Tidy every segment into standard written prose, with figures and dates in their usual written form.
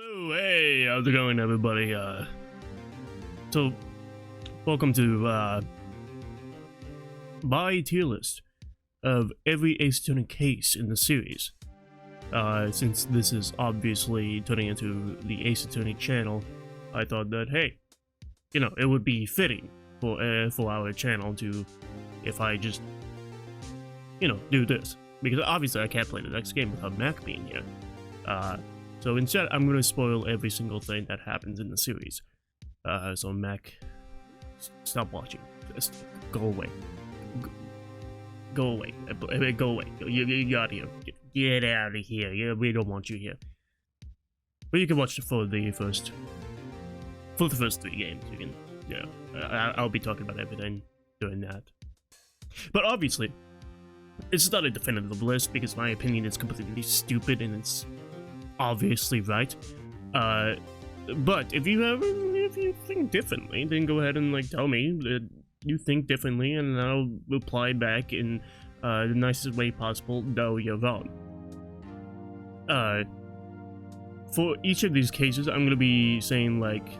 Hello, hey, how's it going, everybody? So, welcome to, my tier list of every Ace Attorney case in the series. Since this is obviously turning into the Ace Attorney channel, I thought that, hey, you know, it would be fitting for our channel to, if I just, you know, do this. Because obviously I can't play the next game without Mac being here. So instead, I'm going to spoil every single thing that happens in the series. So Mac, stop watching. Just go away. Go away. Go away. You out of here. Get out of here. Yeah, we don't want you here. But you can watch for the first 3 games. You can, you know, I'll be talking about everything during that. But obviously, it's not a definitive list because my opinion is completely stupid and it's obviously right. But if you think differently, then go ahead and like tell me that you think differently, and I'll reply back in the nicest way possible. No, you're wrong. For each of these cases, I'm gonna be saying like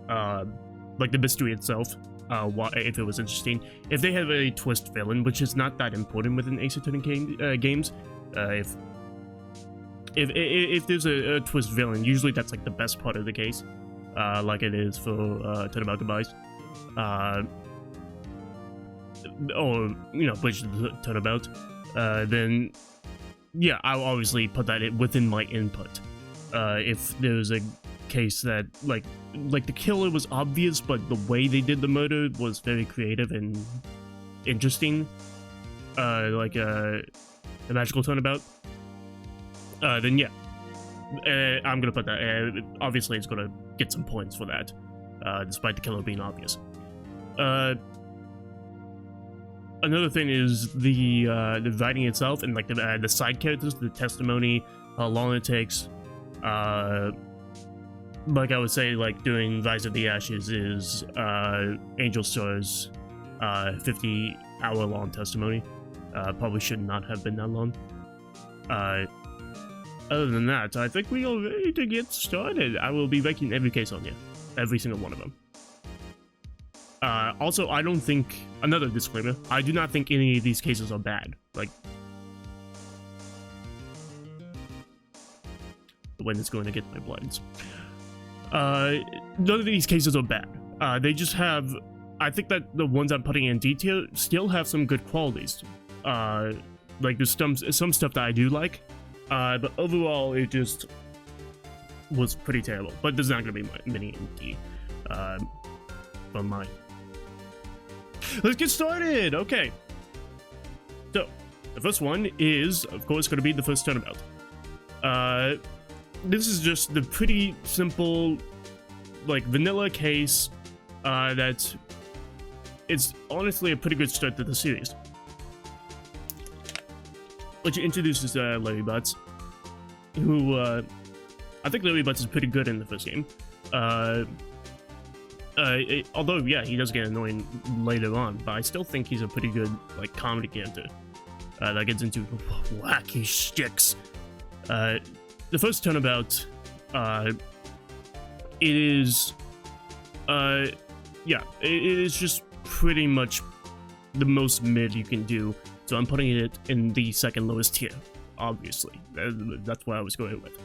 the mystery itself. Why, if it was interesting, if they have a twist villain, which is not that important within Ace Attorney games. If there's a twist villain, usually that's like the best part of the case, like it is for Turnabout Goodbyes, or you know, which Turnabout. Then yeah, I'll obviously put that within my input. If there's a case that like the killer was obvious, but the way they did the murder was very creative and interesting, like the magical Turnabout, then yeah, I'm gonna put that. Obviously, it's gonna get some points for that, despite the killer being obvious. Another thing is the writing itself and like the side characters, the testimony, how long it takes. Like I would say, like doing Rise of the Ashes is Angel Star's 50-hour-long testimony. Probably should not have been that long. Other than that, I think we are ready to get started. I will be ranking every case on here, every single one of them. Also, I don't think, another disclaimer, I do not think any of these cases are bad. Like, the wind is going to get my blinds. None of these cases are bad. They just have, I think that the ones I'm putting in detail still have some good qualities. Like there's some stuff that I do like, but overall it just was pretty terrible. But there's not gonna be many empty from mine. Let's get started. Okay. So the first one is, of course, going to be the first Turnabout. This is just the pretty simple, like, vanilla case that it's honestly a pretty good start to the series. Which introduces Larry Butts, who, I think Larry Butts is pretty good in the first game. Although, yeah, he does get annoying later on, but I still think he's a pretty good, like, comedy character that gets into wacky shticks. The first Turnabout, it is, yeah, it is just pretty much the most mid you can do, so I'm putting it in the second lowest tier, obviously. That's what I was going with.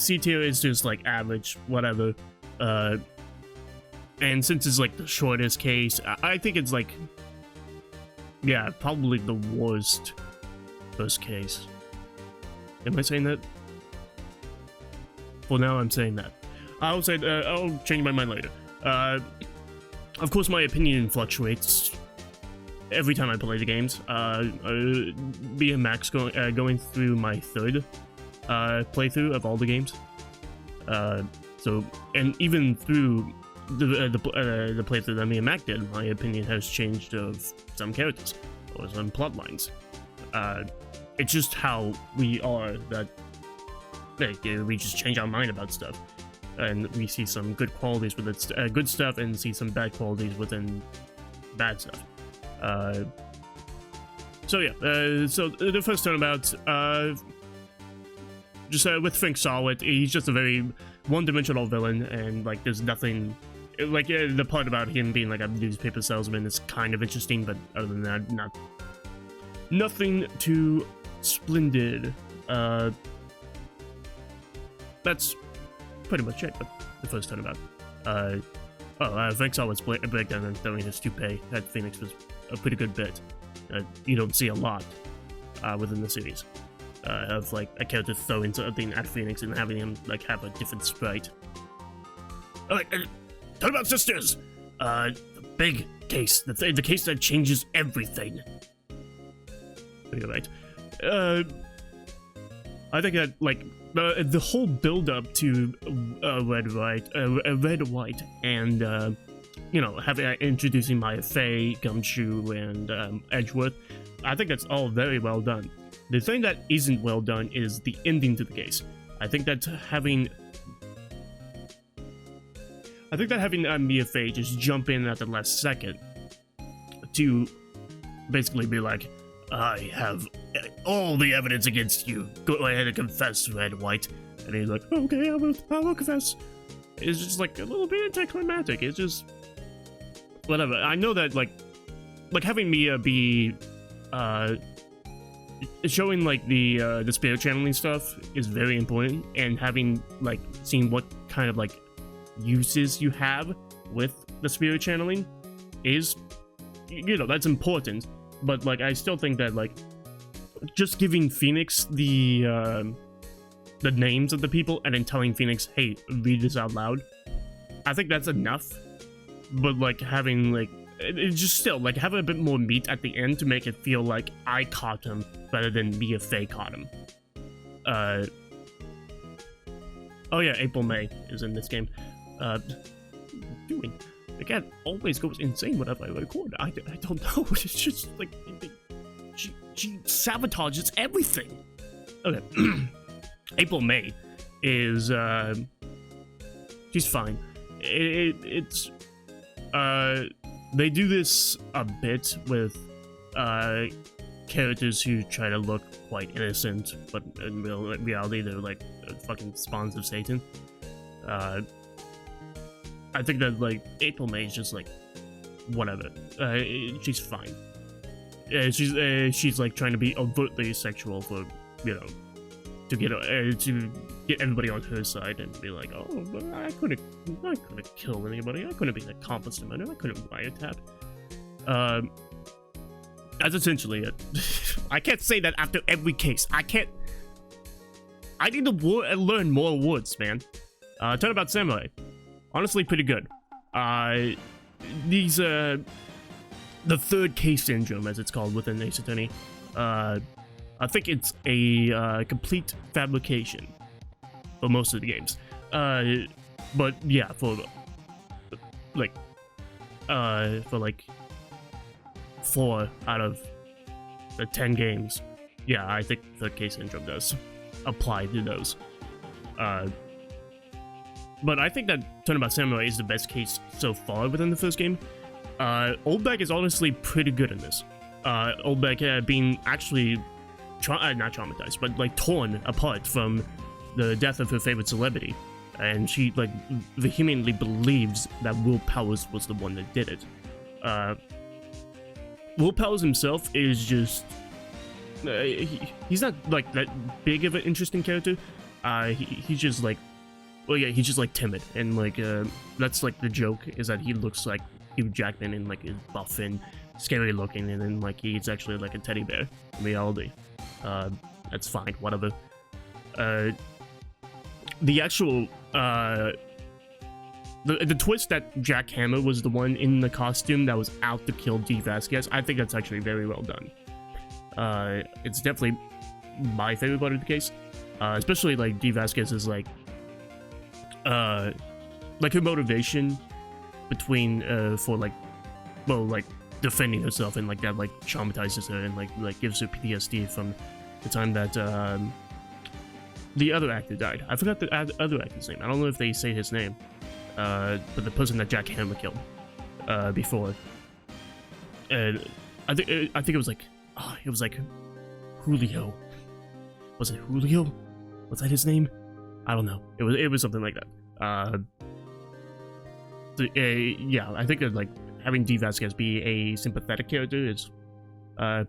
C tier is just, like, average, whatever, and since it's, like, the shortest case, I think it's, like, yeah, probably the worst first case. Am I saying that? Well, now I'm saying that. I'll say I'll change my mind later. Of course, my opinion fluctuates every time I play the games. Me and Max going through my third playthrough of all the games. So, and even through the playthrough that me and Mac did, my opinion has changed of some characters or some plot lines. It's just how we are that we just change our mind about stuff, and we see some good qualities with its good stuff, and see some bad qualities within bad stuff. So yeah, so the first Turnabout, just with Frank Solid, he's just a very one-dimensional villain, and like there's nothing. Like the part about him being like a newspaper salesman is kind of interesting, but other than that, nothing too splendid. That's pretty much it. But the first turnabout. Frank Solid's breakdown and throwing his toupee at Phoenix was a pretty good bit. You don't see a lot within the series of like a character throwing something at Phoenix and having him like have a different sprite. Alright, Turnabout Sisters! The big case, the case that changes everything. You're right. I think that like the whole build up to Red, White, and you know, introducing Maya Fey, Gumshoe, and Edgeworth. I think that's all very well done. The thing that isn't well done is the ending to the case. I think that having Mia Fey just jump in at the last second to basically be like, I have all the evidence against you. Go ahead and confess, Red White. And he's like, okay, I will confess. It's just like a little bit anticlimactic. It's just whatever. I know that like having Mia be showing like the spirit channeling stuff is very important, and having like seeing what kind of like uses you have with the spirit channeling is, you know, that's important. But like I still think that like just giving Phoenix the names of the people and then telling Phoenix, hey, read this out loud, I think that's enough. But like having like it's just still like having a bit more meat at the end to make it feel like I caught him rather than Mia Fey caught him. Oh yeah, April May is in this game. Doing? The cat always goes insane whenever I record. I don't know. It's just like she sabotages everything. Okay, April May is she's fine. It's they do this a bit with characters who try to look quite innocent, but in reality they're like fucking spawns of Satan. I think that like April May is just like whatever. She's fine. She's like trying to be overtly sexual for, you know, to get everybody on her side and be like, oh, I couldn't kill anybody. I couldn't be an accomplice to murder. I couldn't wiretap. That's essentially it. I can't say that after every case. I need to learn more words, man. Turnabout Samurai. Honestly, pretty good. These, the third case syndrome, as it's called within Ace Attorney, I think it's a complete fabrication for most of the games. But yeah, for like 4 out of the 10 games, yeah, I think third case syndrome does apply to those. But I think that Turnabout Samurai is the best case so far within the first game. Oldback is honestly pretty good in this. Oldback being actually not traumatized, but like torn apart from the death of her favorite celebrity, and she like vehemently believes that Will Powers was the one that did it. Will Powers himself is just he's not like that big of an interesting character. He's just like, well, yeah, he's just like timid, and like that's like the joke, is that he looks like Hugh Jackman and like is buff and scary looking, and then like he's actually like a teddy bear in reality. That's fine, whatever. The actual the twist that Jack Hammer was the one in the costume that was out to kill D. Vasquez, I think that's actually very well done. It's definitely my favorite part of the case, especially like D. Vasquez is like her motivation between for like, well, like defending herself, and like that like traumatizes her and like gives her PTSD from the time that the other actor died. I forgot the other actor's name. I don't know if they say his name, but the person that Jack Hammer killed before, and I think it was like Julio. Was it Julio? Was that his name? I don't know. It was something like that. Yeah, I think that like having D. Vasquez be a sympathetic character is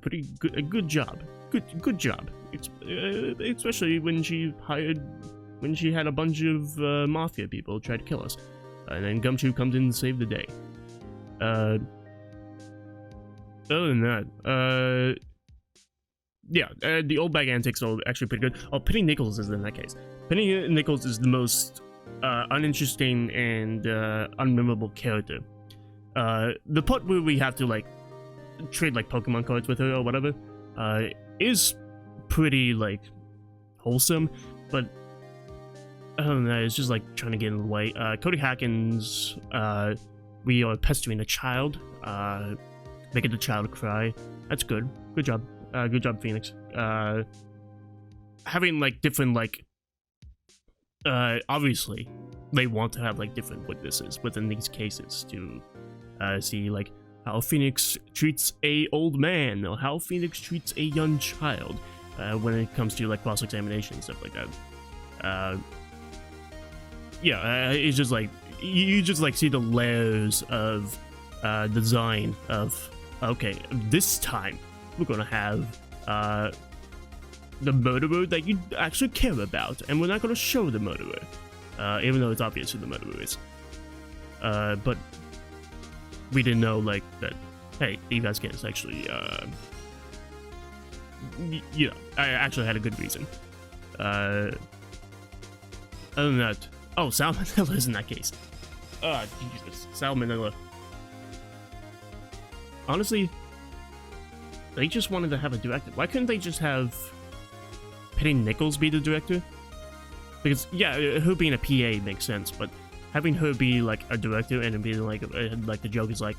pretty good. A good job. Good job. It's especially when she had a bunch of mafia people try to kill us, and then Gumshoe comes in to save the day. Other than that, yeah, the old bag antics are actually pretty good. Oh, Penny Nichols is in that case. Penny Nichols is the most uninteresting and unmemorable character. The part where we have to like trade like Pokemon cards with her or whatever is pretty like wholesome, but I don't know, it's just like trying to get in the way. Cody Hackins, we are pestering a child, making the child cry. That's good. Good job. Good job, Phoenix. Having like different like obviously they want to have like different witnesses within these cases to see like how Phoenix treats a old man or how Phoenix treats a young child when it comes to like cross-examination and stuff like that. Yeah, it's just like you just like see the layers of design of, okay, this time we're gonna have the murderer that you actually care about, and we're not gonna show the murderer, even though it's obvious who the murderer is. But we didn't know like that. Hey, D. Vasquez actually, you know, I actually had a good reason. Other than that, oh, Salmonella's in that case. Oh, Jesus, Salmonella. Honestly, they just wanted to have a director. Why couldn't they just have Penny Nichols be the director? Because, yeah, her being a PA makes sense, but having her be, like, a director and being, like the joke is like,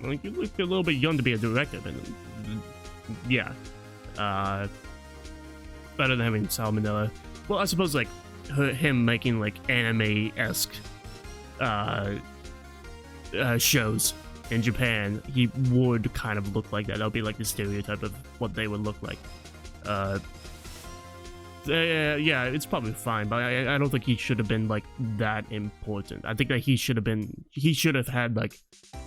well, you look a little bit young to be a director, and, yeah. Better than having Salmonella. Well, I suppose, like, him making, like, anime-esque, shows in Japan, he would kind of look like that. That would be like the stereotype of what they would look like. Yeah, it's probably fine, but I don't think he should have been like that important. I think that he should have had like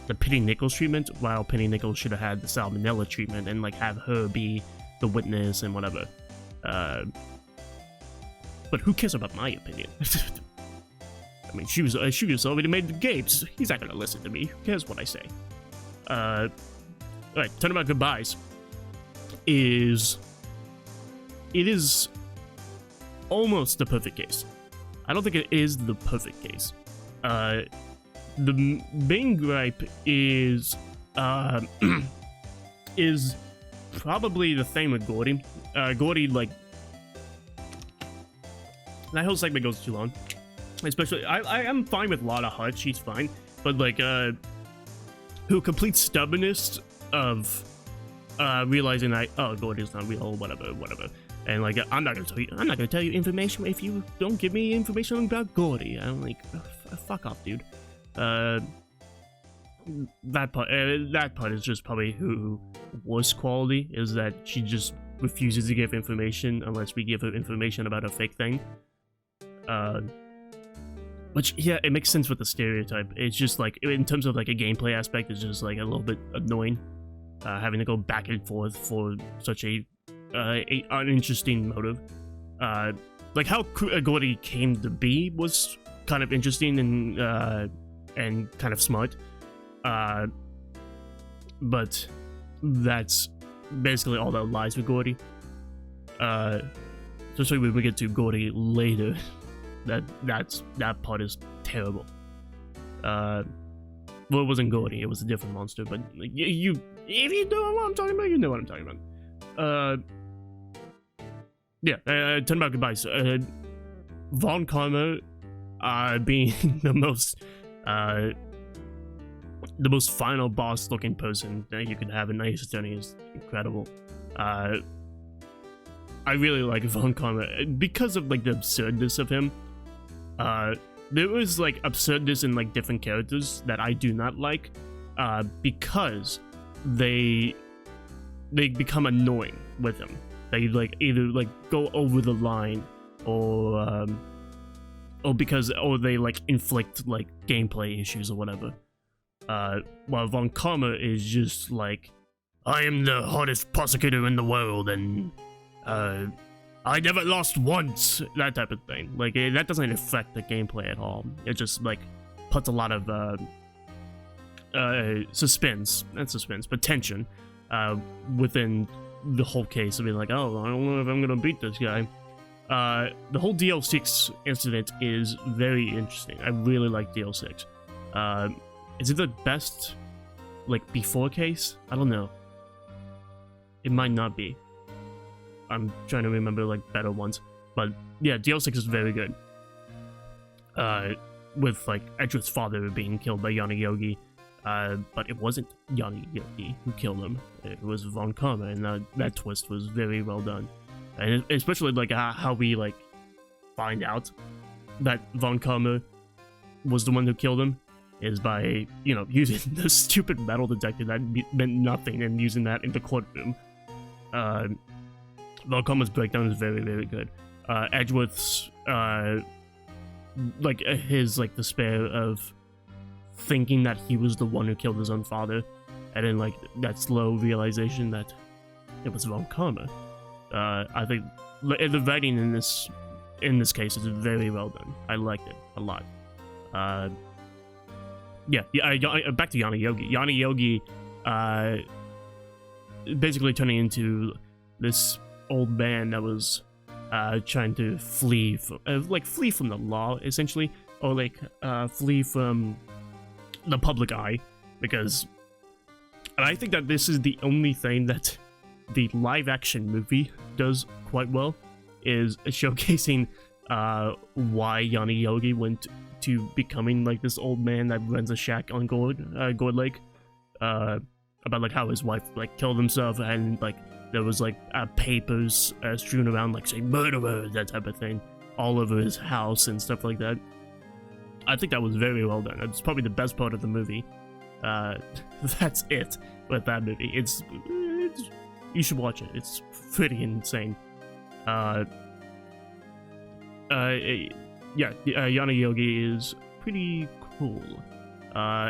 the Penny Nichols treatment, while Penny Nichols should have had the Salmonella treatment, and like have her be the witness and whatever. But who cares about my opinion? I mean, she was already made the games. He's not gonna listen to me. Who cares what I say? Alright, Turnabout Goodbyes is almost the perfect case. I don't think it is the perfect case. The main gripe is is probably the thing with Gordy. Gordy, like, that whole segment goes too long. Especially, I am fine with Lotta Hart, she's fine, but like, her complete stubbornness of realizing that, oh, Gordy's not real, whatever, and like, I'm not gonna tell you information if you don't give me information about Gordy. I'm like, fuck off, dude. That part is just probably her worst quality, is that she just refuses to give information unless we give her information about a fake thing. Which, yeah, it makes sense with the stereotype. It's just like, in terms of like a gameplay aspect, it's just like a little bit annoying, having to go back and forth for such a uninteresting motive. Like how Gordy came to be was kind of interesting and kind of smart. But that's basically all that lies with Gordy. Especially when we get to Gordy later. That part is terrible. Well, it wasn't Gordy, it was a different monster, but like, if you know what I'm talking about, you know what I'm talking about. Yeah, Turnabout Goodbyes. Von Karma being the most final boss looking person that you could have in Ace Attorney is incredible. I really like Von Karma because of like the absurdness of him. There was like absurdness in like different characters that I do not like, because they become annoying with him. They like either like go over the line or they like inflict like gameplay issues or whatever. While Von Karma is just like, I am the hardest prosecutor in the world, and I never lost once, that type of thing. Like, that doesn't affect the gameplay at all. It just, like, puts a lot of, but tension, within the whole case. I mean, like, oh, I don't know if I'm gonna beat this guy. The whole DL6 incident is very interesting. I really like DL6. Is it the best, like, before case? I don't know. It might not be. I'm trying to remember, like, better ones. But, yeah, DL6 is very good. With, like, Edgeworth's father being killed by Yanni Yogi. But it wasn't Yanni Yogi who killed him. It was Von Karma, and that twist was very well done. And especially, like, how we, like, find out that Von Karma was the one who killed him is by, you know, using the stupid metal detector that meant nothing and using that in the courtroom. Von Karma's breakdown is very, very good. Edgeworth's, like, his, like, despair of thinking that he was the one who killed his own father, and then, like, that slow realization that it was Von Karma. I think the writing in this case is very well done. I liked it a lot. Back to Yanni Yogi. Yanni Yogi, basically turning into this old man that was trying to flee from the law, essentially, or like flee from the public eye, because I think that this is the only thing that the live action movie does quite well, is showcasing why Yanni Yogi went to becoming like this old man that runs a shack on Gourd Lake, about like how his wife like killed himself, and like there was like papers strewn around like saying murderer, that type of thing, all over his house and stuff like that. I think that was very well done. It's probably the best part of the movie. That's it with that movie. It's you should watch it. It's pretty insane. Yanni Yogi is pretty cool.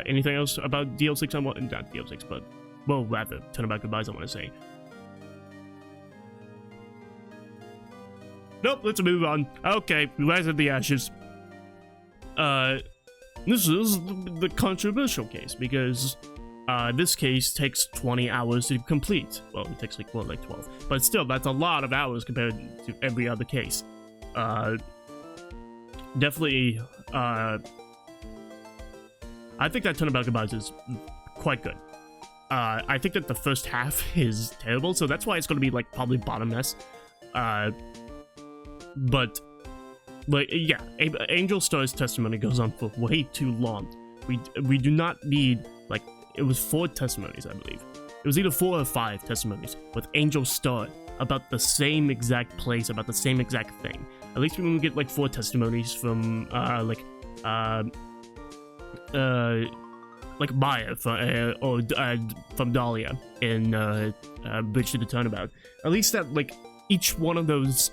Anything else about DL6 I want? Not DL6, but, well, rather, Turnabout Goodbyes I want to say. Nope, let's move on. Okay, Rise of the Ashes. This is the controversial case, because this case takes 20 hours to complete. Well, it takes like 12, but still, that's a lot of hours compared to every other case. Definitely, I think that Turnabout Goodbyes is quite good. I think that the first half is terrible, so that's why it's going to be like probably bottom mess. But like, yeah, Angel Star's testimony goes on for way too long. We do not need, like, it was 4 testimonies, I believe. It was either 4 or 5 testimonies with Angel Star about the same exact place, about the same exact thing. At least when we get like 4 testimonies from Maya from Dahlia in Bridge to the Turnabout. At least that like each one of those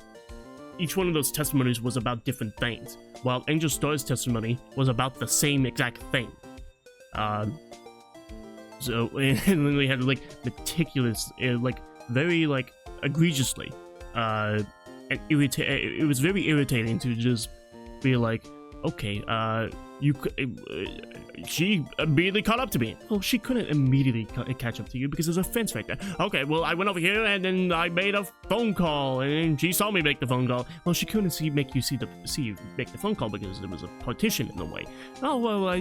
testimonies was about different things, while Angel Star's testimony was about the same exact thing. So and then we had like meticulous, like very like egregiously, and it was very irritating to just be like, okay, she immediately caught up to me. Oh, she couldn't immediately catch up to you because there's a fence right there. Okay, well, I went over here and then I made a phone call and she saw me make the phone call. Well, she couldn't make you make the phone call because there was a partition in the way. Oh, well, I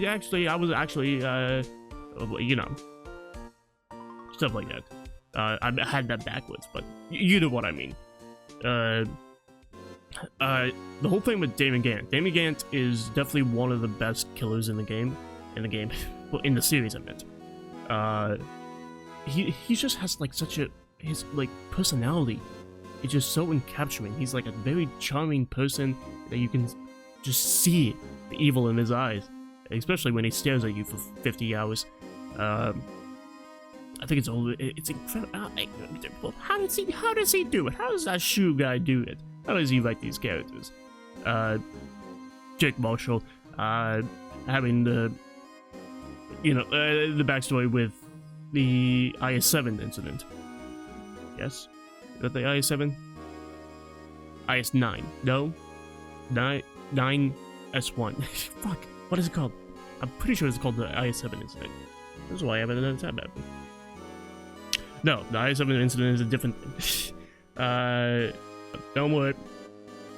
was actually, you know, stuff like that. I had that backwards, but you know what I mean. The whole thing with Damon Gant is definitely one of the best killers in the game. Well, in the series, I meant. He just has like his like personality. It's just so encapturing. He's like a very charming person that you can just see the evil in his eyes, especially when he stares at you for 50 hours. I think it's incredible. How does he do it? How does that shoe guy do it? how does he write these characters? Jake Marshall, having the, the backstory with the IS-7 incident. Yes? Is that the IS-7? IS-9. No? 9S1. Fuck. What is it called? I'm pretty sure it's called the IS-7 incident. This is why I haven't done that bad. No, the IS-7 incident is a different thing. Don't worry.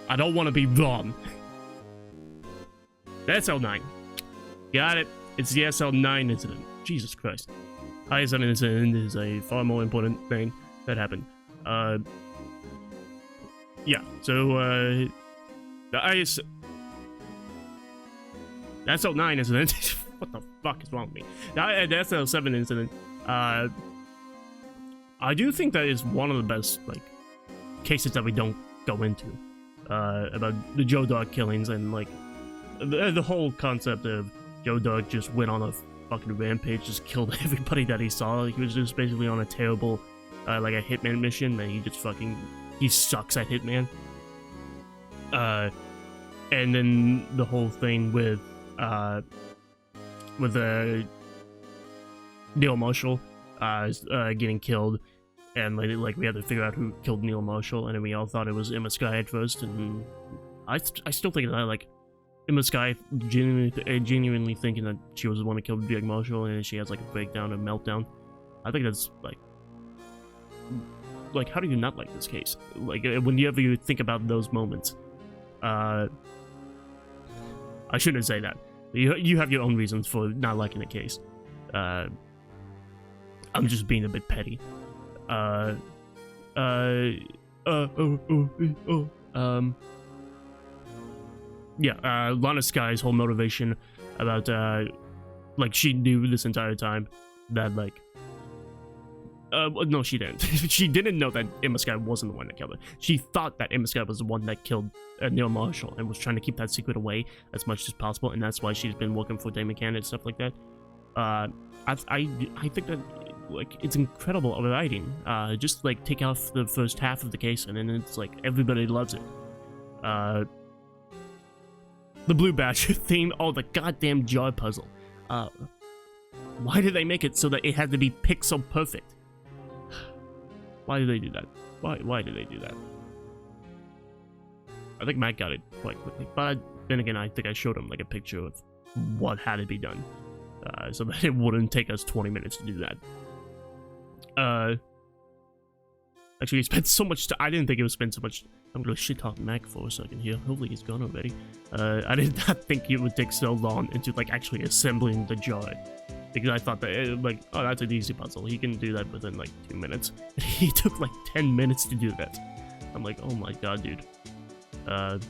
I don't want to be wrong. The SL9. Got it. It's the SL9 incident. Jesus Christ. IS-7 incident is a far more important thing that happened. Yeah, so, the SL9 incident. What the fuck is wrong with me? The SL7 incident, I do think that is one of the best, like, cases that we don't go into, about the Joe Dog killings and, like, the whole concept of Joe Dog just went on a fucking rampage, just killed everybody that he saw. He was just basically on a terrible, like a Hitman mission, and he just fucking, he sucks at Hitman. And then the whole thing with Neil Marshall, getting killed, and like we had to figure out who killed Neil Marshall, and then we all thought it was Emma Skye at first, and I still think that, like, Emma Skye genuinely thinking that she was the one that killed Jake Marshall, and she has like a breakdown, a meltdown. I think that's like how do you not like this case? Like, whenever you think about those moments, I shouldn't say that. You have your own reasons for not liking the case. I'm just being a bit petty. Yeah, Lana Skye's whole motivation about, like, she knew this entire time that, like, no, she didn't. She didn't know that Emma Skye wasn't the one that killed her. She thought that Emma Skye was the one that killed Neil Marshall and was trying to keep that secret away as much as possible, and that's why she's been working for Damon Cannon and stuff like that. I think that, like, it's incredible writing. Just, like, take off the first half of the case, and then it's, like, everybody loves it. The Blue Badger theme, oh, the goddamn jar puzzle. Why did they make it so that it had to be pixel perfect? Why did they do that? Why did they do that? I think Matt got it quite quickly, but then again, I think I showed him, like, a picture of what had to be done, so that it wouldn't take us 20 minutes to do that. Actually, he spent so much time. I didn't think it would spend so much. I'm gonna shit talk Mac for a second here. Hopefully he's gone already. I did not think it would take so long into, like, actually assembling the jar. Because I thought that, like, oh, that's an easy puzzle. He can do that within, like, 2 minutes. He took, like, 10 minutes to do that. I'm like, oh my god, dude. But,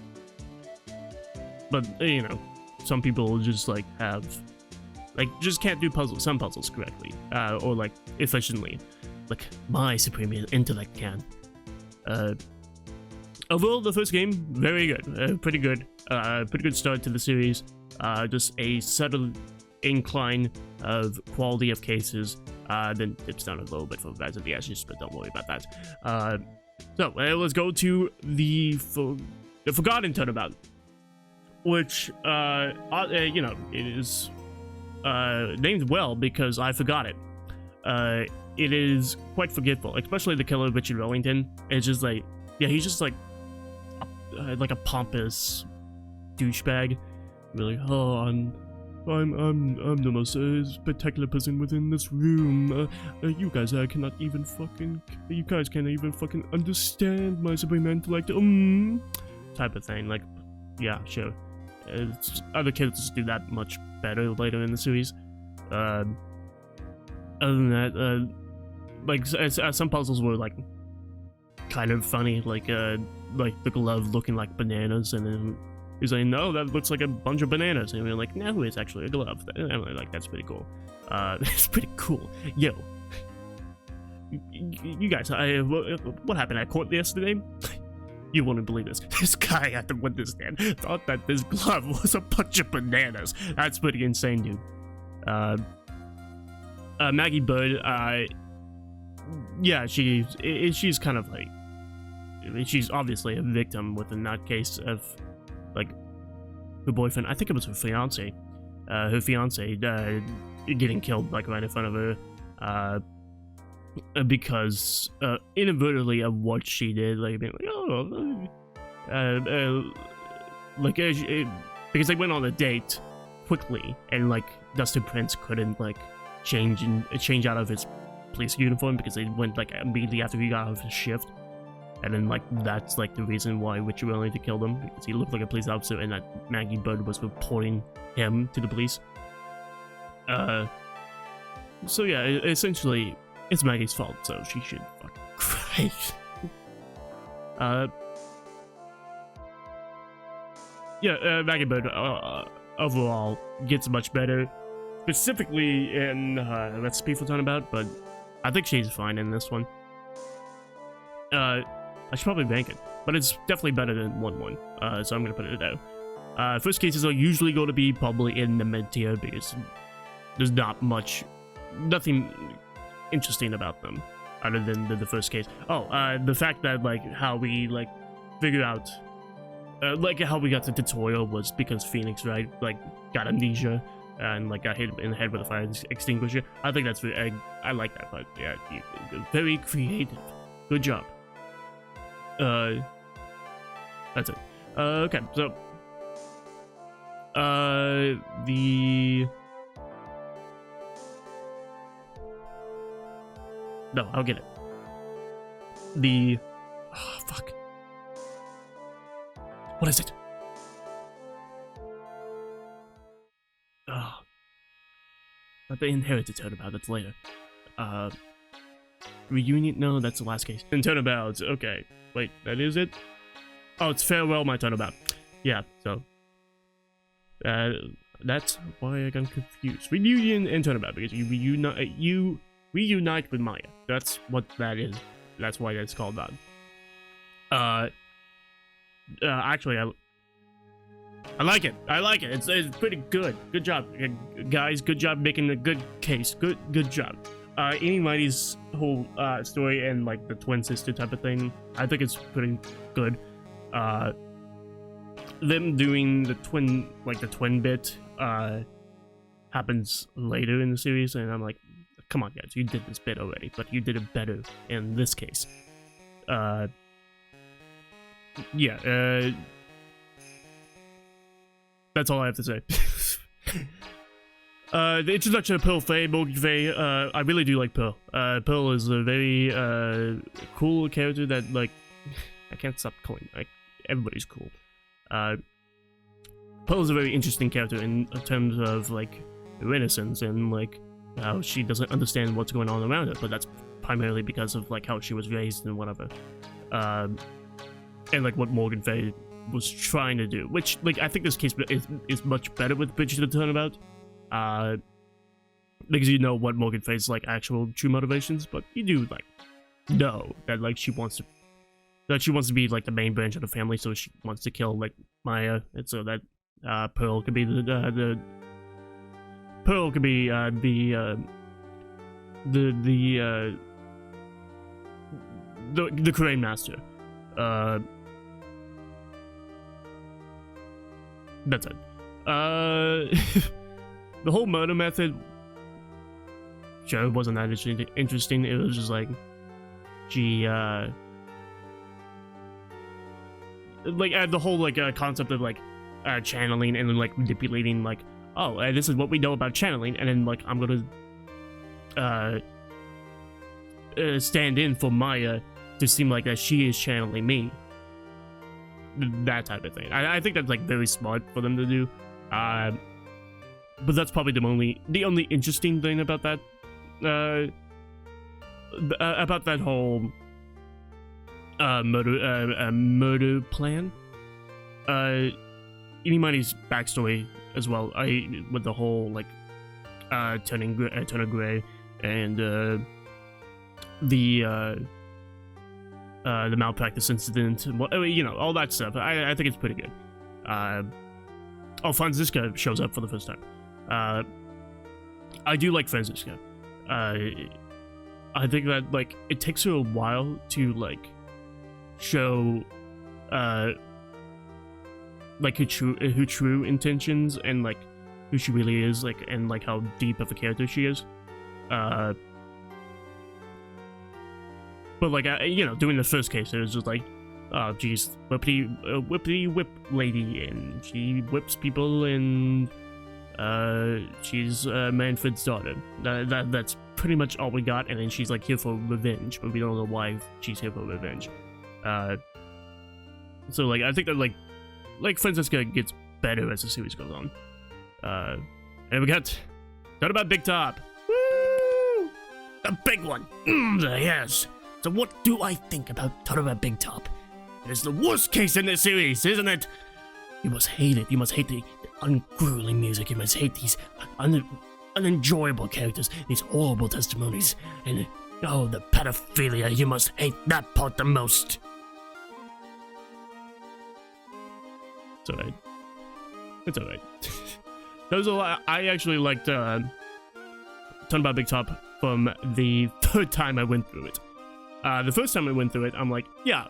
you know, some people just, like, just can't do some puzzles correctly. Or, like, efficiently. Like, my supreme intellect can. Overall, the first game, very good. Pretty good. Pretty good start to the series. Just a subtle incline of quality of cases. Then dips down a little bit for Rise of the Ashes, but don't worry about that. So, let's go to the Forgotten Turnabout. Which, you know, it is named well because I forgot it. It is quite forgetful, especially the killer Richard Wellington. It's just like, yeah, he's just like a pompous douchebag. Really, oh, I'm the most spectacular person within this room. You guys cannot even fucking, understand my supreme intellect. Type of thing. Like, yeah, sure. Other kids just do that much better later in the series. Other than that, like, some puzzles were, like, kind of funny, like the glove looking like bananas, and then he's like, no, that looks like a bunch of bananas, and we're like, no, it's actually a glove. And I'm like, that's pretty cool. It's pretty cool. Yo, you guys, what happened at court yesterday? You wouldn't believe this. This guy at the witness stand thought that this glove was a bunch of bananas. That's pretty insane, dude. Maggie Bird, yeah, she's kind of like, she's obviously a victim within that case of, like, her boyfriend, I think it was her fiance, getting killed, like, right in front of her, because, inadvertently of what she did, like, being like, because they went on a date quickly, and, like, Dustin Prince couldn't, like, change out of his police uniform because they went, like, immediately after he got out of his shift. And then, like, that's, like, the reason why Richard wanted to kill him, because he looked like a police officer, and that Maggie Bird was reporting him to the police. So yeah, essentially, it's Maggie's fault, so she should fucking cry. Maggie Bird, overall, gets much better, specifically in, Recipe for Turnabout, but I think she's fine in this one. I should probably rank it, but it's definitely better than 1-1, so I'm gonna put it there. First cases are usually going to be probably in the mid-tier because there's nothing interesting about them other than the first case. Oh, the fact that, like, how we, like, figure out, like, how we got the tutorial was because Phoenix, right, like, got amnesia and, like, got hit in the head with a fire extinguisher. I think that's very, I like that part. Yeah, very creative. Good job. That's it. Okay, so, no, I'll get it. Oh, fuck. What is it? Oh. Not the inherited Turnabout, that's later. Reunion? No, that's the last case. And Turnabouts, okay. Wait, that is it? Oh, it's Farewell, My Turnabout. Yeah, so. That's why I got confused. Reunion and Turnabout, because you reunite with Maya. That's what that is. That's why that's called that. Actually, I like it. I like it. It's pretty good. Good job, guys. Good job making a good case. Good job. Amy Mighty's whole story and, like, the twin sister type of thing, I think it's pretty good. Them doing the twin bit happens later in the series, and I'm like, come on, guys, you did this bit already, but you did it better in this case. Yeah, that's all I have to say. The introduction of Pearl Faye, Morgan Faye, I really do like Pearl. Pearl is a very, cool character that, like, I can't stop calling, like, everybody's cool. Pearl is a very interesting character in terms of, like, her innocence and, like, how she doesn't understand what's going on around her, but that's primarily because of, like, how she was raised and whatever. And, like, what Morgan Faye was trying to do, which, like, I think this case is much better with Bridge to the Turnabout. Because you know what Morgan Faye's, like, actual true motivations, but you do, like, know that, like, she wants to be, like, the main branch of the family, so she wants to kill, like, Maya, and so that Pearl could be the Crane Master. That's it. The whole murder method, sure, wasn't that interesting. It was just like, she, like, the whole, like, concept of, like, channeling and then, like, manipulating, like, oh, this is what we know about channeling, and then, like, I'm gonna, stand in for Maya to seem like that she is channeling me. That type of thing. I think that's, like, very smart for them to do. But that's probably the only interesting thing about that, whole murder plan. Anybody's backstory as well. With the whole, like, turning gray and the malpractice incident, and you know, all that stuff. I think it's pretty good. Franziska shows up for the first time. I do like Franziska. I think that, like, it takes her a while to, like, show like her true intentions and like who she really is, like, and like how deep of a character she is. But like you know, doing the first case, it was just like, oh geez, whippity whip lady, and she whips people, and she's Manfred's daughter. That's pretty much all we got, and then she's like here for revenge, but we don't know why she's here for revenge. So like I think that like Francesca gets better as the series goes on. And we got Turnabout Big Top. Woo! The big one. Yes. So what do I think about Turnabout Big Top? It is the worst case in this series, isn't it? You must hate it. You must hate the ungrueling music. You must hate these unenjoyable characters, these horrible testimonies, and oh, the pedophilia. You must hate that part the most. It's alright. It's alright. Those are, I actually liked Turnabout Big Top from the third time I went through it. The first time I went through it, I'm like, yeah,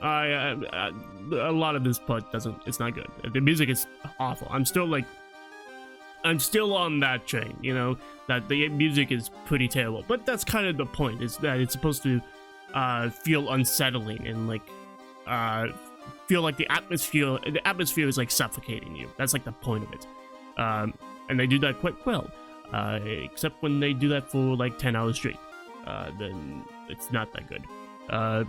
a lot of this part it's not good. The music is awful. I'm still on that train, you know, that the music is pretty terrible. But that's kind of the point, is that it's supposed to feel unsettling and like feel like the atmosphere is like suffocating you. That's like the point of it. And they do that quite well, except when they do that for like 10 hours straight. Then it's not that good. I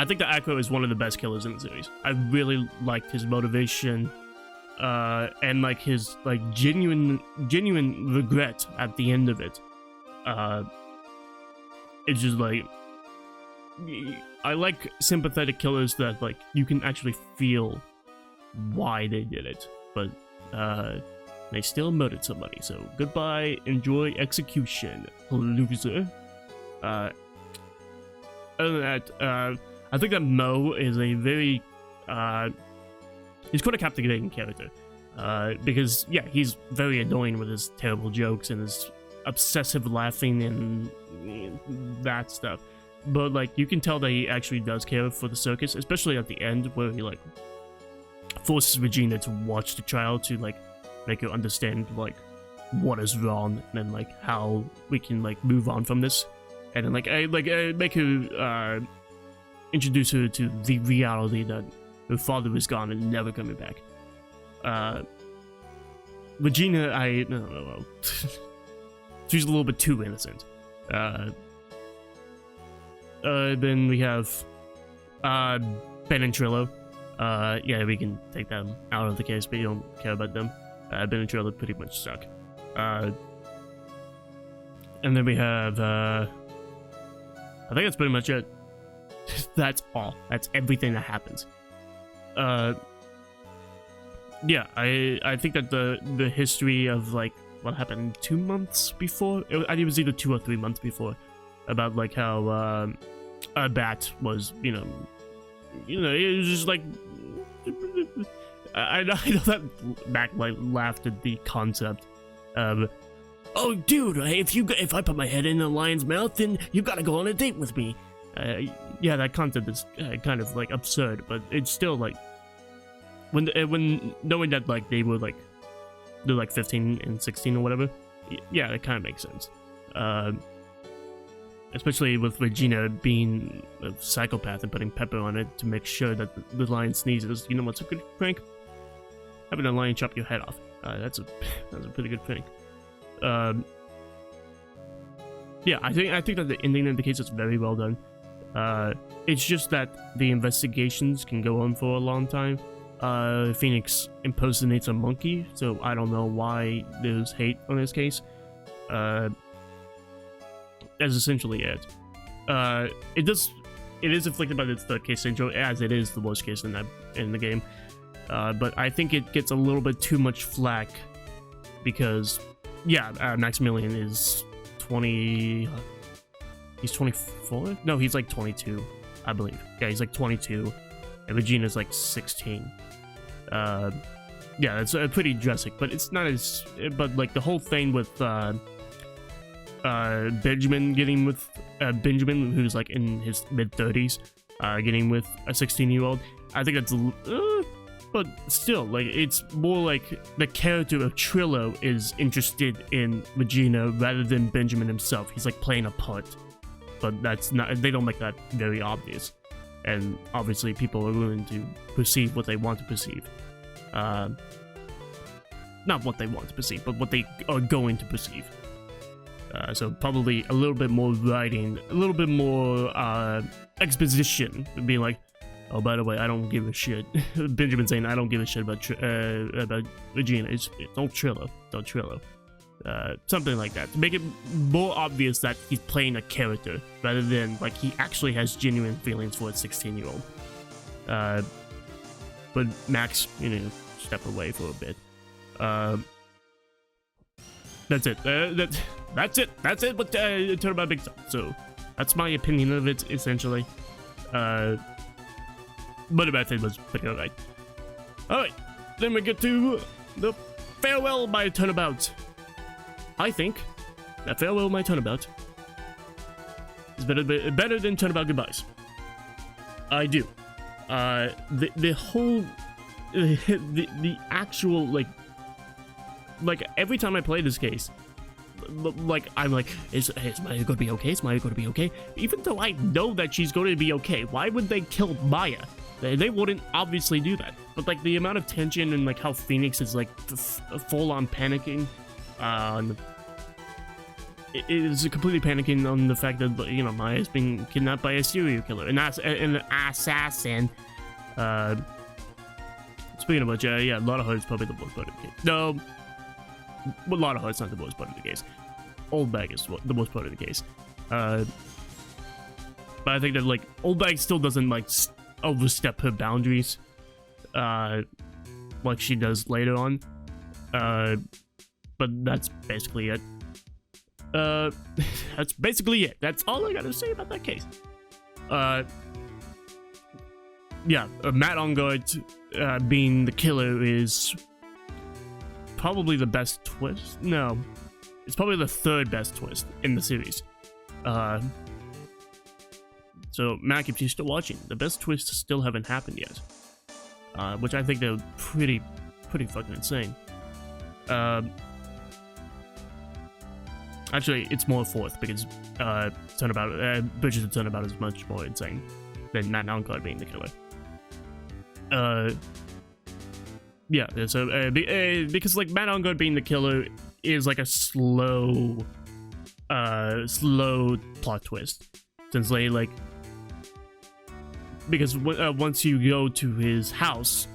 think that Akko is one of the best killers in the series. I really liked his motivation, and like his like genuine regret at the end of it. It's just like, I like sympathetic killers that like you can actually feel why they did it, but they still murdered somebody. So goodbye, enjoy execution, loser. Other than that, I think that Mo is a very he's quite a captivating character, because yeah, he's very annoying with his terrible jokes and his obsessive laughing and that stuff. But like you can tell that he actually does care for the circus, especially at the end where he like forces Regina to watch the trial to like make her understand like what is wrong and like how we can like move on from this, and then make her introduce her to the reality that her father is gone and never coming back. Regina, no. She's a little bit too innocent. Then we have Ben and Trillo. Yeah, we can take them out of the case, but you don't care about them. Ben and Trillo pretty much suck. And then we have, I think that's pretty much it. That's all. That's everything that happens. Yeah, I think that the history of like what happened 2 months before, I think it was either 2 or 3 months before, about like how Bat was, you know, it was just like, I know that Mac like laughed at the concept of, oh dude, if I put my head in a lion's mouth, then you gotta go on a date with me. Yeah, that concept is kind of like absurd, but it's still like, when knowing that like they're like 15 and 16 or whatever, yeah, that kind of makes sense. Especially with Regina being a psychopath and putting pepper on it to make sure that the lion sneezes. You know what's a good prank? Having a lion chop your head off. That's a pretty good prank. Yeah, I think that the ending indicates it's very well done. It's just that the investigations can go on for a long time. Phoenix impersonates a monkey, so I don't know why there's hate on this case. That's essentially it. It is afflicted by the third case syndrome, as it is the worst case in the game. But I think it gets a little bit too much flack because, yeah, Maximilian is 20. He's 24? No, he's like 22, I believe. Yeah, he's like 22, and Regina's like 16. Yeah, it's pretty drastic, but it's not as. But like the whole thing with Benjamin getting with Benjamin, who's like in his mid-30s, getting with a 16-year-old. I think that's but still, like, it's more like the character of Trillo is interested in Regina rather than Benjamin himself. He's like playing a part, but that's not, they don't make that very obvious. And obviously people are willing to perceive what they want to perceive. Not what they want to perceive, but what they are going to perceive. So probably a little bit more writing, a little bit more exposition, being like, oh, by the way, I don't give a shit. Benjamin saying, I don't give a shit about Regina. It's don't Trillo. Don't Trillo. Something like that. To make it more obvious that he's playing a character, rather than, like, he actually has genuine feelings for a 16-year-old. But Max, you know, step away for a bit. That's it. That's it. That's it with Turnabout Big. So, that's my opinion of it, essentially. But about it was pretty alright. Alright, then we get to the Farewell by Turnabout. I think that Farewell by Turnabout is better than Turnabout Goodbyes. I do. The whole the actual like every time I play this case, like I'm like, is Maya gonna be okay? Is Maya gonna be okay? Even though I know that she's going to be okay, why would they kill Maya? They wouldn't obviously do that. But like the amount of tension and like how Phoenix is like full on panicking, it is completely panicking on the fact that, you know, Maya is being kidnapped by a serial killer, an assassin. Speaking of which, yeah, a lot of Heart's probably the worst part of the case. No, a lot of Heart's not the worst part of the case. Old Bag is the most part of the case. But I think that like Old Bag still doesn't like overstep her boundaries, like she does later on. But that's basically it. That's basically it. That's all I gotta say about that case. Yeah, Matt Engard being the killer is probably the best twist. No, it's probably the third best twist in the series. So, Mac, if you're still watching, the best twists still haven't happened yet. Which I think they're pretty fucking insane. Actually, it's more fourth, because Bridges of Turnabout is much more insane than Matt Engard being the killer. Yeah, so, because, like, Matt Engard being the killer is, like, a slow plot twist. Since they, like, because once you go to his house,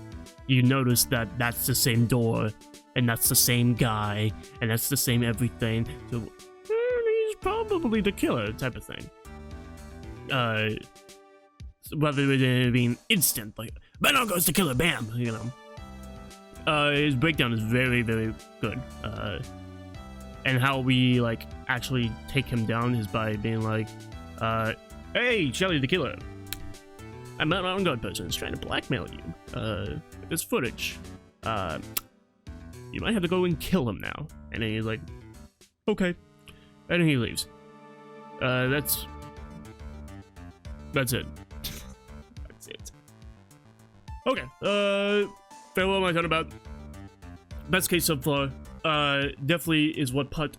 you notice that that's the same door, and that's the same guy, and that's the same everything, so he's probably the killer, type of thing. Rather than it being instant, like, Matt goes the killer, bam, you know. His breakdown is very, very good. And how we, like, actually take him down is by being like, hey, Shelly the killer. A Matt Engard person is trying to blackmail you. This footage. You might have to go and kill him now. And then he's like, okay. And then he leaves. That's it. That's it. Okay. Farewell, my Turnabout. Best case so far. Definitely is what puts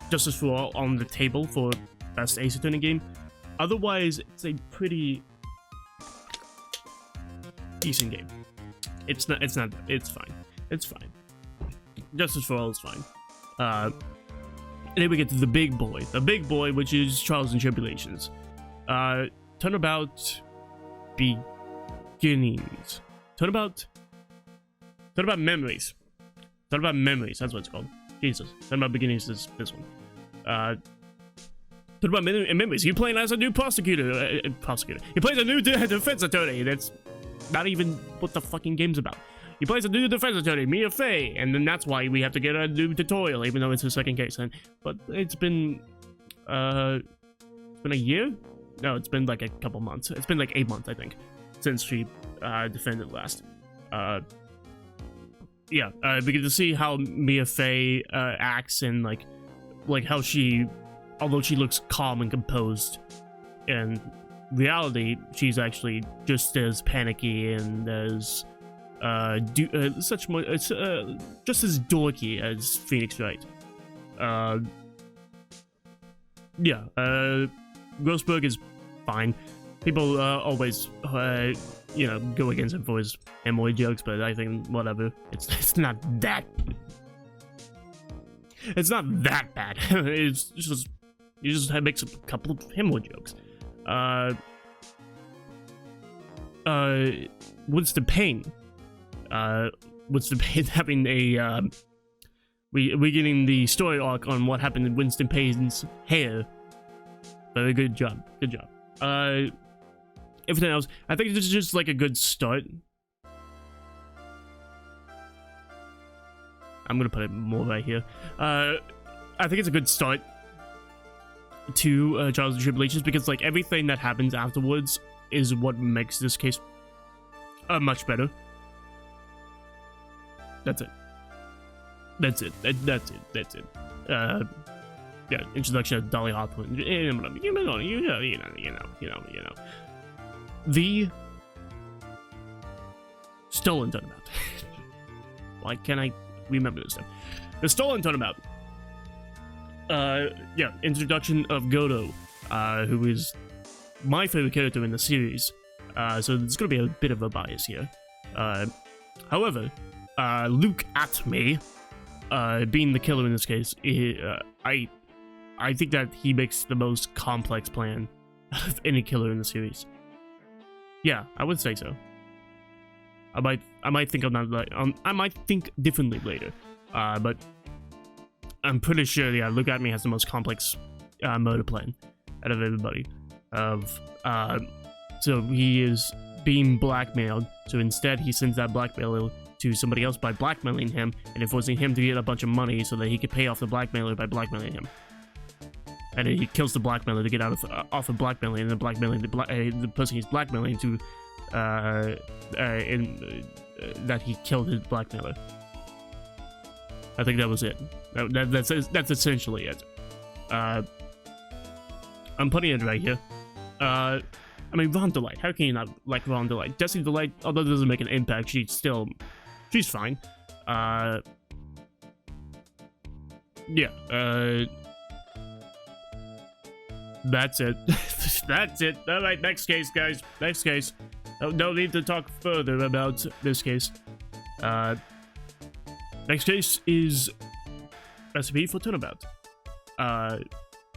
Justice for All on the table for best Ace Attorney game. Otherwise, it's a pretty decent game. It's fine. It's fine. Justice for All is fine. And then we get to the big boy. The big boy, which is Trials and Tribulations. Turnabout Beginnings. Turnabout Memories. Turnabout Memories, that's what it's called. Jesus. Turnabout Beginnings is this one. Turnabout Memories. You're playing as a new prosecutor. He plays a new defense attorney. That's not even what the fucking game's about. He plays a new defense attorney, Mia Fey, and then that's why we have to get a new tutorial, even though it's the second case. But it's been a year? No, it's been like a couple months. It's been like 8 months, I think, since she defended last. Yeah, we get to see how Mia Fey acts, and like how she, although she looks calm and composed, and reality, she's actually just as panicky and as just as dorky as Phoenix Wright. Yeah, Grossberg is fine. People always, you know, go against him for his hemorrhoid jokes, but I think whatever. It's not that. It's not that bad. It's just he just makes a couple of hemorrhoid jokes. Winston Payne. Winston Payne having a we getting the story arc on what happened in Winston Payne's hair. Very good job. Good job. Everything else, I think this is just like a good start. I'm gonna put it more right here. I think it's a good start to Trials and Tribulations, because like everything that happens afterwards is what makes this case much better. That's it. That's it. That's it. That's it. Yeah, introduction of Dolly Hopland. You know. The stolen Turnabout. Why can't I remember this stuff? The stolen Turnabout. Yeah, introduction of Godo, who is my favorite character in the series. So there's gonna be a bit of a bias here. However, Luke Atme, being the killer in this case, I think that he makes the most complex plan of any killer in the series. Yeah, I would say so. I might think of that like I might think differently later, but I'm pretty sure, yeah, Luke Atme has the most complex murder plan out of everybody. So he is being blackmailed. So instead, he sends that blackmailer to somebody else by blackmailing him and forcing him to get a bunch of money so that he could pay off the blackmailer by blackmailing him. And then he kills the blackmailer to get off of blackmailing, and then blackmailing the person he's blackmailing to, that he killed his blackmailer. I think that was it. That's essentially it. I'm putting it right here. I mean, Ron Delight. How can you not like Ron Delight? Destiny Delight, although it doesn't make an impact, she's fine. Yeah. That's it. That's it. All right, next case, guys. Next case. No need to talk further about this case. Next case is Recipe for Turnabout,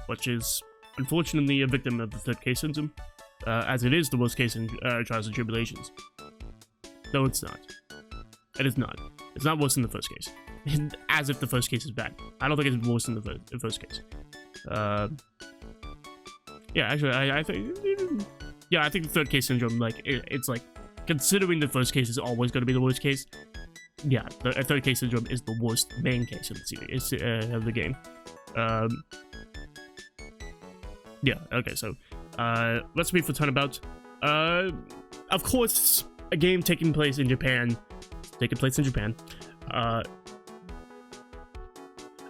which is unfortunately a victim of the third case syndrome, as it is the worst case in Trials and Tribulations. No, it's not. It is not. It's not worse than the first case. As if the first case is bad. I don't think it's worse than the first case. Yeah, actually, I think... Yeah, I think the third case syndrome, like, it's like... Considering the first case is always going to be the worst case, yeah, the third case syndrome is the worst main case of the series, of the game. Yeah, okay, so... Recipe for Turnabout. Of course, a game taking place in Japan. Of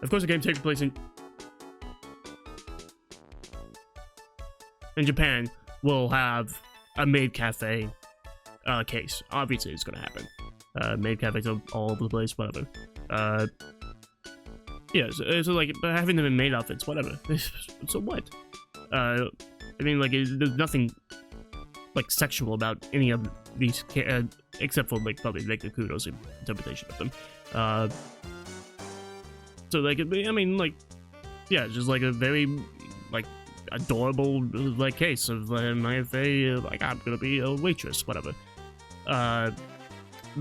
course, a game taking place in Japan will have a maid cafe case. Obviously, it's gonna happen. Maid cafes are all over the place, whatever. Yeah, so like having them in maid outfits, whatever. So what? I mean, like, there's nothing like sexual about any of these, except for like probably like the Kudos interpretation of them. So like, I mean, like, yeah, just like a very like adorable like case of my like I'm gonna be a waitress, whatever. The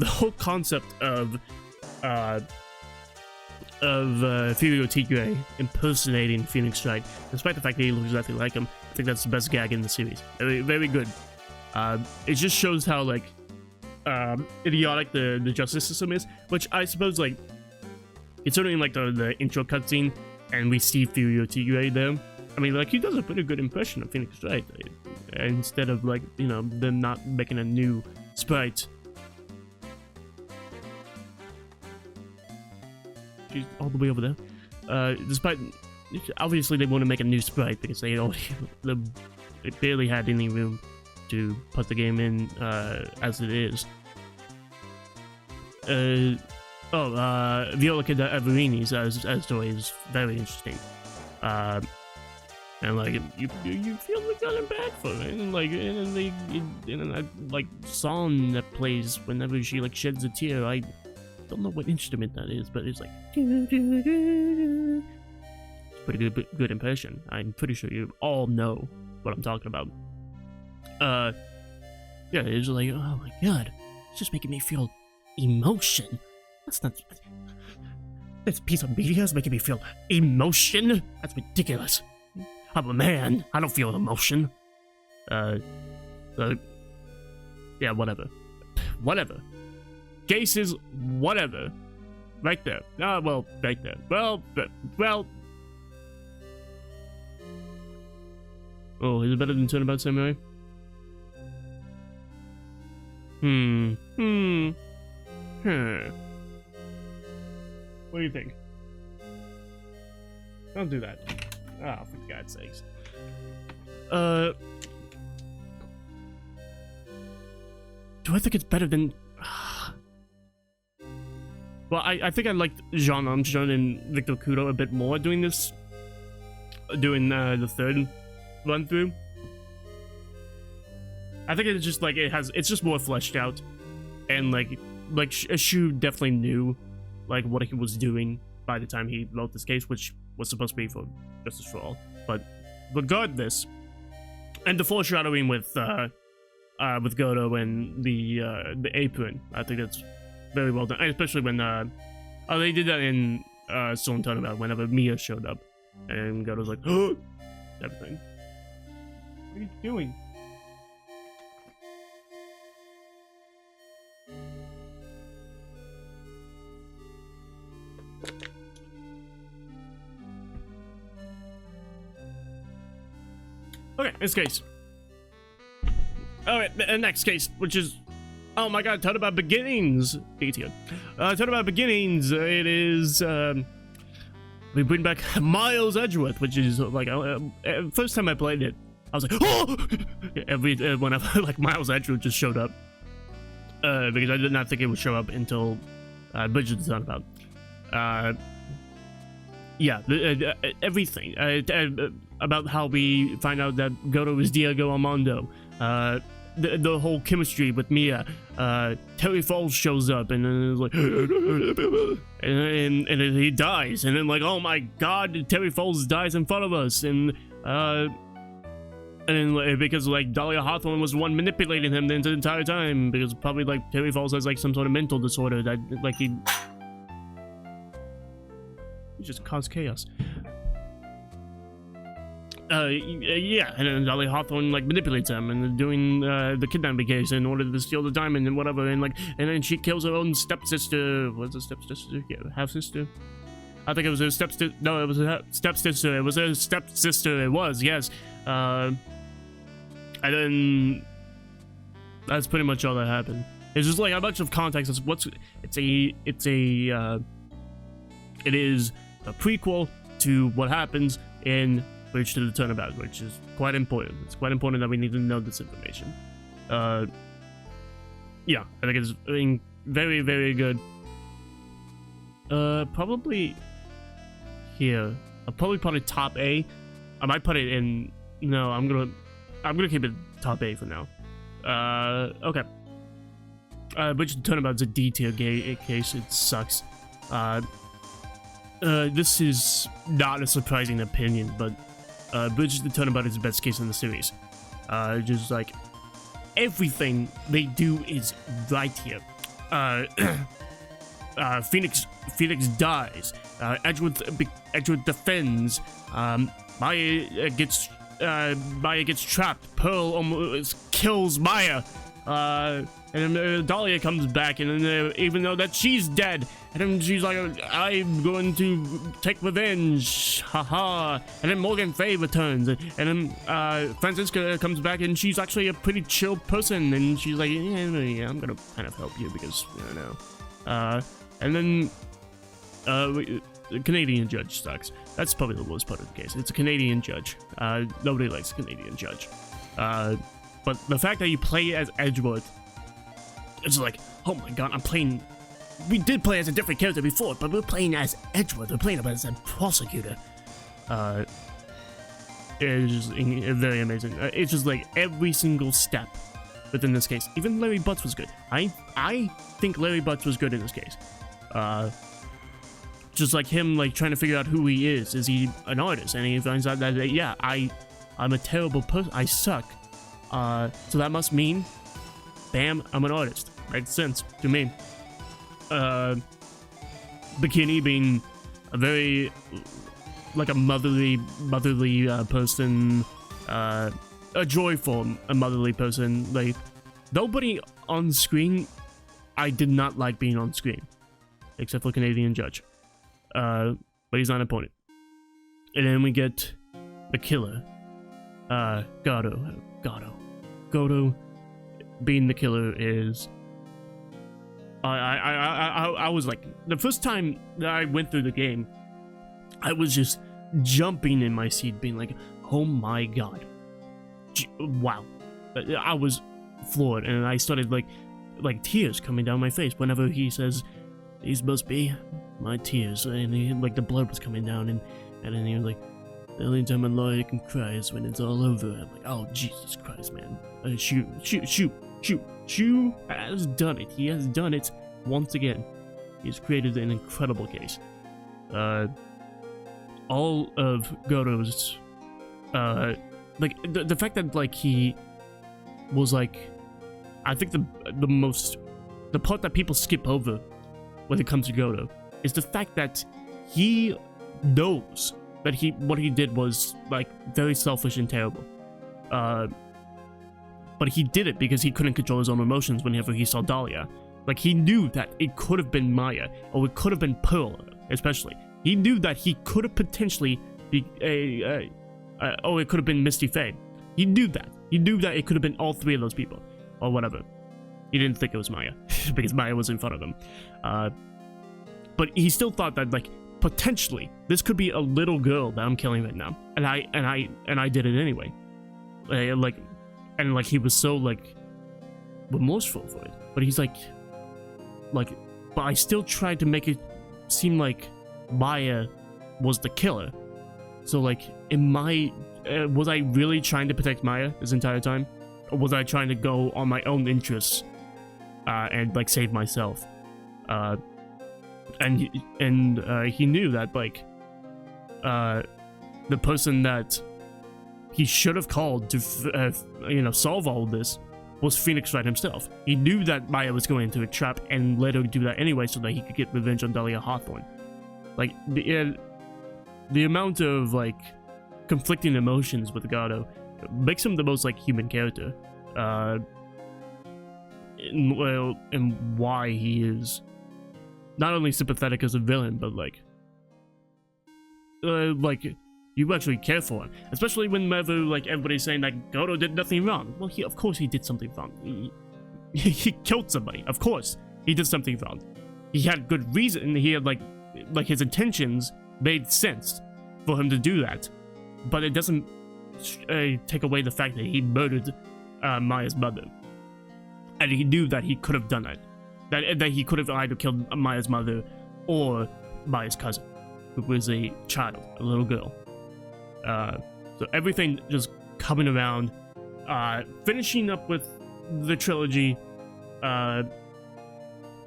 whole concept of Furio Tigre impersonating Phoenix Wright, despite the fact that he looks exactly like him, I think that's the best gag in the series. Very, very good. It just shows how like idiotic the justice system is, which I suppose, like, considering like the intro cutscene and we see Furio Tigre there, I mean, like, he does a pretty good impression of Phoenix Wright, instead of, like, you know, them not making a new sprite. She's all the way over there. Despite, obviously they want to make a new sprite because they already, it barely had any room to put the game in as it is. Viola Everini's as story is very interesting. And like you feel like kind of bad for it, and like and that like song that plays whenever she like sheds a tear. I don't know what instrument that is, but it's like pretty good impression. I'm pretty sure you all know what I'm talking about. Yeah, it's like, oh my god, it's just making me feel emotion. That's not. This piece of media is making me feel emotion. That's ridiculous. I'm a man. I don't feel emotion. Yeah, whatever. Whatever. Cases, whatever. Right there. Well, right there. Well. Oh, is it better than Turnabout Samurai? What do you think? Don't do that. Oh, for God's sakes. Do I think it's better than... Well, I think I liked Jean Armstrong and Victor Kudo a bit more doing this. Doing the third run through. I think it's just like it's just more fleshed out. And like Shu definitely knew like what he was doing by the time he wrote this case, which was supposed to be for Justice for All. But regardless, and the foreshadowing with Godo and the apron, I think that's very well done. And especially when they did that in Soul and Turnabout whenever Mia showed up, and Godo's like, oh, everything. What are you doing? Okay, this case. Alright, next case, which is... Oh my god, Turnabout Beginnings! Turnabout Beginnings, it is... we bring back Miles Edgeworth, which is like... first time I played it, I was like, oh! Whenever like Miles Edgeworth just showed up. Because I did not think it would show up until Bridge of the Turnabout. Yeah, everything. About how we find out that Godo is Diego Armando. The whole chemistry with Mia. Terry Falls shows up and then it's like, and then he dies, and then like, oh my god, Terry Falls dies in front of us, and then because like Dahlia Hawthorne was the one manipulating him the entire time, because probably like Terry Falls has like some sort of mental disorder that like he just caused chaos. Yeah, and then Dahlia Hawthorne like manipulates him and doing the kidnapping case in order to steal the diamond and whatever, and like, and then she kills her own stepsister. What's a stepsister? Yeah, half sister. I think it was her stepsister. No, it was her stepsister. It was her stepsister. It was, yes. And then that's pretty much all that happened. It's just like a bunch of context. It is a prequel to what happens in Bridge to the Turnabout, which is quite important. It's quite important that we need to know this information. Yeah, I think it's very, very good. Probably here. I'll probably put it top A. I might put it in. No, I'm gonna keep it top A for now. Okay. Bridge to the Turnabout's a D tier case. It sucks. This is not a surprising opinion, but Bridge to the Turnabout is the best case in the series. Just like everything they do is right here. Phoenix dies. Edgeworth defends. Maya gets trapped. Pearl almost kills Maya. And then Dahlia comes back, and then even though that she's dead, and then she's like, I'm going to take revenge, haha. And then Morgan Fay returns, and then Francisca comes back, and she's actually a pretty chill person, and she's like, yeah, I'm gonna kind of help you because I don't know. And then the Canadian judge sucks. That's probably the worst part of the case. It's a Canadian judge. Nobody likes a Canadian judge. But the fact that you play as Edgeworth, it's like, oh my god, I'm playing. We did play as a different character before, but we're playing as Edgeworth. We're playing as a prosecutor. It's just very amazing. It's just like every single step within this case. Even Larry Butts was good. I think Larry Butts was good in this case. Just like him, like trying to figure out who he is. Is he an artist? And he finds out that yeah, I'm a terrible person. I suck. So that must mean, bam, I'm an artist. Makes sense to me. Bikini being a very like a motherly person, a joyful, a motherly person. Like nobody on screen, I did not like being on screen, except for Canadian Judge. But he's not an opponent. And then we get the killer, Godo. Being the killer is. I was like, the first time that I went through the game, I was just jumping in my seat, being like, oh my god, wow. I was floored, and I started like tears coming down my face whenever he says, these must be my tears, and he, like the blood was coming down, and then he was like, the only time a lawyer can cry is when it's all over. I'm like, oh Jesus Christ, man, shoot has done it. He has done it once again. He's created an incredible case. All of Godo's, like the fact that like he was like, I think the part that people skip over when it comes to Godo is the fact that he knows that what he did was like very selfish and terrible. But he did it because he couldn't control his own emotions whenever he saw Dahlia. Like, he knew that it could have been Maya, or it could have been Pearl, especially. He knew that he could have potentially be it could have been Misty Faye. He knew that. He knew that it could have been all three of those people, or whatever. He didn't think it was Maya, because Maya was in front of him. But he still thought that, like, potentially, this could be a little girl that I'm killing right now. And I did it anyway. And like he was so like remorseful for it, but he's like, but I still tried to make it seem like Maya was the killer. So like, was I really trying to protect Maya this entire time, or was I trying to go on my own interests and like save myself? And he knew that like the person that he should have called to, solve all of this was Phoenix Wright himself. He knew that Maya was going into a trap and let her do that anyway so that he could get revenge on Dahlia Hawthorne. Like, the amount of, like, conflicting emotions with Godo makes him the most, like, human character. And why he is not only sympathetic as a villain, but, like, you actually care for him, especially whenever like everybody's saying that Godo did nothing wrong. Well, of course he did something wrong. He killed somebody. Of course he did something wrong. He had good reason. He had like his intentions made sense for him to do that, but it doesn't take away the fact that he murdered Maya's mother, and he knew that he could have done it. That he could have either killed Maya's mother or Maya's cousin, who was a child, a little girl. So everything just coming around, finishing up with the trilogy,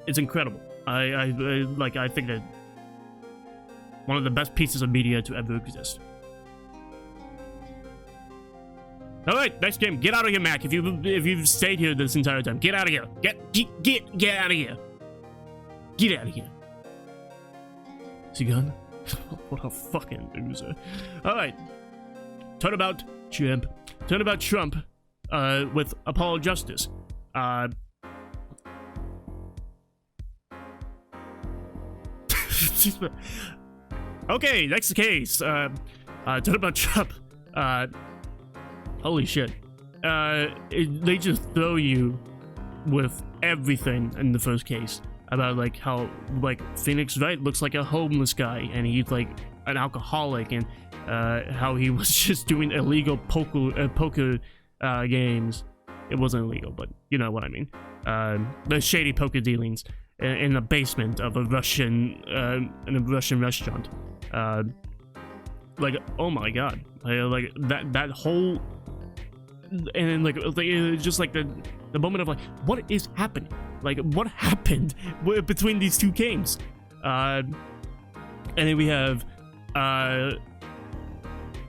it's incredible. I think that one of the best pieces of media to ever exist. All right, next game. Get out of here, Mac. If you've stayed here this entire time, get out of here. Get out of here. Get out of here. Is he gone? What a fucking loser. Alright. Turnabout Champ. Turnabout Trump with Apollo Justice. Okay, next case. Turnabout Trump. Holy shit. They just throw you with everything in the first case. About like how like Phoenix Wright looks like a homeless guy and he's like an alcoholic, and how he was just doing illegal poker games, it wasn't illegal, but you know what I mean. The shady poker dealings in the basement of a Russian restaurant. Like, oh my god, like that whole, and like just like the moment of like, what is happening? Like, what happened between these two games? And then we have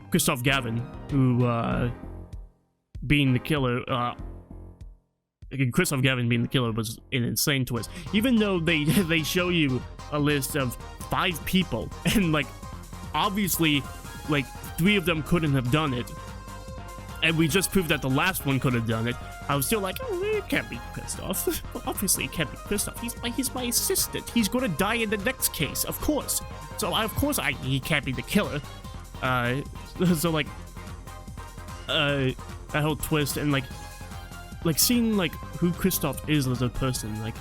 Christoph Gavin, who being the killer. Christoph Gavin being the killer was an insane twist. Even though they show you a list of 5 people, and like obviously like 3 of them couldn't have done it, and we just proved that the last one could have done it, I was still like, oh, it can't be Christoph. Obviously it can't be Christoph. He's my assistant. He's gonna die in the next case, of course. So he can't be the killer. So like that whole twist, and like seeing like who Christoph is as a person, like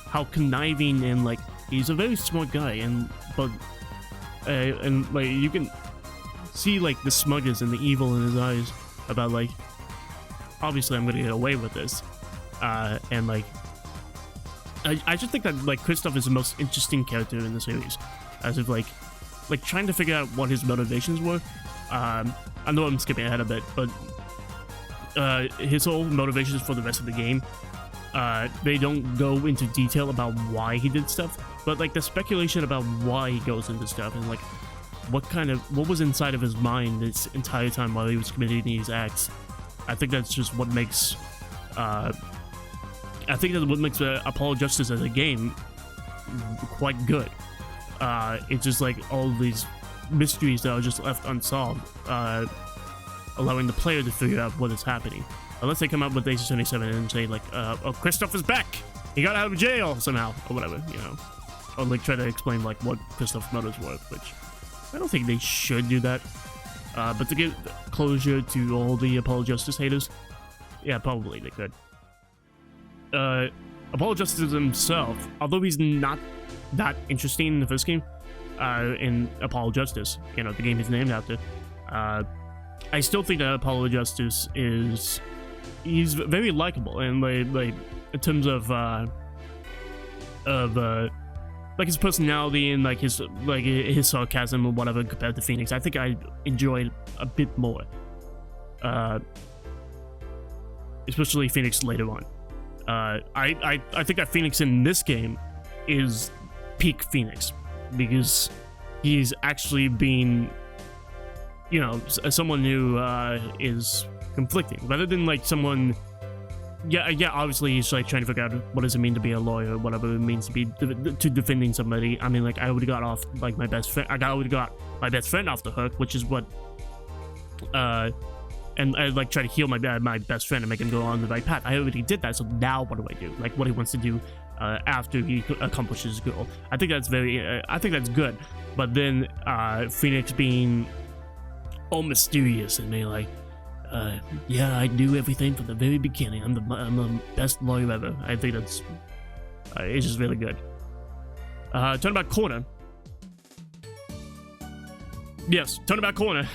how conniving, and like he's a very smart guy, and like you can see like the smugness and the evil in his eyes about like, obviously I'm gonna get away with this, and like I just think that like Christoph is the most interesting character in the series, as if like trying to figure out what his motivations were. I know I'm skipping ahead a bit, but his whole motivations for the rest of the game, they don't go into detail about why he did stuff, but like the speculation about why he goes into stuff, and like what was inside of his mind this entire time while he was committing these acts. I think that's just what makes Apollo Justice as a game quite good. It's just like all these mysteries that are just left unsolved, allowing the player to figure out what is happening. Unless they come up with Ace 27 and say like, oh, Christoph is back! He got out of jail somehow, or whatever, you know. Or like try to explain like what Christoph's motives were, which I don't think they should do that. But to give closure to all the Apollo Justice haters, yeah, probably they could. Apollo Justice himself, although he's not that interesting in the first game, in Apollo Justice, you know, the game he's named after, I still think that Apollo Justice he's very likable, and like in terms of like his personality and like his sarcasm or whatever compared to Phoenix, I think I enjoyed a bit more, especially Phoenix later on. I think that Phoenix in this game is peak Phoenix, because he's actually being, you know, someone who is conflicting, rather than like someone. Yeah, obviously he's like trying to figure out what does it mean to be a lawyer, whatever it means to be to defending somebody. I mean, like I would have got off like my best friend. I would have got my best friend off the hook, which is what. And I like try to heal my best friend and make him go on the right path. I already did that, so now what do I do? Like what he wants to do after he accomplishes his goal. I think that's I think that's good. But then Phoenix being all mysterious and being like, yeah, I knew everything from the very beginning. I'm the best lawyer ever. I think that's it's just really good. Turnabout Corner. Yes, Turnabout Corner.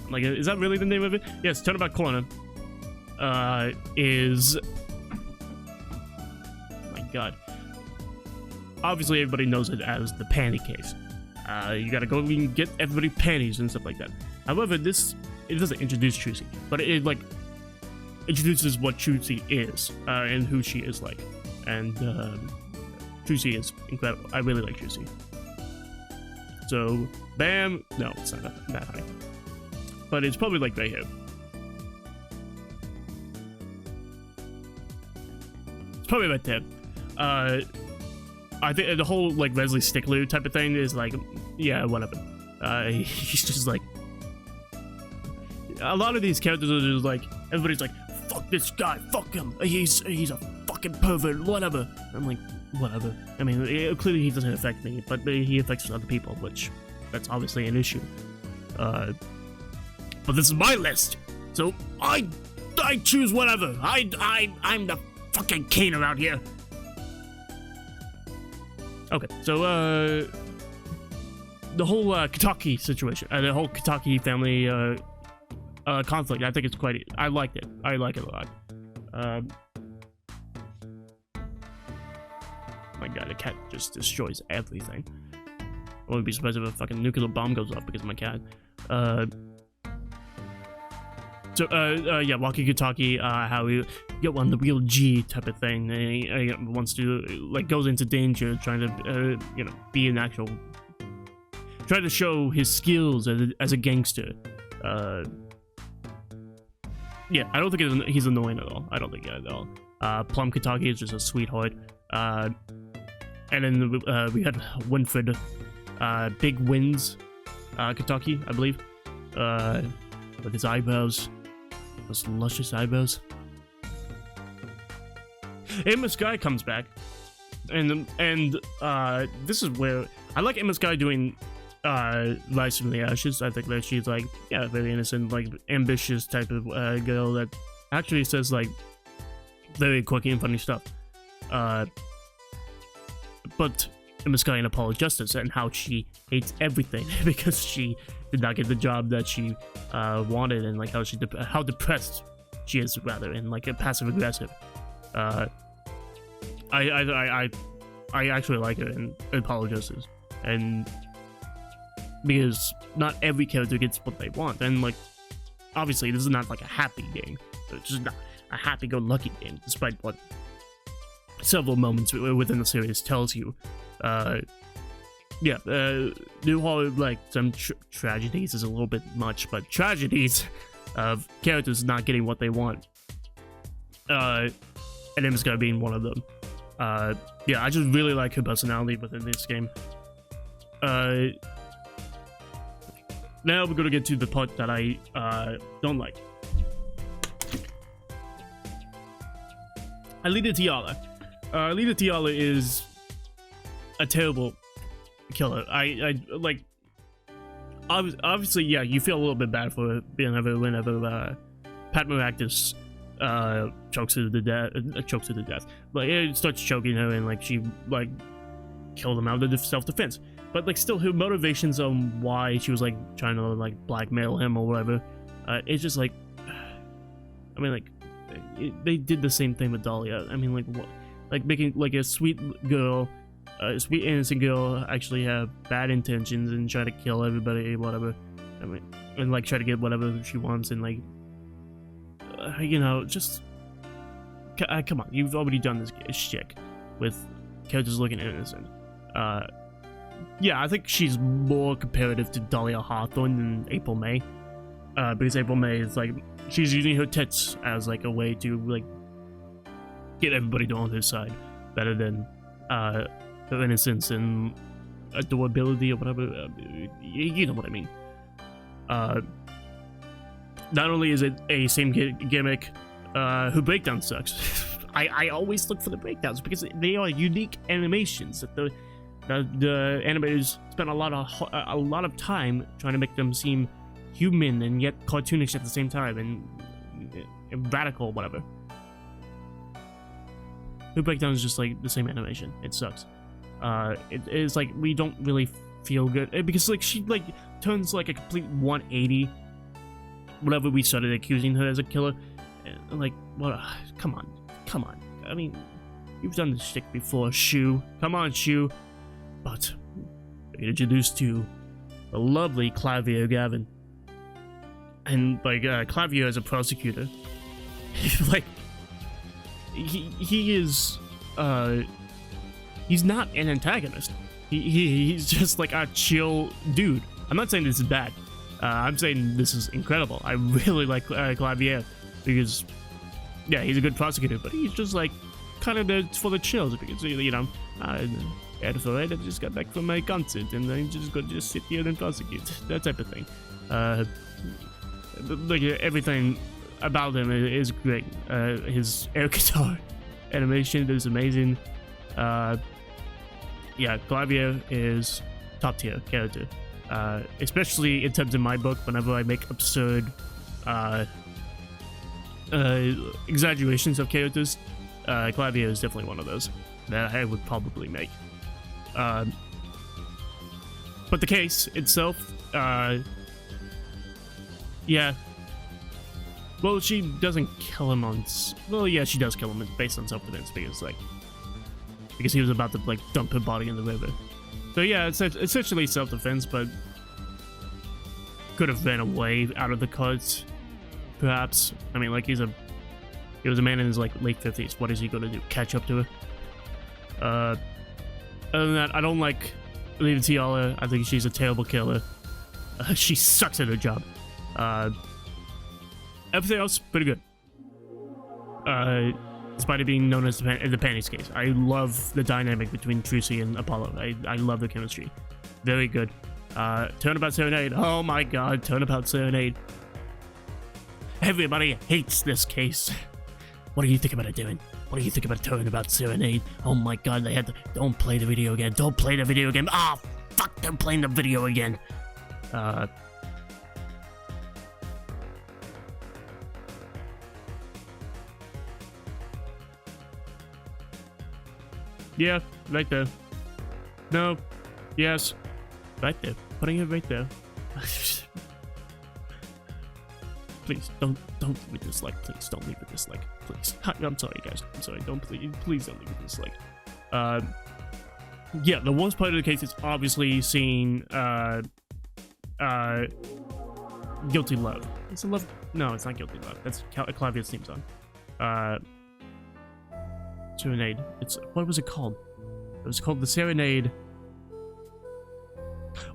Like, is that really the name of it? Yes, Turnabout Corner is... my god. Obviously, everybody knows it as the panty case. You gotta go and get everybody panties and stuff like that. However, it doesn't introduce Trucy, but it like introduces what Trucy is and who she is like. And Trucy is incredible. I really like Trucy. So, bam. No, it's not that high. But it's probably like right here. It's probably right there. I think the whole like Wesley Stickler type of thing is like, yeah, whatever. He's just like, a lot of these characters are just like, everybody's like, fuck this guy, fuck him, he's a fucking pervert, whatever. I'm like, whatever. I mean, clearly he doesn't affect me, but he affects other people, which that's obviously an issue. But this is my list, so I choose whatever. I'm the fucking king around here. Okay, so the whole Kitaki situation, the whole Kitaki family conflict. I think it's quite. I liked it. I like it a lot. My god, the cat just destroys everything. I wouldn't be surprised if a fucking nuclear bomb goes off because of my cat. Yeah, walkie-talkie, how he get on the real G type of thing. And he wants to, like, goes into danger, trying to, you know, be an actual, try to show his skills as a gangster. Yeah, I don't think he's annoying at all. I don't think at all. Plum Kataki is just a sweetheart. And then we had Winfred, Big Wins, Kataki, I believe, with his eyebrows. Those luscious eyebrows. Emma Sky comes back, and this is where I like Emma Sky doing Rise from the Ashes. I think that she's like, yeah, very innocent, like ambitious type of girl that actually says like very quirky and funny stuff. But Emma Sky in Apollo Justice and how she hates everything because she did not get the job that she wanted, and like how depressed she is, rather, and like a passive aggressive. I actually like her in Apollo Justice, and because not every character gets what they want, and like obviously this is not like a happy game. It's just not a happy-go-lucky game, despite what several moments within the series tells you. Yeah, New Hollywood, like, some tragedies is a little bit much, but tragedies of characters not getting what they want. And Emma's Sky being one of them. Yeah, I just really like her personality within this game. Now we're gonna get to the part that I, don't like. Alita Tiala. Alita Tiala is a terrible killer. I like, obviously, yeah, you feel a little bit bad for it whenever Pat Maractus chokes her to death. Like, it starts choking her, and like she like killed him out of self-defense. But like, still, her motivations on why she was like trying to like blackmail him or whatever, it's just like, I mean, like, they did the same thing with Dahlia. I mean, like, what, like making like a sweet girl, a sweet innocent girl, actually have bad intentions and try to kill everybody, whatever. I mean, and like try to get whatever she wants, and like, you know, just come on, you've already done this shtick with characters looking innocent. Yeah, I think she's more comparative to Dahlia Hawthorne than April May, because April May is like, she's using her tits as like a way to like get everybody on her side, better than her innocence and adorability or whatever. You know what I mean. Not only is it a same gimmick, her breakdown sucks. I always look for the breakdowns because they are unique animations that the animators spent a lot of time trying to make them seem human and yet cartoonish at the same time, and radical, whatever. Her breakdown is just like the same animation. It sucks. It is like, we don't really feel good because like she like turns like a complete 180 whenever we started accusing her as a killer. And, like, what? Come on. I mean, you've done this shtick before, Shu. Come on, Shu. But we're introduced to the lovely Clavier Gavin, and like Clavier as a prosecutor, like he is he's not an antagonist. He's just like a chill dude. I'm not saying this is bad. I'm saying this is incredible. I really like Clavier because, yeah, he's a good prosecutor, but he's just like kind of there for the chills because, you know, I just got back from my concert and I'm just going to just sit here and prosecute, that type of thing. Like, everything about him is great. His air guitar animation is amazing. Yeah, Clavier is top tier character, especially in terms of my book. Whenever I make absurd exaggerations of characters, Clavier is definitely one of those that I would probably make. But the case itself, yeah, Well, she doesn't kill him on... Well, yeah, she does kill him based on self-defense because he was about to, like, dump her body in the river. So, yeah, it's essentially self-defense, but could have ran away out of the cards, perhaps. I mean, like, he was a man in his, like, late 50s. What is he gonna do? Catch up to her? Other than that, I don't like Lady Tiala. I think she's a terrible killer. She sucks at her job. Everything else, pretty good. Despite it being known as the panties case. I love the dynamic between Trucy and Apollo. I love the chemistry. Very good. Turnabout Serenade. Oh my god, Turnabout Serenade. Everybody hates this case. What do you think about it doing? What do you think about Turnabout Serenade? Oh my god, they had to... Don't play the video again. Don't play the video again. Ah, oh, fuck, they're playing the video again. Yeah, right there. No. Yes. Right there. Putting it right there. Please, don't leave a dislike. Please, don't leave a dislike. Please. I'm sorry, guys. I'm sorry. Please don't leave a dislike. Yeah, the worst part of the case is obviously seeing, Guilty Love. It's a love... No, it's not Guilty Love. That's Clavia's theme song. Serenade. What was it called? It was called the Serenade.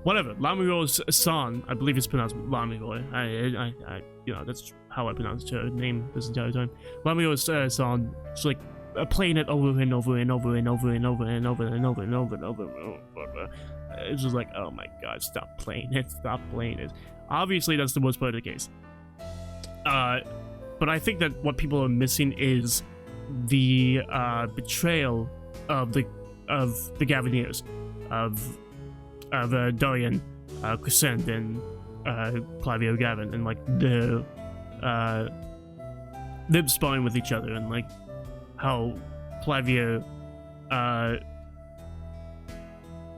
Whatever. Lamiro's song. I believe it's pronounced Lamiro. I you know, that's how I pronounce her name this entire time. Lamiro's song. It's like playing it over and over and over and over and over and over and over and over and over and over. It's just like, oh my god, stop playing it. Stop playing it. Obviously, that's the worst part of the case. But I think that what people are missing is the betrayal of the Gavineers, of Dorian, Crescent, and Clavio Gavin, and like them sparring with each other, and like how Clavio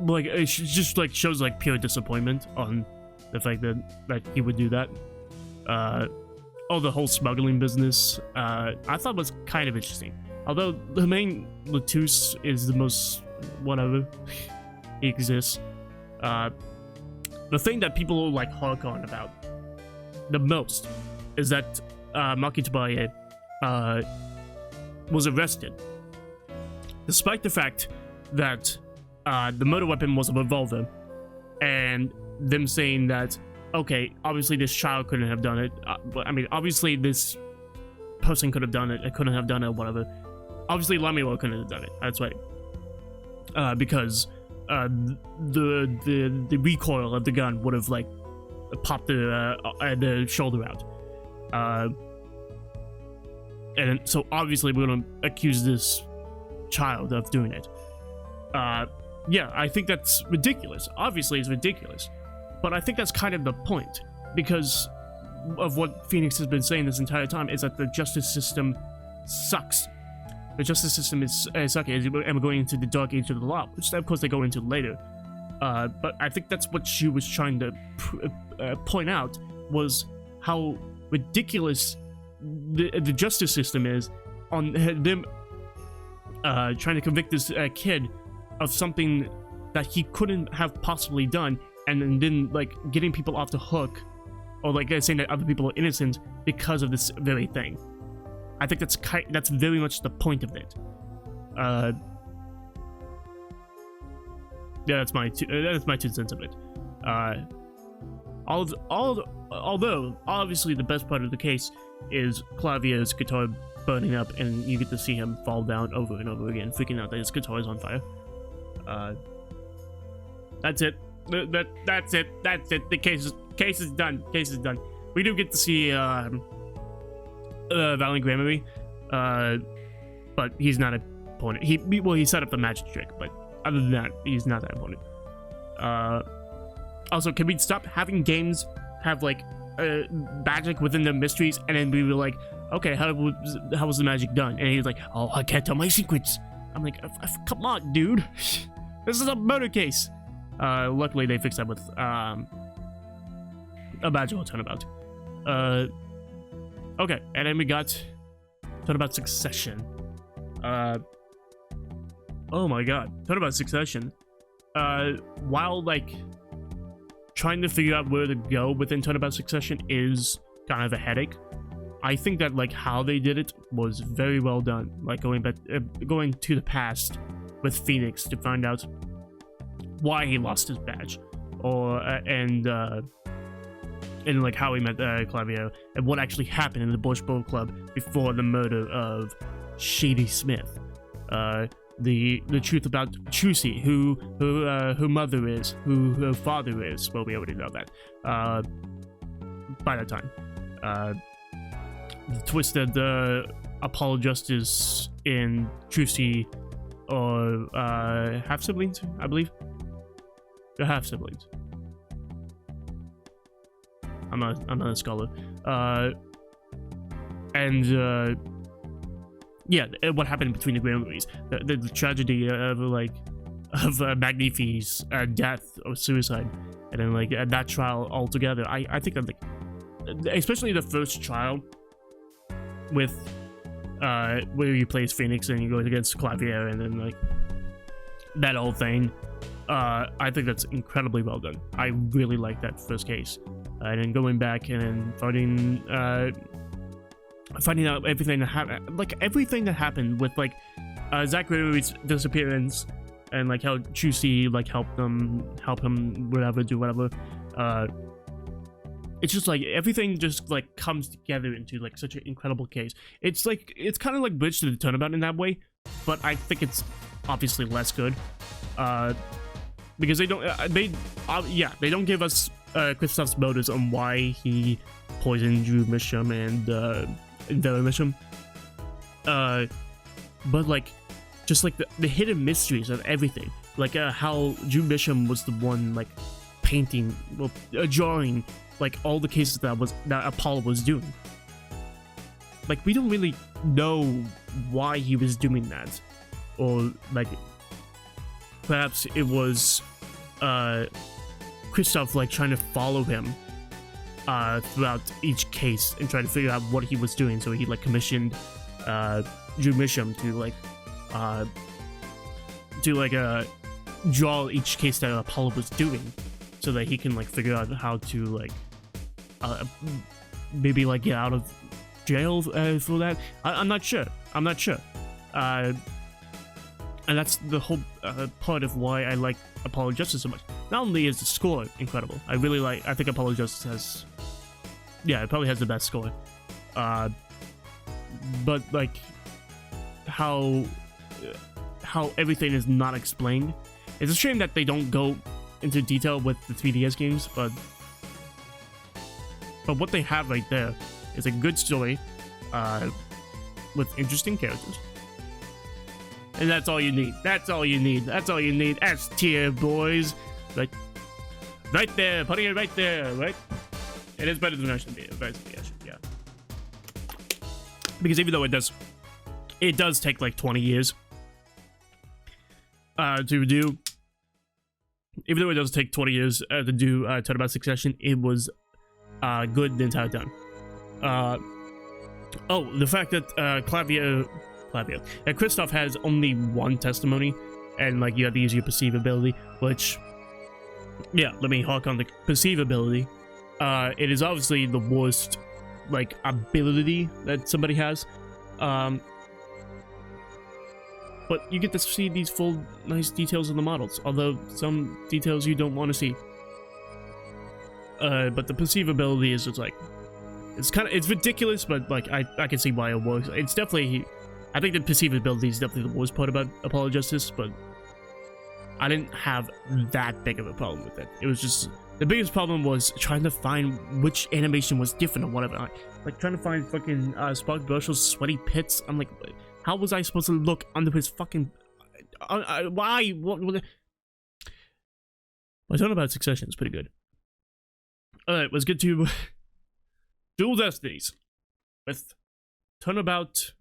like it just like shows like pure disappointment on the fact that he would do that. The whole smuggling business, I thought was kind of interesting. Although the main Latus is the most whatever he exists. The thing that people like hark on about the most is that Maki Tobaye was arrested, despite the fact that the murder weapon was a revolver, and them saying that, okay, obviously this child couldn't have done it. But I mean, obviously this person could have done it. It couldn't have done it. Whatever. Obviously, Lamio couldn't have done it. That's right. Because the recoil of the gun would have like popped the shoulder out. And so obviously we're gonna accuse this child of doing it. Yeah, I think that's ridiculous. Obviously, it's ridiculous. But I think that's kind of the point, because of what Phoenix has been saying this entire time, is that the justice system sucks. The justice system is sucky, and we're going into the dark age of the law, which of course they go into later. But I think that's what she was trying to point out, was how ridiculous the justice system is on them trying to convict this kid of something that he couldn't have possibly done, and then like getting people off the hook, or like saying that other people are innocent because of this very thing. I think that's very much the point of it. Yeah, that's my 2 cents of it. Although obviously the best part of the case is Clavio's guitar burning up, and you get to see him fall down over and over again, freaking out that his guitar is on fire. That's it. That's it. The case is done. Case is done. We do get to see Valiant Gramarye, but he's not an opponent. He set up the magic trick, but other than that, he's not that opponent. Also, can we stop having games have like magic within the mysteries, and then we were like, okay, how was the magic done? And he's like, oh, I can't tell my secrets. I'm like, come on, dude. This is a murder case. Luckily, they fixed that with a magical turnabout. Okay, and then we got Turnabout Succession. Oh my god, Turnabout Succession. While like trying to figure out where to go within Turnabout Succession is kind of a headache, I think that like how they did it was very well done. Like going to the past with Phoenix to find out why he lost his badge, or and like how he met Clavio, and what actually happened in the Bush Bowl Club before the murder of Shady Smith. The truth about Trucy, who her mother is, who her father is. Well, we already know that by that time. The twisted Apollo Justice in Trucy or half siblings, I believe. They're half siblings. I'm not a scholar. Yeah, what happened between the Grandmaries, the tragedy of Magnifi's death or suicide, and then like that trial altogether. I think that like, especially the first trial with where you play as Phoenix and you go against Clavier, and then like that whole thing. I think that's incredibly well done. I really like that first case, and then going back and then finding out everything that happened, like everything that happened with like Zach Gregory's disappearance, and like how Trucy like helped him whatever, do whatever. It's just like everything just like comes together into like such an incredible case. It's like it's kind of like Bridge to the Turnabout in that way, but I think it's obviously less good because they don't give us Kristoff's motives on why he poisoned Drew Misham and Vera Misham, but like just like the hidden mysteries of everything, like how Drew Misham was the one like painting, well, drawing like all the cases that Apollo was doing. Like we don't really know why he was doing that, or like perhaps it was Kristoff like trying to follow him throughout each case and try to figure out what he was doing. So he like commissioned Drew Misham to draw each case that Apollo was doing, so that he can like figure out how to like maybe like get out of jail for that. I'm not sure. And that's the whole part of why I like Apollo Justice so much. Not only is the score incredible, I think Apollo Justice has, it probably has the best score. But like how everything is not explained. It's a shame that they don't go into detail with the 3DS games, but what they have right there is a good story with interesting characters. And that's all you need. That's all you need. S tier, boys. Right there. Putting it right there, right? It is better than yeah. Because even though it does take like 20 years to do. Even though it does take 20 years to do Turnabout Succession, it was good the entire time. The fact that Kristoff has only one testimony, and like you have to use your perceive ability, which, yeah, let me hark on the perceive ability. It is obviously the worst like ability that somebody has, but you get to see these full nice details of the models, although some details you don't want to see. But the perceive ability is just like, it's ridiculous, but like I can see why it works. It's definitely, I think the perceive ability is definitely the worst part about Apollo Justice, but I didn't have that big of a problem with it. It was just, the biggest problem was trying to find which animation was different or whatever. Like trying to find fucking Spark Marshall's sweaty pits. I'm like, how was I supposed to look under his fucking... why? What? My Turnabout Succession is pretty good. Alright, let's get to Dual Destinies with Turnabout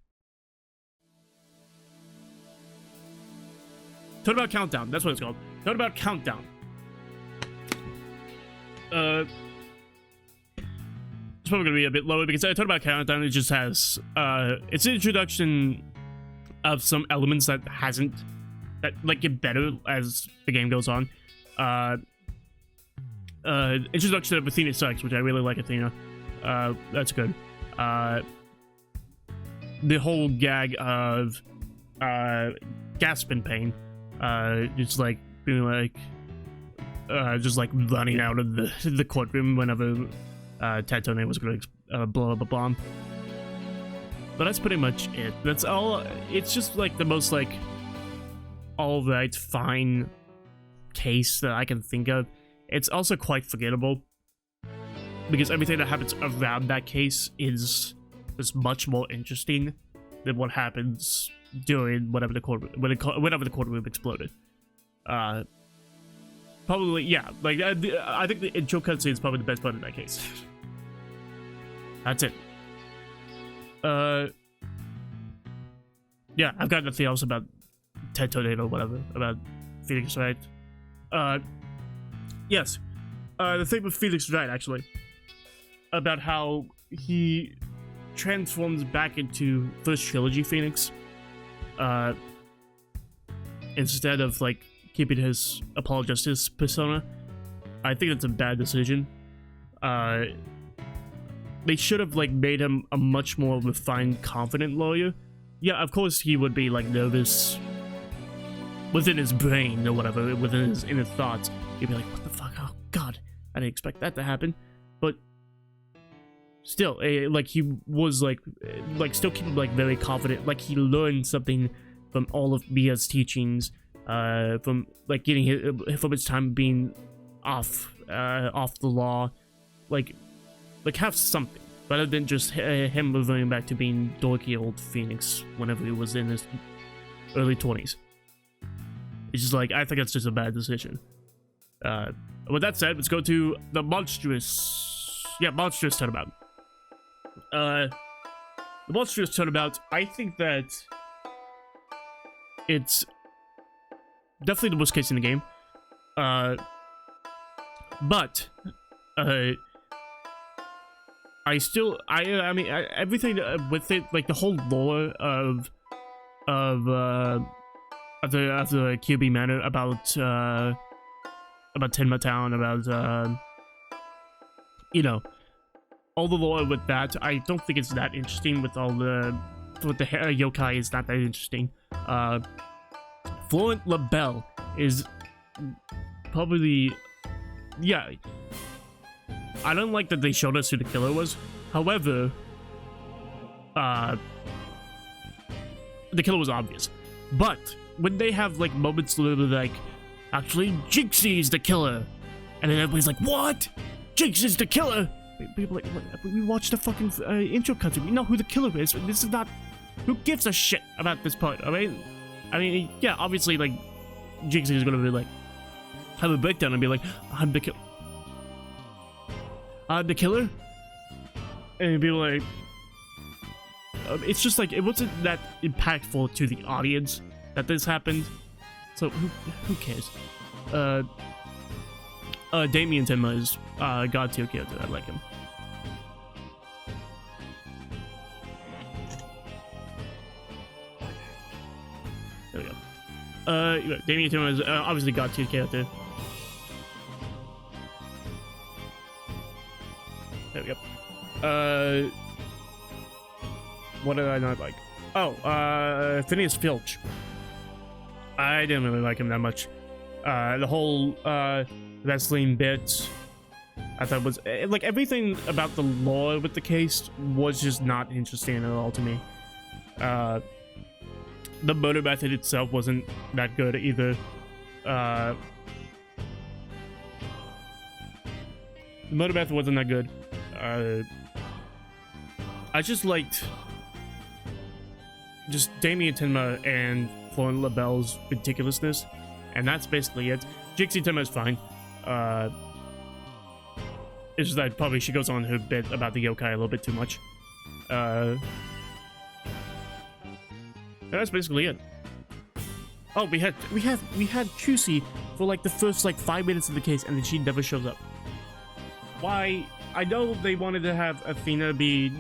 Countdown. That's what it's called. Turnabout Countdown. probably gonna be a bit lower because I talked about Countdown. It just has it's an introduction of some elements that like get better as the game goes on. Introduction of Athena Sucks, which I really like Athena. That's good. The whole gag of gasp in pain, just like being like just like running out of the courtroom whenever Tatone was going to blow up a bomb. But that's pretty much it. That's all. It's just like the most like all right, fine case that I can think of. It's also quite forgettable because everything that happens around that case is much more interesting than what happens during whenever the courtroom exploded. Probably, yeah. Like I think the intro cutscene is probably the best part of that case. That's it. Yeah, I've got nothing else about Ted Tornado, whatever, about Felix Wright. Yes. The thing with Felix Wright, actually, about how he transforms back into First Trilogy Phoenix, instead of, like, keeping his Apollo Justice persona. I think that's a bad decision. They should have, like, made him a much more refined, confident lawyer. Yeah, of course he would be, like, nervous within his brain or whatever, within his inner thoughts. He'd be like, what the fuck? Oh, God. I didn't expect that to happen. But still, like, he was, like, still keeping, like, very confident. Like, he learned something from all of Mia's teachings, from, like, from his time being off the law. Like, have something, rather than just him reverting back to being dorky old Phoenix whenever he was in his early 20s. It's just like, I think that's just a bad decision. With that said, let's go to the Monstrous Turnabout. The Monstrous Turnabout, I think that it's definitely the worst case in the game. But I mean, everything with it, like the whole lore of the QB Manor, about Tenma Town, about you know, all the lore with that, I don't think it's that interesting. With all the yokai, is not that interesting. Florent LaBelle is probably, yeah. I don't like that they showed us who the killer was. However, the killer was obvious. But when they have like moments literally like, actually Jinxie's the killer, and then everybody's like, what? Jinx is the killer. People like, we watched the fucking intro cutscene. We know who the killer is. This is not. Who gives a shit about this part? I mean, yeah, obviously like Jinxie is gonna be like, have a breakdown and be like, I'm the killer. The killer? And people like, it's just like, it wasn't that impactful to the audience that this happened, so who cares? Damien Tenma is god tier character. I like him. There we go. Damien Tenma is obviously god tier character. There we go. What did I not like? Oh, Phineas Filch. I didn't really like him that much. The whole wrestling bit, I thought was like everything about the lore with the case was just not interesting at all to me. The murder method itself wasn't that good either. The murder method wasn't that good. I just liked Damien Tenma and Florent LaBelle's ridiculousness, and that's basically it. Jinxie Tenma is fine. It's just that probably she goes on her bit about the yokai a little bit too much. And that's basically it. Oh, we had Chusi for like the first like 5 minutes of the case, and then she never shows up. why? I know they wanted to have Athena be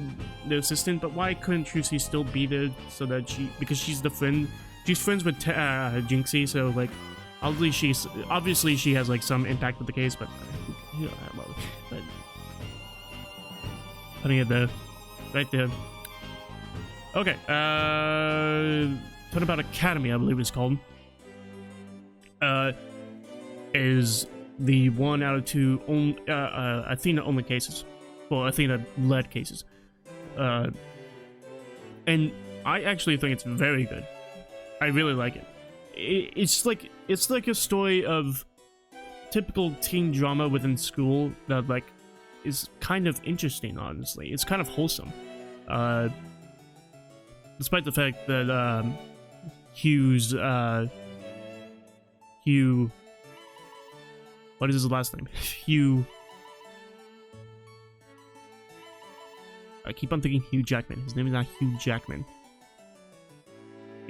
the assistant, but why couldn't Trucy still be there so that because she's the friend, she's friends with Jinxie, so like, obviously she has like some impact with the case, but putting it there, right there. Okay, Turnabout Academy, I believe it's called, is the 1 out of 2 Athena only cases, well, Athena led cases, and I actually think it's very good. I really like it. It's like a story of typical teen drama within school that like is kind of interesting. Honestly, it's kind of wholesome, despite the fact that Hugh, what is his last name? Hugh. I keep on thinking Hugh Jackman. His name is not Hugh Jackman.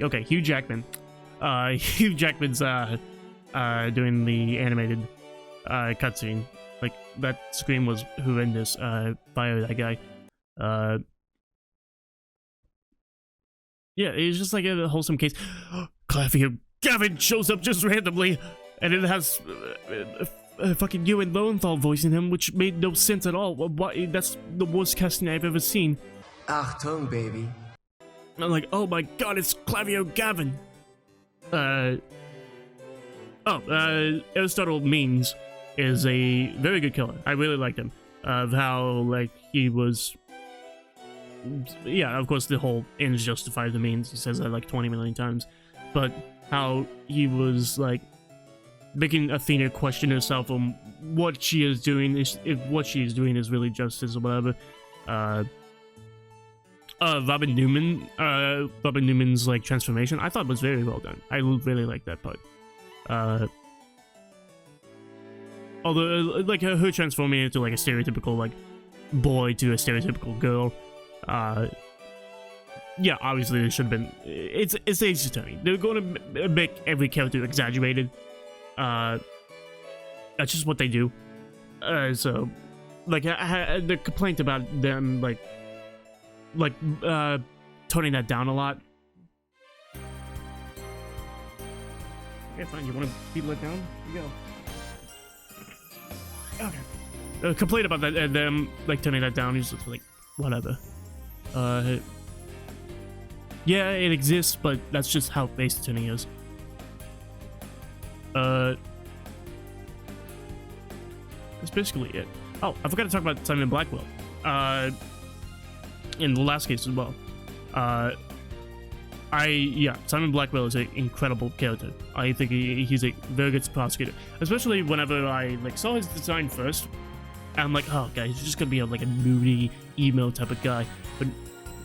Okay, Hugh Jackman. Hugh Jackman's doing the animated cutscene. Like, that scream was horrendous. Fire that guy. Yeah, it's just like a wholesome case. Clavio Gavin shows up just randomly, and it has fucking Ewan Lowenthal voicing him, which made no sense at all. That's the worst casting I've ever seen. Achtung, baby. I'm like, oh my god, it's Clavio Gavin. Aristotle Means is a very good killer. I really liked him. Of how, like, he was... Yeah, of course, the whole ends justify the means. He says that like 20 million times. But how he was, like, making Athena question herself on what she is doing, if what she is doing is really justice or whatever. Robin Newman's like transformation, I thought was very well done. I really liked that part. Although like her transforming into like a stereotypical like boy to a stereotypical girl, yeah, obviously there should have been. It's Ace Attorney. They're going to make every character exaggerated. That's just what they do. So, like, the complaint about them like toning that down a lot. Okay, fine. You want to be let down? You go. Okay. The complaint about that, them like toning that down is just like whatever. Yeah, it exists, but that's just how Ace Attorney is. That's basically it. Oh, I forgot to talk about Simon Blackwell. In the last case as well. Simon Blackwell is an incredible character. I think he's a very good prosecutor. Especially whenever I like saw his design first, and I'm like, oh god, he's just gonna be like a moody, emo type of guy. But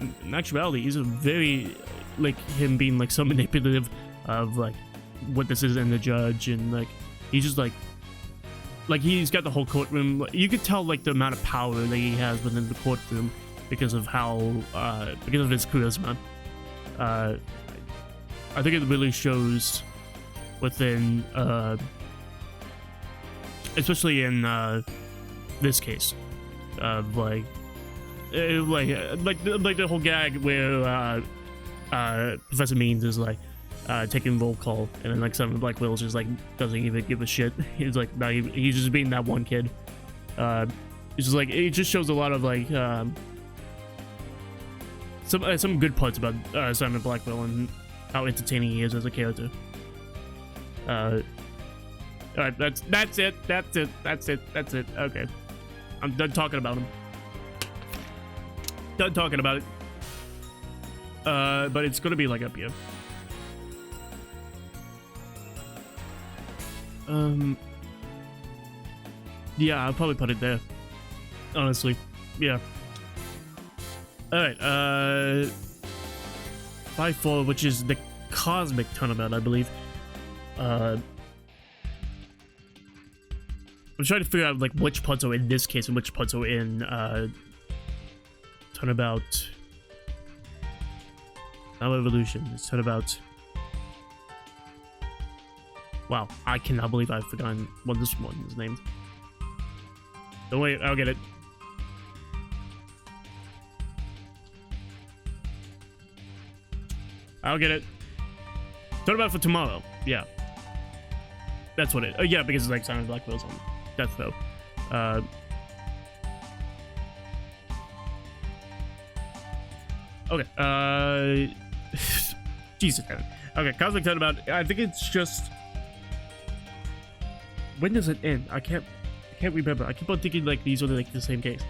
in actuality, he's a very, like, him being like so manipulative of like witnesses and the judge, and like he's just like he's got the whole courtroom. You could tell like the amount of power that he has within the courtroom because of how because of his charisma. I think it really shows within especially in this case of like the whole gag where Professor Means is like taking roll call, and then like Simon Blackwell just like doesn't even give a shit. He's like, no, he's just being that one kid. It's just like, it just shows a lot of like some good parts about Simon Blackwell and how entertaining he is as a character. Alright, that's it. Okay, I'm done talking about him. Done talking about it. But it's gonna be like up here. Yeah, I'll probably put it there. Honestly, yeah. Alright, 5-4, which is the Cosmic Turnabout, I believe. I'm trying to figure out like which parts are in this case and which parts are in Turnabout. Now Evolution. It's Turnabout. Wow, I cannot believe I've forgotten what this one is named. Don't wait, I'll get it. I'll get it. Turnabout for tomorrow. Yeah. That's what it. Yeah, because it's like Simon Blackwell's on Death Row. Okay. Jesus. Okay, Cosmic Turnabout. I think it's just. When does it end? I can't remember. I keep on thinking like these are like the same case.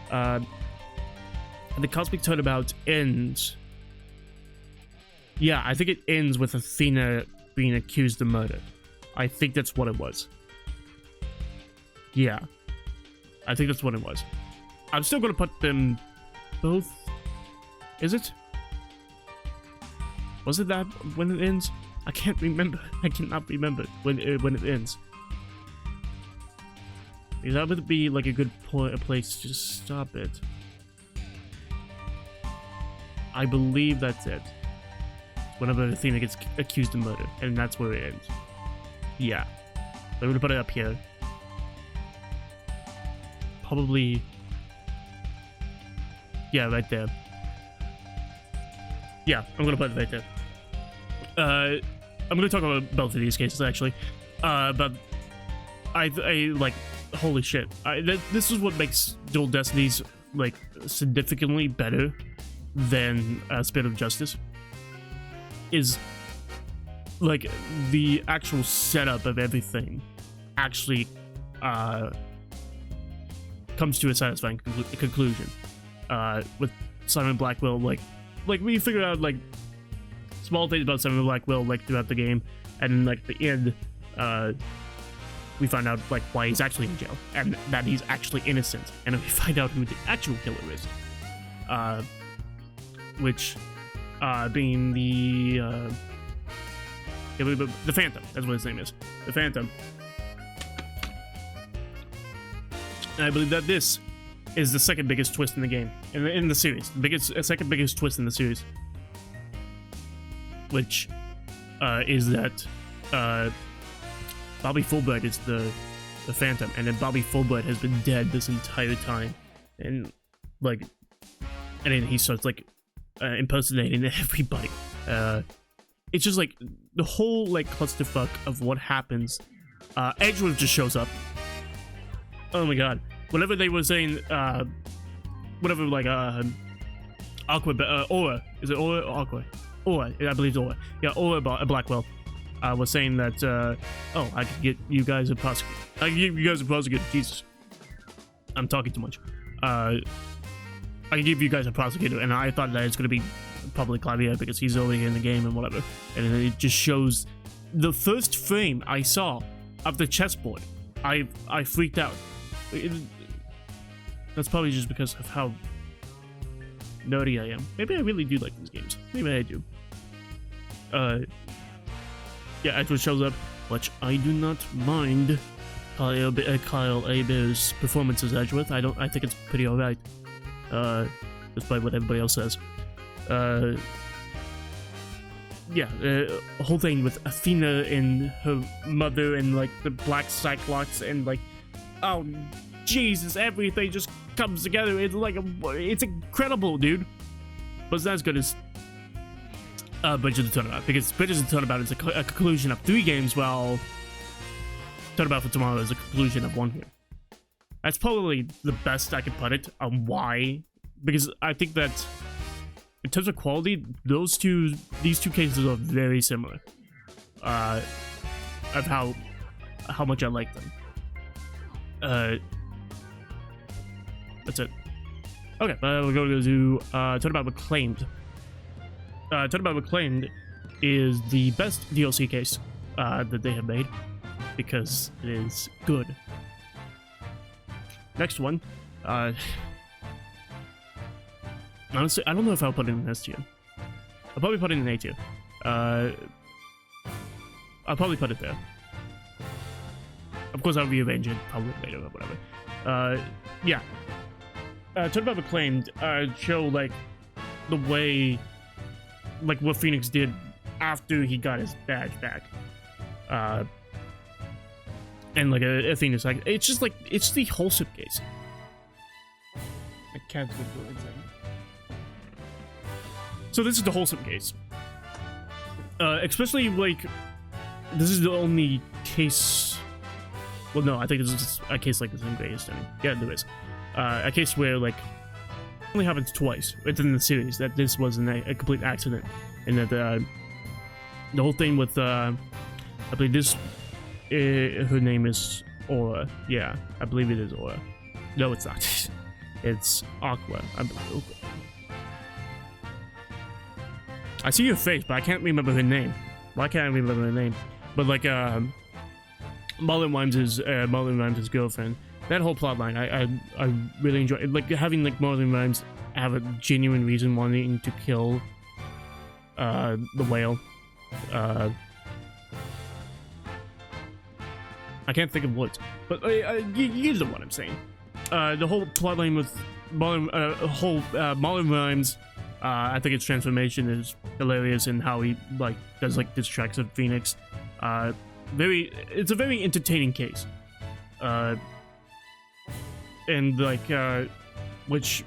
And the Cosmic Turnabout ends. Yeah, I think it ends with Athena being accused of murder. I think that's what it was. Yeah. I think that's what it was. I'm still gonna put them both. Is it? Was it that when it ends? I can't remember. I cannot remember when it ends. Because that would be like a good a place to stop it. I believe that's it. Whenever Athena gets accused of murder, and that's where it ends. Yeah. I'm gonna put it up here. Probably. Yeah, right there. Yeah, I'm gonna put it right there. I'm gonna talk about both of these cases actually. But I like, holy shit. This is what makes Dual Destinies like significantly better than Spirit of Justice. Is like the actual setup of everything actually comes to a satisfying conclusion. With Simon Blackwell, like we figured out like small things about Simon Blackwell like throughout the game, and like the end, we find out like why he's actually in jail and that he's actually innocent, and then we find out who the actual killer is, which being the Phantom. That's what his name is, the Phantom. And I believe that this is the second biggest twist in the game, in the series. Second biggest twist in the series, which is that Bobby Fulbright is the Phantom, and then Bobby Fulbright has been dead this entire time, and like, and then he starts like impersonating everybody. It's just like the whole like clusterfuck of what happens. Edgeworth just shows up. Oh my god. Whenever they were saying, whatever, like, Aura. Is it Aura or Aqua? Aura. I believe it's Aura. Yeah, Aura Blackwell was saying that, oh, I could get you guys a prosecutor. I can give you guys a prosecutor. Jesus. I'm talking too much. I can give you guys a prosecutor, and I thought that it's going to be probably Clavier because he's already in the game and whatever. And then it just shows the first frame I saw of the chessboard. I freaked out. That's probably just because of how nerdy I am. Maybe I really do like these games. Maybe I do. Yeah, Edgeworth shows up, which I do not mind Kyle Aber's performance as Edgeworth. I think it's pretty alright. Despite what everybody else says. Yeah, the whole thing with Athena and her mother and like the Black Cyclops and like, oh Jesus, everything just comes together. It's like it's incredible, dude. But it's not as good as Bridge of the Turnabout, because Bridge of the Turnabout is a conclusion of 3 games, while Turnabout for Tomorrow is a conclusion of 1 game. That's probably the best I can put it on why, because I think that in terms of quality, these two cases are very similar. Of how much I like them. That's it. Okay, we're going to do Turnabout Reclaimed. Turnabout Reclaimed is the best DLC case that they have made, because it is good. Next one. Honestly, I don't know if I'll put it in S tier. I'll probably put it in A tier. I'll probably put it there. Of course, I'll rearrange it probably later or whatever. Yeah. Turnabout Reclaimed show like the way, like what Phoenix did after he got his badge back. and like a Phoenix. Like it's just like it's the wholesome case. My cat's gonna go insane. So this is the wholesome case. Especially like this is the only case. Well, no, I think this is a case like this in Grey Destiny. Yeah, there is. A case where like only happens twice within the series that this wasn't a complete accident, and that the whole thing with I believe this her name is Aura. Yeah, I believe it is Aura. No, it's not. It's Aqua. I see your face, but I can't remember her name. Why can't I remember her name? But like Marlon Rhymes' girlfriend. That whole plotline, I really enjoy it. Like having like Marlon Rhymes have a genuine reason wanting to kill the whale. I can't think of what, but you know what I'm saying. The whole plotline with Marlon Rhymes, I think its transformation is hilarious, and how he like does like distracts of Phoenix. It's a very entertaining case. And like which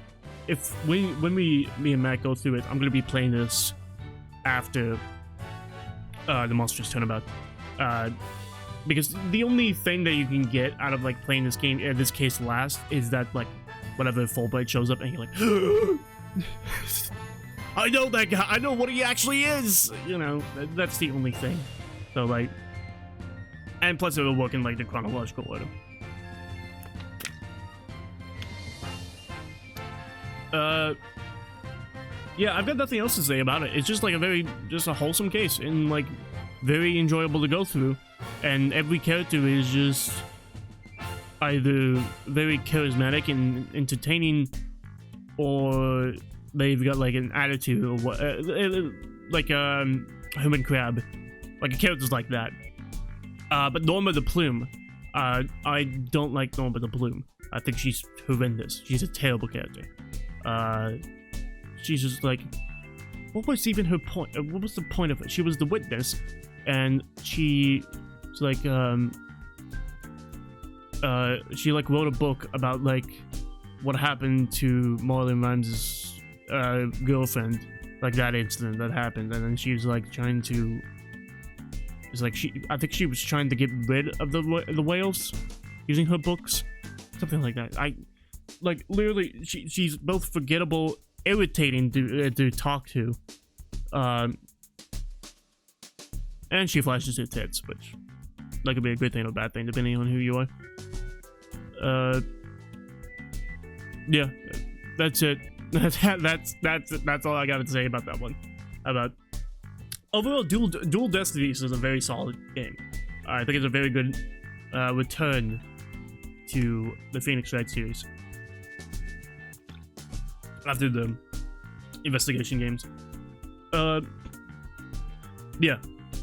if me and Matt go through it, I'm gonna be playing this after the Monstrous Turnabout, because the only thing that you can get out of like playing this game, this case last, is that like whenever Fulbright shows up and you're like I know that guy, I know what he actually is, you know. That's the only thing. So like, and plus it will work in like the chronological order. Yeah, I've got nothing else to say about it. It's just like just a wholesome case, and like very enjoyable to go through, and every character is just either very charismatic and entertaining, or they've got like an attitude, or what, like Human Crab, like characters like that. But Norma the Plume, I don't like Norma the Plume. I think she's horrendous. She's a terrible character. She's just like, what was even her point? What was the point of it? She was the witness, and she like she like wrote a book about like what happened to Marlon Rhymes' girlfriend, like that incident that happened, and then she was like trying to. It's like I think she was trying to get rid of the whales using her books, something like that. Like literally, she's both forgettable, irritating to talk to, and she flashes her tits, which that could be a good thing or a bad thing depending on who you are. Yeah, that's it. That's all I got to say about that one. About overall, Dual Destinies is a very solid game. I think it's a very good return to the Phoenix Wright series after the investigation games. Yeah,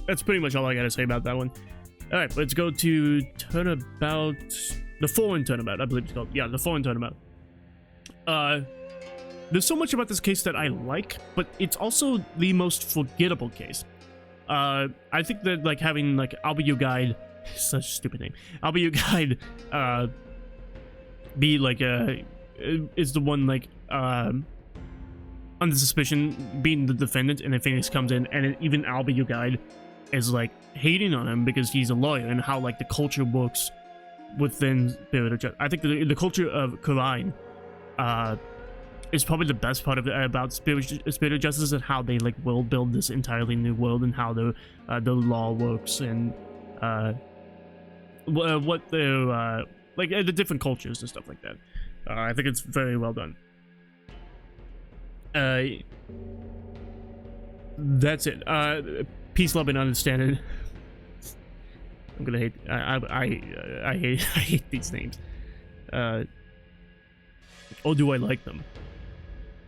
that's pretty much all I gotta say about that one. Alright, let's go to Turnabout, the Foreign Turnabout, I believe it's called. Yeah, the Foreign Turnabout. There's so much about this case that I like, but it's also the most forgettable case. I think that like having like I'll Be Your Guide, such a stupid name, I'll Be Your Guide, be like is the one like under suspicion, being the defendant, and then Phoenix comes in, and even I'll Be Your Guide is like hating on him because he's a lawyer, and how like the culture works within Spirit of Justice. I think the culture of Karine is probably the best part of it about Spirit of Justice, and how they like will build this entirely new world, and how the law works, and what their like the different cultures and stuff like that. I think it's very well done. That's it. Peace, love, and understanding. I'm gonna hate. I hate these names. Or do I like them?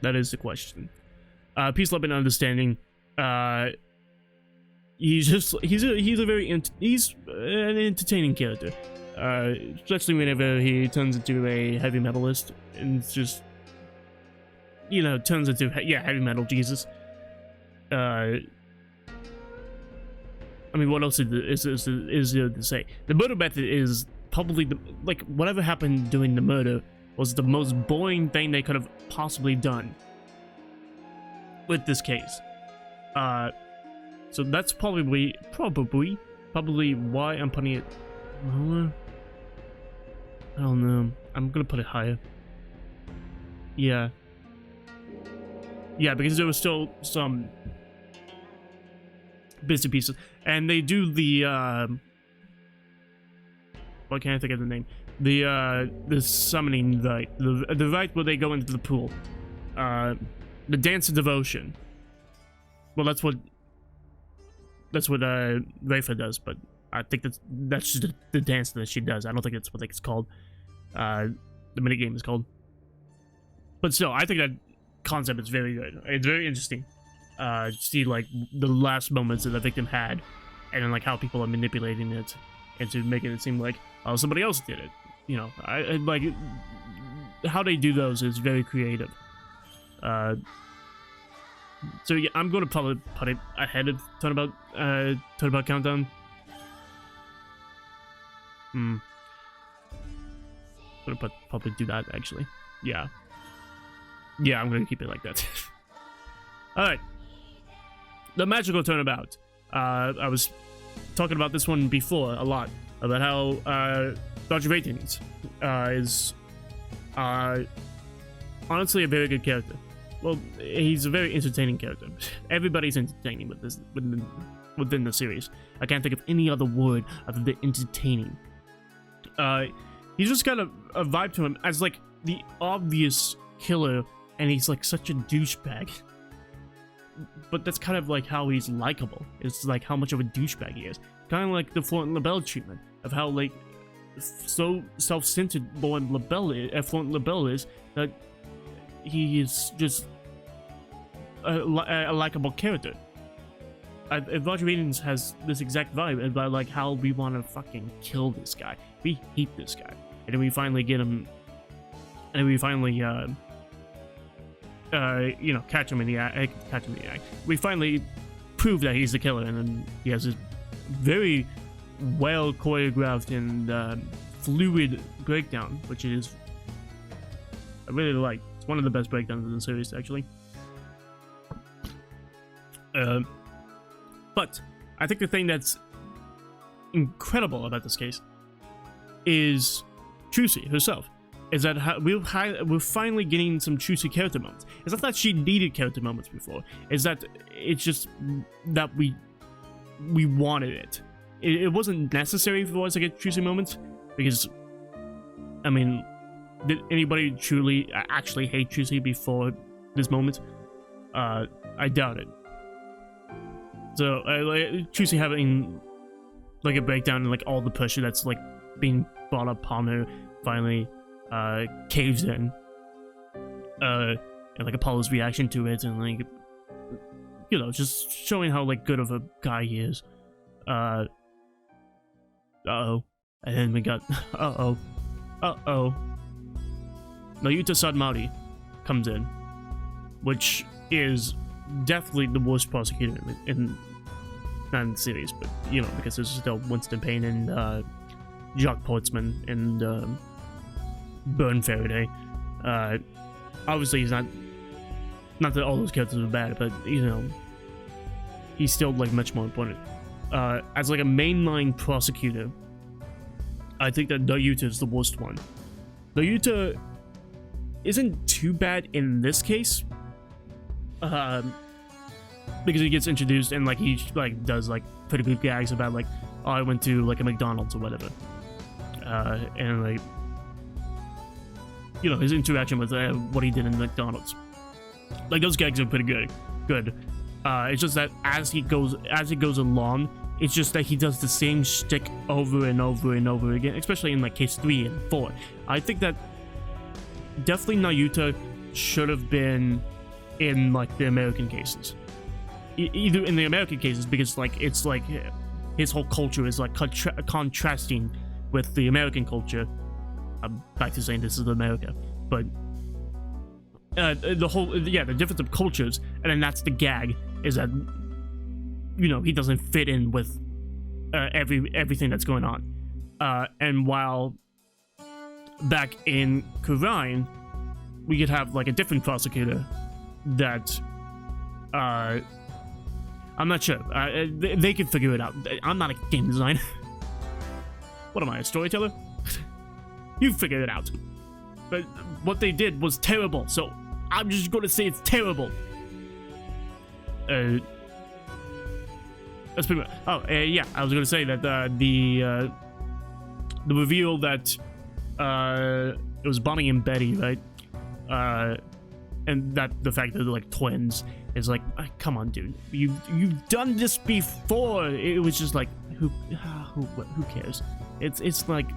That is the question. Peace, love, and understanding. He's an entertaining character. Especially whenever he turns into a heavy metalist, and it's just, you know, turns into heavy metal Jesus. I mean, what else is there to say? The murder method is probably like whatever happened during the murder was the most boring thing they could have possibly done with this case. So that's probably why I'm putting it lower. I don't know. I'm gonna put it higher. Yeah, because there was still some bits and pieces, and they do the what can't I think of the name? The summoning rite, the rite where they go into the pool, the dance of devotion. Well, that's what Rafa does, but I think that's just the dance that she does. I don't think that's what it's called. The minigame is called. But still, I think that concept is very good. It's very interesting. See like the last moments that the victim had, and then like how people are manipulating it into making it seem like somebody else did it. You know, I like how they do those is very creative. So yeah, I'm going to probably put it ahead of Turnabout Countdown. I'm gonna probably do that actually. Yeah, I'm gonna keep it like that. All right, the magical turnabout. I was talking about this one before a lot about how Dr. Ratings is honestly a very good character. Well, he's a very entertaining character. Everybody's entertaining with this within the series. I can't think of any other word other than entertaining. He's just got a vibe to him as like the obvious killer, and he's like such a douchebag. But that's kind of like how he's likable. It's like how much of a douchebag he is. Kind of like the Florent LaBelle treatment of how like so self-centered Florent LaBelle is that he is just a likable character. Roger Ratings has this exact vibe about like how we want to fucking kill this guy. We hate this guy, and then we finally get him, and then we finally you know, catch him in the act. We finally prove that he's the killer, and then he has this very well choreographed and fluid breakdown, which is I really like. It's one of the best breakdowns in the series, actually. But I think the thing that's incredible about this case is Trucy herself. Is that we're finally getting some Trucy character moments. It's not that she needed character moments before. It's that it's just that we wanted it. It wasn't necessary for us to get Trucy moments because, I mean, did anybody truly actually hate Trucy before this moment? I doubt it. So Trucy having like a breakdown and like all the pressure that's like being brought upon her finally caves in, and like Apollo's reaction to it, and like, you know, just showing how like good of a guy he is. And then we got Nayuta Sadmari comes in, which is definitely the worst prosecutor in not in the series, but you know, because there's still Winston Payne and Jacques Portsman and Burn Faraday. Obviously he's not that all those characters are bad, but you know, he's still like much more important. As like a mainline prosecutor, I think that Nayuta is the worst one. Nayuta isn't too bad in this case, because he gets introduced and like he like does like pretty good gags about like, oh, I went to like a McDonald's or whatever, and like, you know, his interaction with what he did in McDonald's, like those gags are pretty good. It's just that as he goes along, it's just that he does the same shtick over and over and over again, especially in like case 3 and 4. I think that definitely Nayuta should have been in like the American cases, either in the American cases, because like it's like his whole culture is like contrasting with the American culture. I'm back to saying this is America, but the difference of cultures, and then that's the gag, is that, you know, he doesn't fit in with everything that's going on. And while back in Kurine, we could have like a different prosecutor that I'm not sure. They could figure it out. I'm not a game designer. What am I, a storyteller? You figure it out. But what they did was terrible, so I'm just going to say it's terrible. That's pretty much. Oh, yeah, I was going to say that the reveal that it was Bonnie and Betty, right? And that the fact that they're like twins is like, come on, dude, you've done this before. It was just like, who cares? It's like,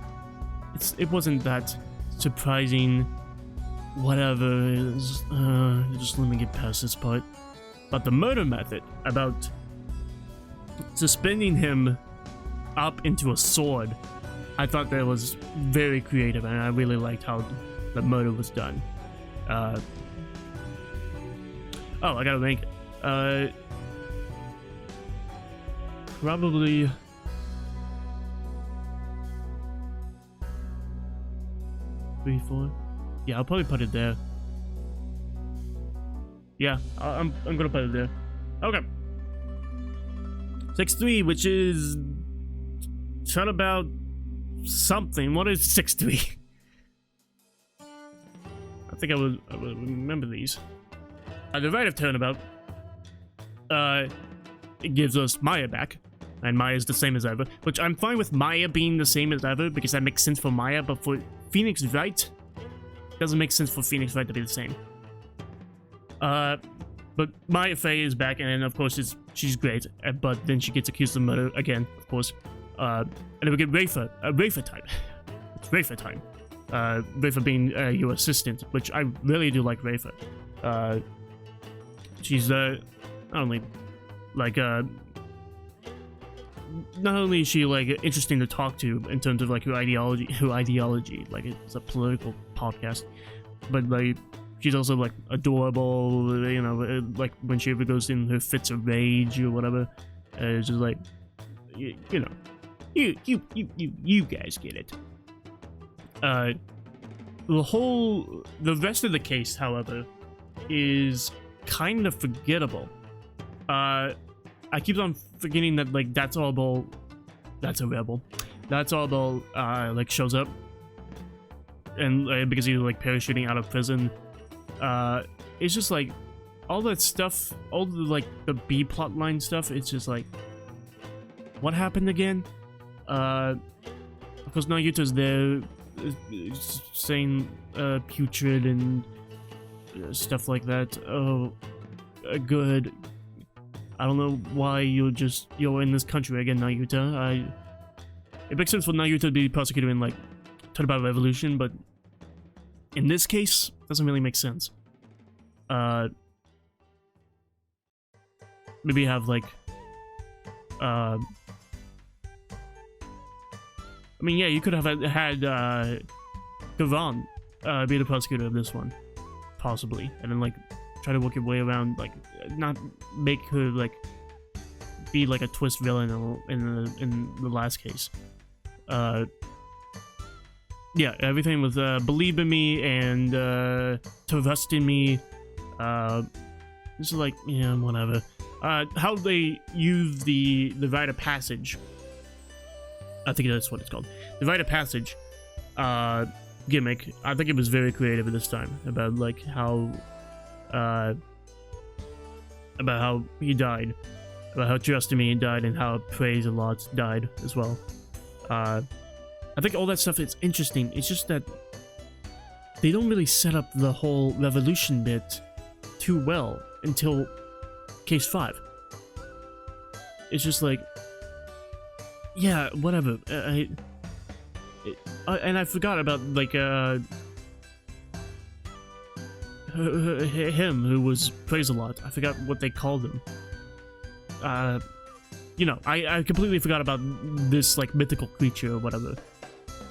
it wasn't that surprising. Whatever. Just let me get past this part. But the murder method, about suspending him up into a sword, I thought that was very creative, and I really liked how the murder was done. Oh, I gotta rank it. Probably 3, 4. Yeah, I'll probably put it there. Yeah, I'm gonna put it there. Okay. 6-3, which is Turnabout something. What is 6-3? I think I would remember these. The Wright of Turnabout, it gives us Maya back, and Maya's the same as ever, which I'm fine with Maya being the same as ever, because that makes sense for Maya, but for Phoenix Wright, it doesn't make sense for Phoenix Wright to be the same. But Maya Fey is back, and of course she's great, but then she gets accused of murder again, of course. And then we get Rafa time. It's Rafa time. Rafa being your assistant, which I really do like Rafa. She's not only like not only is she like interesting to talk to in terms of like her ideology, like it's a political podcast, but like she's also like adorable, you know, like when she ever goes in her fits of rage or whatever. It's just like you know, you guys get it. The rest of the case, however, is kind of forgettable. I keep on forgetting that like that's all about like shows up, and because he's like parachuting out of prison. It's just like all that stuff, all the like the B plot line stuff. It's just like, what happened again? Of course, Nayuta's there, saying putrid and stuff like that. Oh, good. I don't know why you're in this country again, Nayuta. It makes sense for Nayuta to be prosecuted in like Turnabout Revolution, but in this case, doesn't really make sense. Maybe have like I mean, yeah, you could have had Gavan be the prosecutor of this one, possibly, and then like try to work your way around, like not make her like be like a twist villain in the last case. Yeah, everything with believe in me and trust in me. This is like, yeah, whatever. How they use the rite of passage. I think that's what it's called. The rite of passage gimmick. I think it was very creative this time about like how he died, about how Trust in Me died, and how Praise a Lot died as well. I think all that stuff is interesting. It's just that they don't really set up the whole revolution bit too well until case 5. It's just like, yeah, whatever. And I forgot about like him who was Praise a Lot. I forgot what they called him. You know, I completely forgot about this like mythical creature or whatever.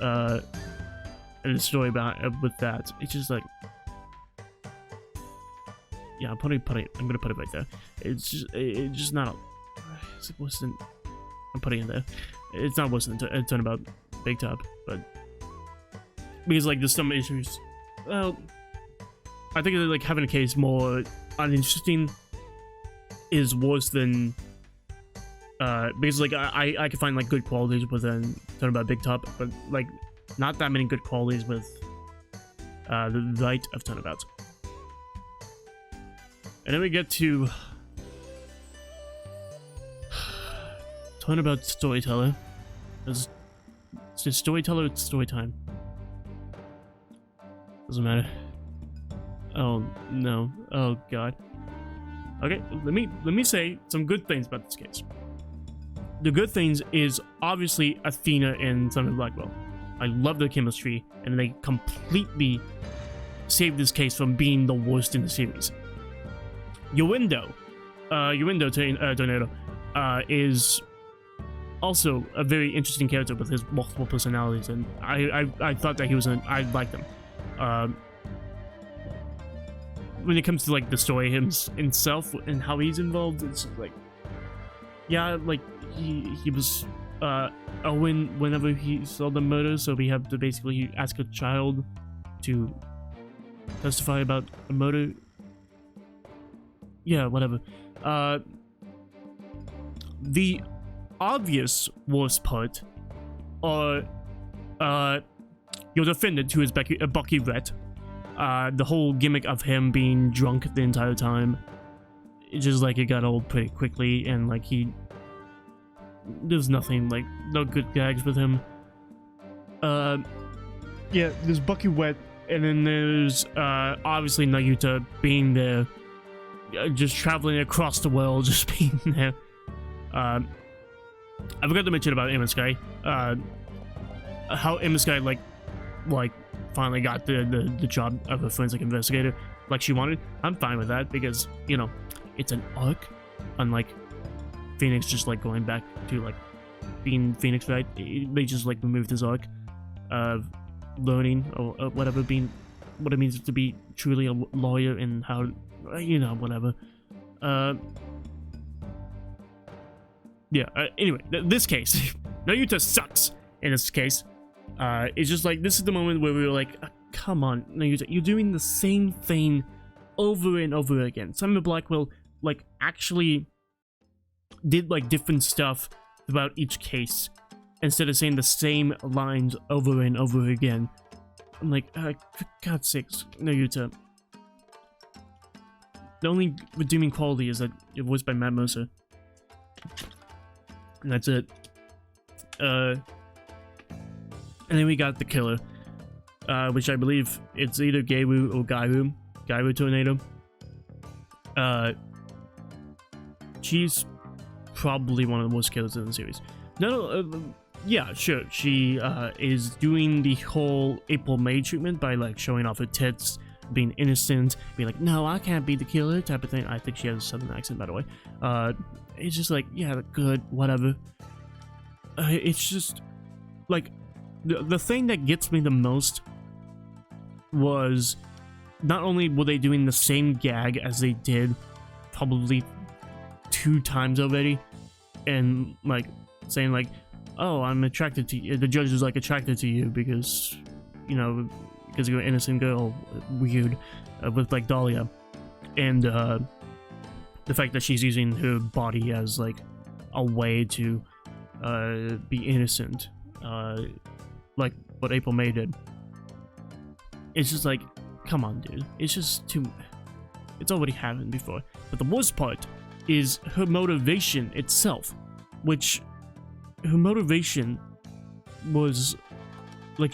And the story about with that. It's just like, yeah, I'm gonna put it right there. It's just not. It wasn't. I'm putting it there. It's not worse than Turnabout Big Top, but because like there's some issues. Well, I think that like having a case more uninteresting is worse than because like I can find like good qualities within Turnabout Big Top, but like not that many good qualities with the Wright of Turnabouts. And then we get to Turnabout Storyteller. It's just Storyteller, it's story time. Doesn't matter. Oh no. Oh god. Okay, let me say some good things about this case. The good things is obviously Athena and Son of Blackwell. I love their chemistry, and they completely saved this case from being the worst in the series. Tornado, is also a very interesting character with his multiple personalities, and I thought that he was I liked him. When it comes to like the story himself and how he's involved, it's like, yeah, like he was Owen whenever he saw the murder, so we have to basically ask a child to testify about a murder. Yeah, whatever. The obvious worst part are your defendant, who is Bucky Wright. The whole gimmick of him being drunk the entire time, it's just like it got old pretty quickly, and like there's nothing, like no good gags with him. Yeah, there's Bucky Wright, and then there's obviously Nayuta being there, just traveling across the world, just being there. I forgot to mention about Emma Sky. How Emma Sky like finally got the job of a forensic investigator like she wanted. I'm fine with that because, you know, it's an arc, unlike Phoenix just like going back to like being Phoenix, right? They just like removed his arc of learning or whatever, being what it means to be truly a lawyer and how, you know, whatever. Yeah, anyway, this case, Nayuta sucks in this case. It's just like, this is the moment where we were like, come on, Nayuta, you're doing the same thing over and over again. Simon Blackwell, like, actually did, like, different stuff about each case, instead of saying the same lines over and over again. I'm like, for God's sakes, Nayuta. The only redeeming quality is that you're voiced by Matt Mercer. And that's it. And then we got the killer, which I believe it's either Geiru or Geiru Tornado. She's probably one of the worst killers in the series. Yeah, sure, she is doing the whole April May treatment by like showing off her tits, being innocent, being like, no, I can't be the killer type of thing. I think she has a southern accent, by the way. It's just like, yeah, good, whatever. It's just like, the thing that gets me the most was not only were they doing the same gag as they did probably 2 times already, and like saying like, oh, I'm attracted to you. The judge is like attracted to you because, you know, because you're an innocent girl, weird, with like Dahlia, and the fact that she's using her body as like a way to be innocent, like what April May did. It's just like, come on, dude. It's just too. It's already happened before. But the worst part is her motivation itself, which her motivation was like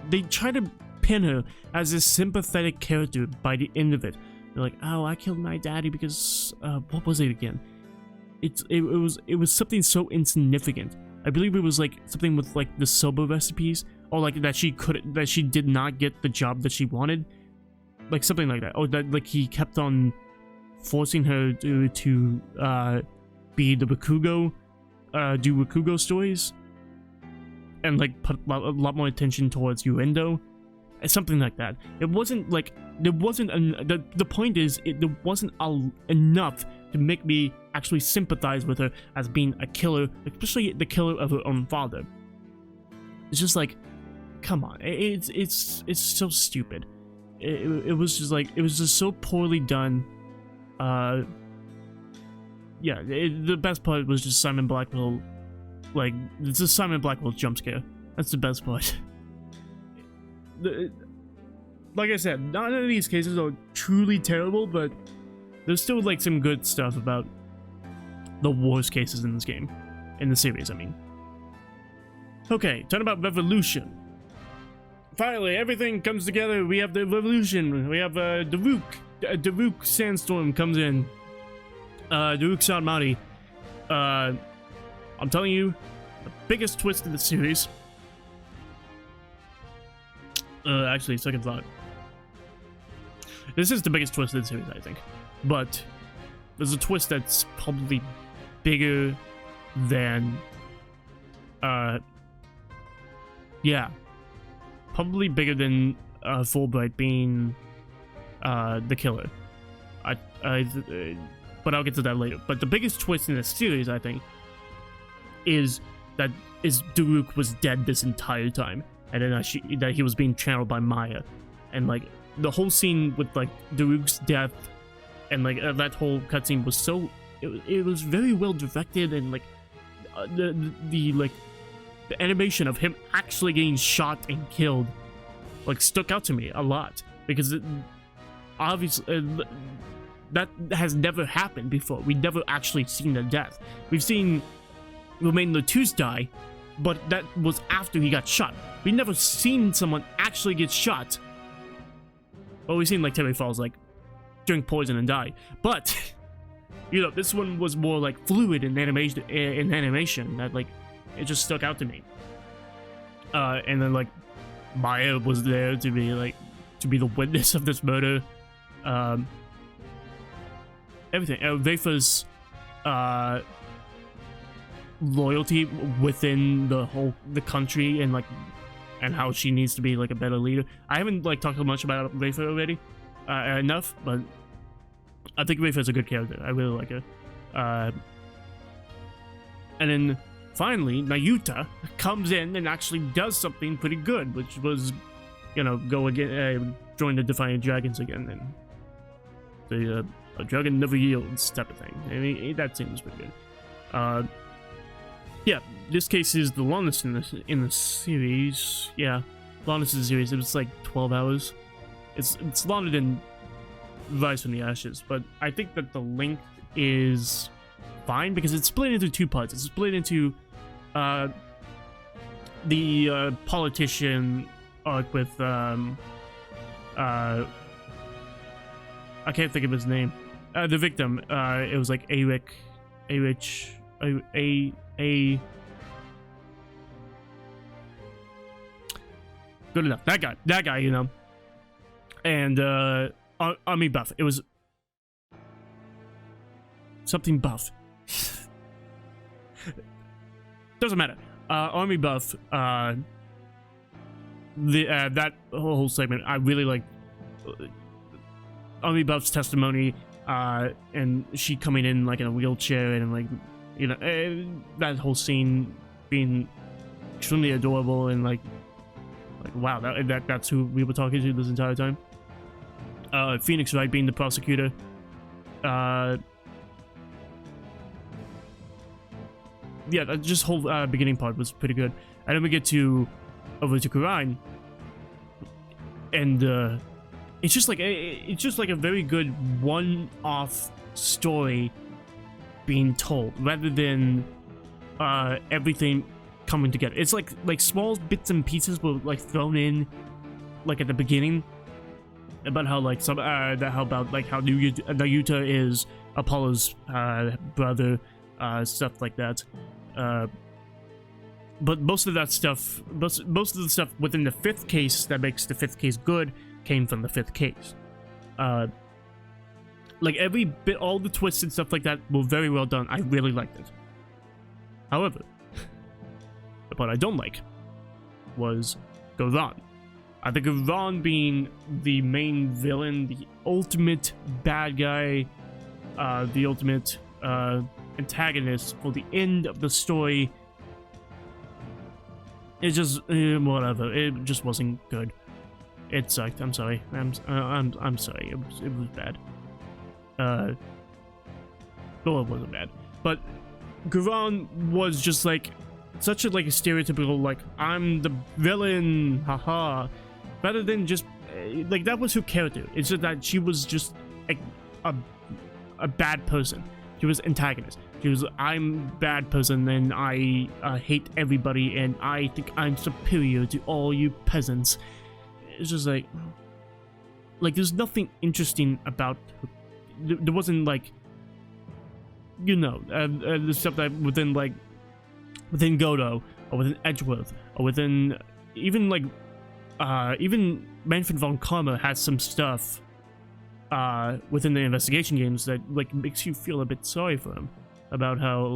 they tried to pin her as a sympathetic character by the end of it. They're like, oh, I killed my daddy because what was it again? It was something so insignificant. I believe it was like something with like the soba recipes, or like that she did not get the job that she wanted, like something like that. Or that like he kept on forcing her to be the Bakugo, do Bakugo stories, and like put a lot more attention towards Yuendo, something like that. It wasn't like there wasn't the point is there wasn't enough to make me actually sympathize with her as being a killer, especially the killer of her own father. It's just like, come on, it's so stupid. It was just like, it was just so poorly done. Yeah, the best part was just Simon Blackwell, like, it's a Simon Blackwell jump scare. That's the best part. Like I said, none of these cases are truly terrible, but there's still like some good stuff about the worst cases in this game, in the series, I mean. Okay, Turnabout Revolution. Finally, everything comes together. We have the revolution. We have Daruk Sandstorm comes in. Daruk Samurai. I'm telling you, the biggest twist in the series. Actually, second thought. This is the biggest twist in the series, I think. But there's a twist that's probably bigger than, yeah, probably bigger than Fulbright being the killer. But I'll get to that later. But the biggest twist in the series, I think, is that Daruk was dead this entire time, and then that he was being channeled by Maya, and like the whole scene with like Daruk's death, and like that whole cutscene was so it was very well directed, and like the animation of him actually getting shot and killed like stuck out to me a lot, because obviously that has never happened before. We've never actually seen a death. We've seen Romain Latouche die, but that was after he got shot. We've never seen someone actually get shot. Well, we've seen like Terry Falls like drink poison and die, but you know, this one was more like fluid in animation that like it just stuck out to me. And then like Maya was there to be the witness of this murder. Everything. Veifa's loyalty within the country, and like, and how she needs to be like a better leader. I haven't like talked much about Veifa already enough, but I think Veifa's a good character. I really like her. And then finally, Nayuta comes in and actually does something pretty good, which was, you know, go again, join the Defiant Dragons again, and the a dragon never yields type of thing. I mean, that seems pretty good. Yeah, this case is the longest in the series. Yeah, longest in the series. It was like 12 hours. It's longer than Rise from the Ashes, but I think that the length is fine because it's split into two parts. It's split into the politician arc with I can't think of his name. The victim. It was like A. Good enough. That guy, you know. And Army Buff. It was something buff. Doesn't matter. Army Buff. That whole segment, I really liked. Army Buff's testimony, and she coming in like in a wheelchair, and like, you know, that whole scene being extremely adorable, and like wow, that's who we were talking to this entire time. Phoenix Wright being the prosecutor. Yeah, that just whole beginning part was pretty good, and then we get over to Quran, and it's just like a very good one-off story being told, rather than everything coming together. It's like small bits and pieces were like thrown in, like at the beginning, about how like how Nayuta is Apollo's brother, stuff like that. But most of that stuff, most of the stuff within the fifth case that makes the fifth case good came from the fifth case. Like every bit, all the twists and stuff like that were very well done. I really liked it. However, the part I don't like was Goran. I think of Ron being the main villain, the ultimate bad guy, the ultimate antagonist for the end of the story. It just whatever. It just wasn't good. It sucked. I'm sorry. I'm sorry. It was bad. Well, it wasn't bad, but Garon was just like such a stereotypical I'm the villain, haha. Rather than just that was her character. It's just that she was just a bad person. She was antagonist. She was I'm bad person and I hate everybody and I think I'm superior to all you peasants. It's just like there's nothing interesting about her. There wasn't the stuff that within Godo or within Edgeworth or within even even Manfred von Karma has some stuff within the investigation games that makes you feel a bit sorry for him about how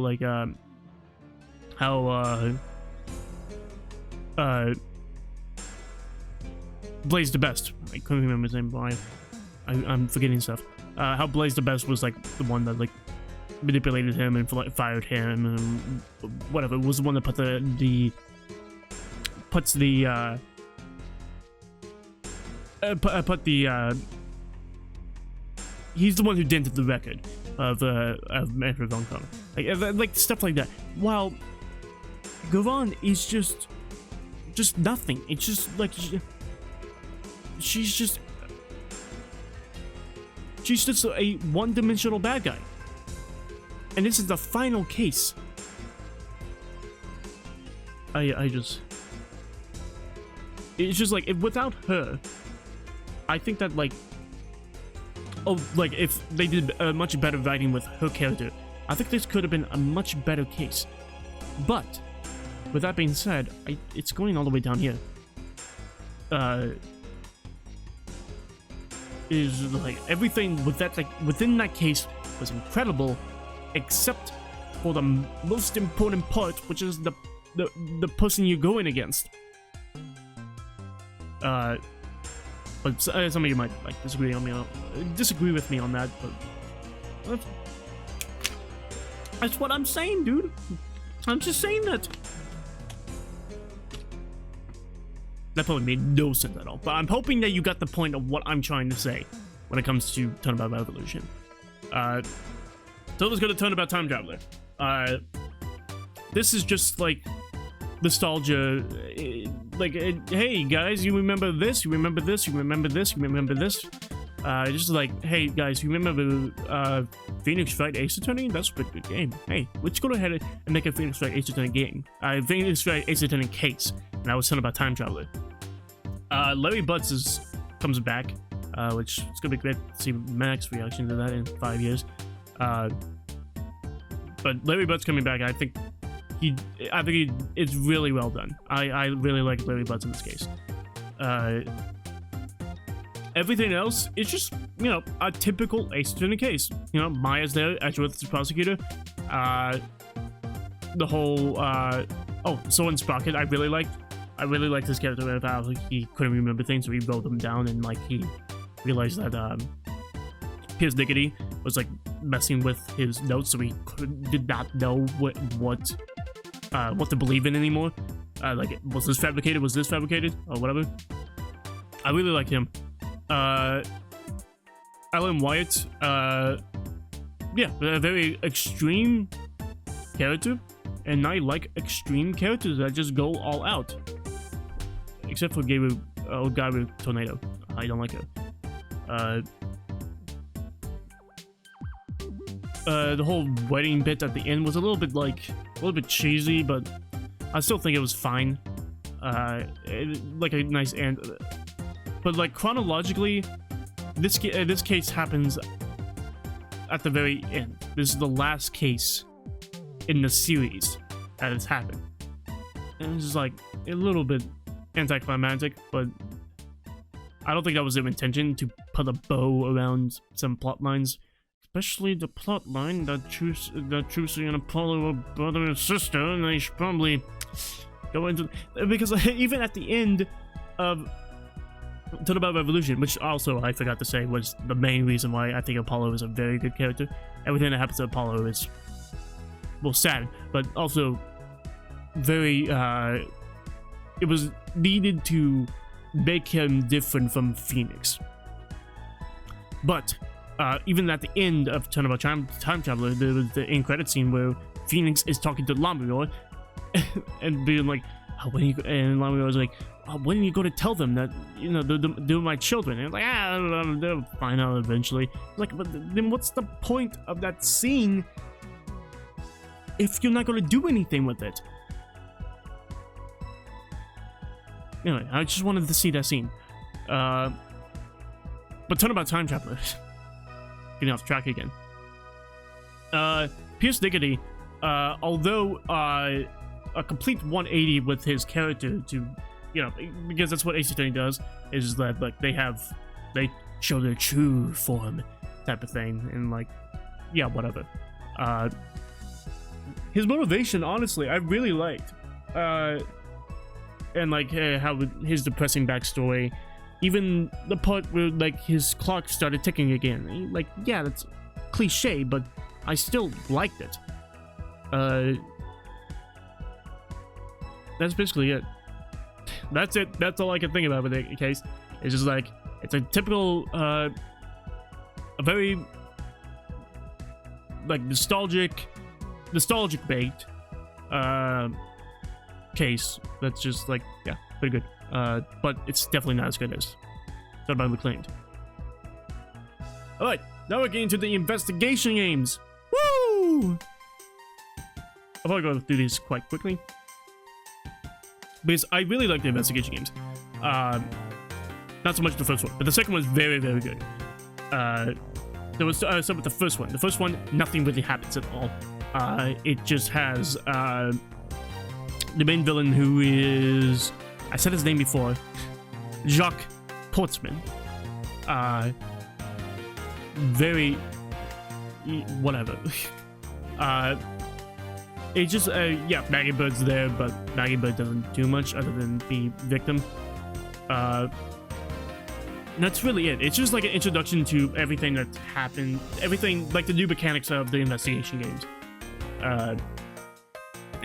Blaze the Best. I couldn't remember his name. I'm forgetting stuff. How Blaze the Best was the one that manipulated him and fired him and whatever. It was the one that put he's the one who dented the record of Manfred von Karma. Stuff like that. While Garon is just nothing. It's just she's just a one-dimensional bad guy. And this is the final case. It's just without her, I think that if they did a much better writing with her character, I think this could have been a much better case. But with that being said, it's going all the way down here. Is everything with that within that case was incredible, except for the most important part, which is the person you're going against. But some of you might disagree with me on that, but that's what I'm saying, dude. I'm just saying that. That probably made no sense at all, but I'm hoping that you got the point of what I'm trying to say when it comes to Turnabout Revolution. So let's go to Turnabout Time Traveler. This is just nostalgia. Hey guys, you remember this? You remember this? You remember this? You remember this? Just hey guys, you remember Phoenix Wright Ace Attorney? That's a pretty good game. Hey, let's go ahead and make a Phoenix Wright Ace Attorney game. Phoenix Wright Ace Attorney case. And I was talking about Time Traveler. Larry Butts comes back, which it's gonna be great to see Mac's reaction to that in 5 years. But Larry Butts coming back, I think it's really well done. I really like Larry Butts in this case. Everything else is just a typical Ace Attorney case. Maya's there, Edgeworth's the prosecutor. The whole Soren Sprocket I really liked his character of how he couldn't remember things, so he wrote them down, and he realized that Piers Diggity was messing with his notes, so he did not know what to believe in anymore. Was this fabricated? Was this fabricated? Or whatever. I really like him. Alan Wyatt, a very extreme character, and I like extreme characters that just go all out. Except for Gary Tornado. I don't like her. The whole wedding bit at the end was a little bit cheesy, but I still think it was fine. A nice end. But chronologically, this case happens at the very end. This is the last case in the series that has happened, and it's just a little bit anticlimactic, but I don't think that was their intention to put a bow around some plot lines, especially the plot line that Trucy and Apollo are brother and sister, and they should probably go into, because even at the end of Turnabout Revolution, which also I forgot to say was the main reason why I think Apollo is a very good character. Everything that happens to Apollo is, well, sad, but also very, it was needed to make him different from Phoenix. But even at the end of Turnabout Time Traveler, there was the end credit scene where Phoenix is talking to Lamrior and being like, oh, when you, and Lamrior was like, oh, when are you going to tell them that, you know, they're my children? And it's like, they'll find out eventually. Like, but then what's the point of that scene if you're not going to do anything with it? Anyway, I just wanted to see that scene. But Turnabout Time Traveler. Getting off track again. Pierce Diggity, although a complete 180 with his character to, you know, because that's what Ace Attorney does, is that, like, they show their true form type of thing, and, like, yeah, whatever. His motivation, honestly, I really liked. And, like, how his depressing backstory, even the part where, like, his clock started ticking again. Like, yeah, that's cliche, but I still liked it. That's basically it. That's it. That's all I can think about with the case. It's just like, it's a typical, a very, like, nostalgic baked, case that's just like, yeah, pretty good. But it's definitely not as good as Turnabout Reclaimed. Alright, now we're getting to the investigation games. Woo! I'll probably go through these quite quickly, because I really like the investigation games. Not so much the first one, but the second one is very, very good. There was start with the first one. The first one, nothing really happens at all. It just has the main villain, who is, I said his name before, Jacques Portsman. Very, whatever. It's just, yeah, Maggie Bird's there, but Maggie Bird doesn't do much other than be victim. That's really it. It's just like an introduction to everything that's happened, everything, like the new mechanics of the investigation games. And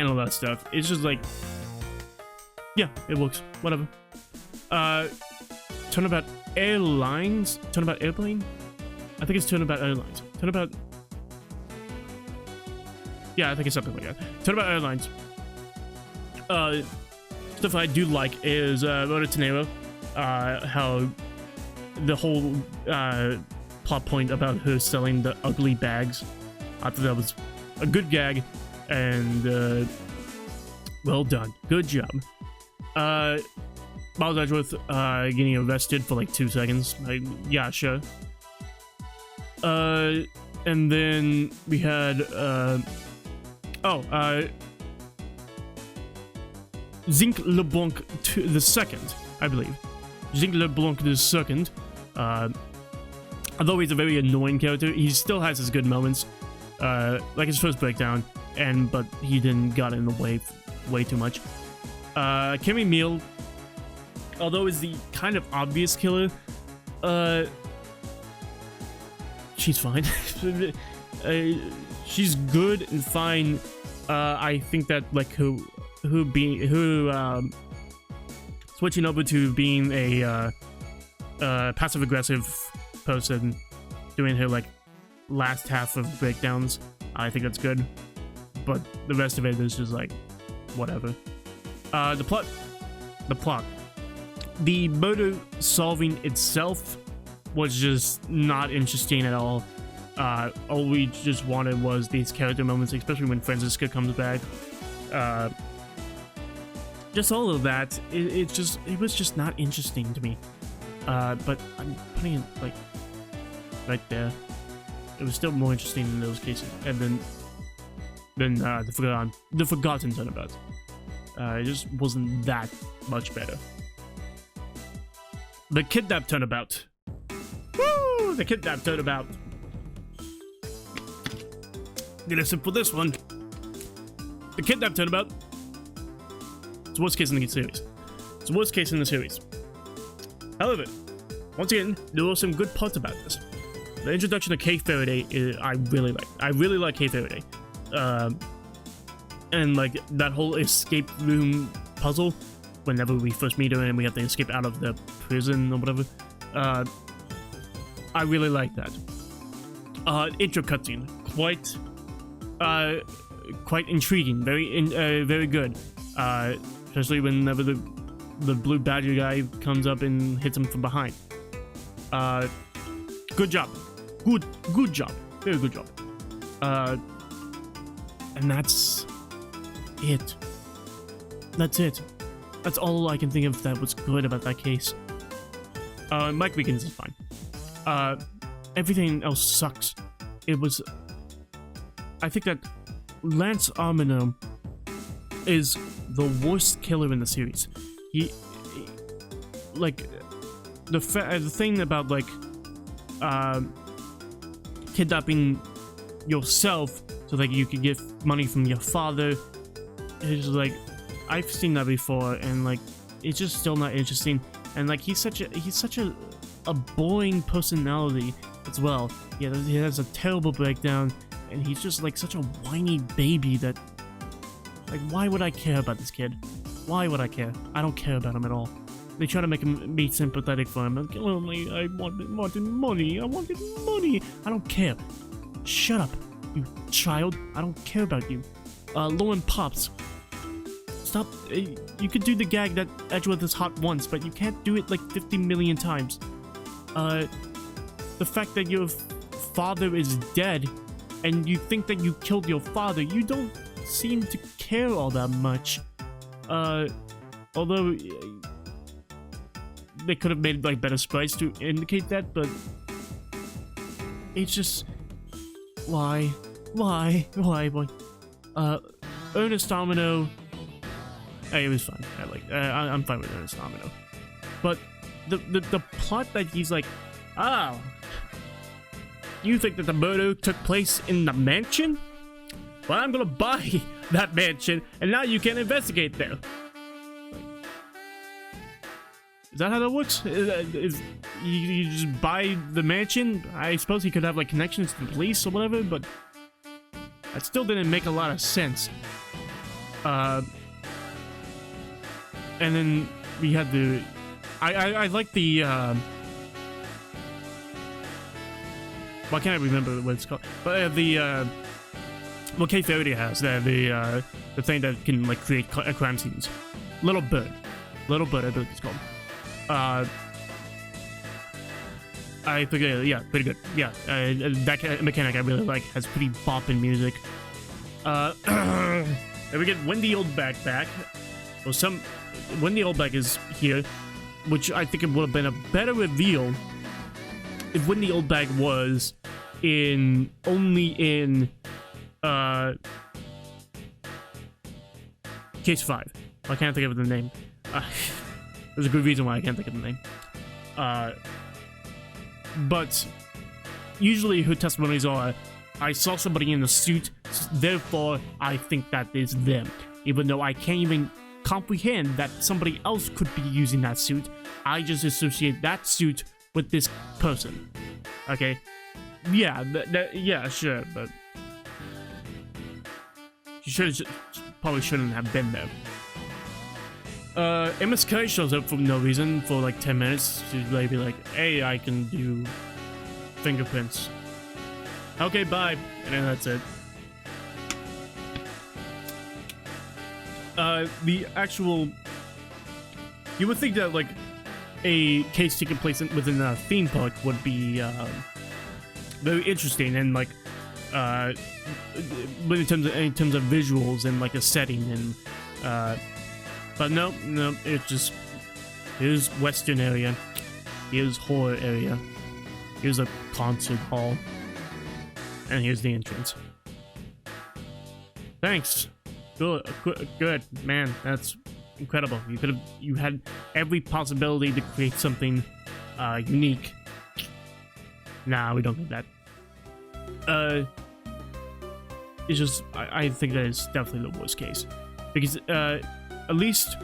all that stuff. It's just like, yeah, it works. Whatever. Turnabout Airlines? Turnabout Airplane? I think it's Turnabout Airlines. Turnabout... Yeah, I think it's something like that. Turnabout Airlines. Stuff I do like is Road to Tenero. How the whole plot point about her selling the ugly bags. I thought that was a good gag, and well done. Good job. Miles Edgeworth getting arrested for like 2 seconds. Yeah, sure. And then we had Zinc LeBlanc the second, I believe. Zinc LeBlanc the second. Although he's a very annoying character, he still has his good moments. Like his first breakdown, but he didn't got in the way too much. Kimmy Meal, although is the kind of obvious killer, she's fine. She's good and fine. I think that like who switching over to being a passive aggressive person, doing her like last half of breakdowns, I think that's good, but the rest of it is just like whatever. The plot, the murder solving itself was just not interesting at all. All we just wanted was these character moments, especially when Franziska comes back. Just all of that, it was just not interesting to me. But I'm putting it like right there. It was still more interesting in those cases, and then the Forgotten Turnabout. It just wasn't that much better. The Kidnap Turnabout. Woo! The Kidnap Turnabout. Listen for this one. The Kidnap Turnabout. It's the worst case in the series. It's the worst case in the series. However, once again, there were some good parts about this. The introduction of Kay Faraday, I really like. I really like Kay Faraday. And like that whole escape room puzzle, whenever we first meet her and we have to escape out of the prison or whatever. I really like that. Intro cutscene, quite intriguing, very good. Especially whenever the blue badger guy comes up and hits him from behind. Good job, good job, very good job. And that's it. That's it. That's all I can think of that was good about that case. Mike Wiggins is fine. Everything else sucks. I think that Lance Armino is the worst killer in the series. He like, the thing about, like, kidnapping yourself so that you could get money from your father is, like, I've seen that before, and, like, it's just still not interesting. And, like, he's such a boring personality as well. Yeah, he has a terrible breakdown, and he's just, like, such a whiny baby that, like, why would I care about this kid? Why would I care? I don't care about him at all. They try to make him be sympathetic for him. Like, oh, I wanted money. I wanted money. I don't care. Shut up, you child. I don't care about you. Lauren Pops. Stop. You could do the gag that Edgeworth is hot once, but you can't do it like 50 million times. The fact that your father is dead and you think that you killed your father, you don't seem to care all that much. Although they could have made like better sprites to indicate that, but it's just why? Ernest Domino. Hey, it was fine. I'm fine with Ernest Domino, but the plot that he's like, oh, you think that the murder took place in the mansion? Well, I'm gonna buy that mansion, and now you can investigate there. Is that how that works? You just buy the mansion? I suppose he could have like connections to the police or whatever, but that still didn't make a lot of sense. And then we had the... I like the... Why can't I remember what it's called? But what Kay Faraday has, the thing that can like create crime scenes. Little Bird, I believe it's called. I think, yeah, pretty good. Yeah, that mechanic I really like. Has pretty bopping music. And we get Wendy Oldback back. Well, Wendy Oldback is here, which I think it would have been a better reveal if Wendy Oldback was only in Case 5. I can't think of the name. There's a good reason why I can't think of the name. But usually her testimonies are, I saw somebody in a suit, therefore I think that is them. Even though I can't even comprehend that somebody else could be using that suit, I just associate that suit with this person. Okay? Yeah, yeah, sure, but she probably shouldn't have been there. MSK shows up for no reason for like 10 minutes to be like, hey, I can do fingerprints. Okay, bye. And then that's it. The actual... You would think that like a case taking place within a theme park would be very interesting and like in terms of visuals and like a setting and but no, it's just, here's Western area, here's horror area, here's a concert hall, and here's the entrance. Thanks. Good, man, that's incredible. You had every possibility to create something unique. Nah, we don't do that. It's just, I think that is definitely the worst case. Because, at least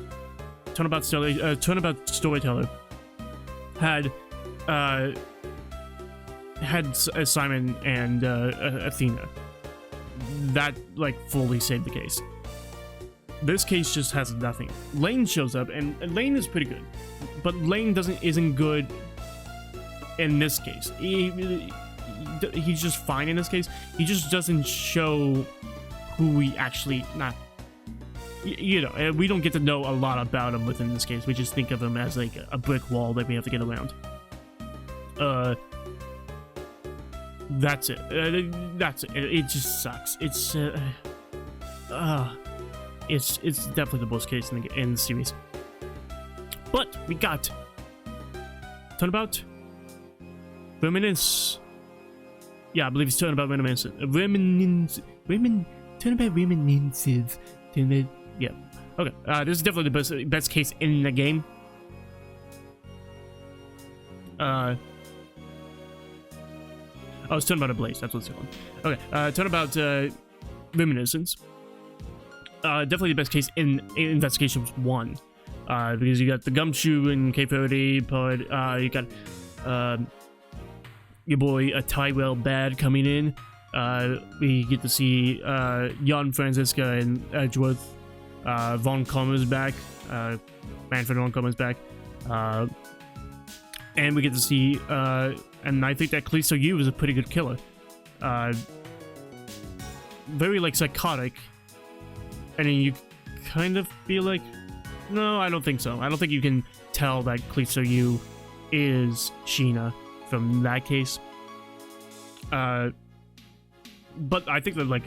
Turnabout Storyteller had Simon and Athena. That like fully saved the case. This case just has nothing. Lane shows up, and Lane is pretty good, but Lane isn't good in this case. He's just fine in this case. He just doesn't show who we actually you know, we don't get to know a lot about him within this case. We just think of him as like a brick wall that we have to get around. That's it. That's it. It just sucks. It's definitely the worst case in the series. But we got Turnabout Reminiscence. Yeah, I believe it's Turnabout Reminiscence. Turnabout Reminiscences. Yeah. Okay. This is definitely the best case in the game. Oh, it's Turnabout Ablaze. That's what's called. Okay. Turnabout Reminiscence. Definitely the best case in Investigations 1. Because you got the Gumshoe and K30 part. You got your boy Tyrell Bad coming in. We get to see Jan Franziska and Edgeworth. Von Commer's back. Manfred Von Commer's back. And we get to see, and I think that Kalisto Yu is a pretty good killer. Very, like, psychotic. And then you kind of feel like, no, I don't think so. I don't think you can tell that Kalisto Yu is Sheena from that case. But I think that, like,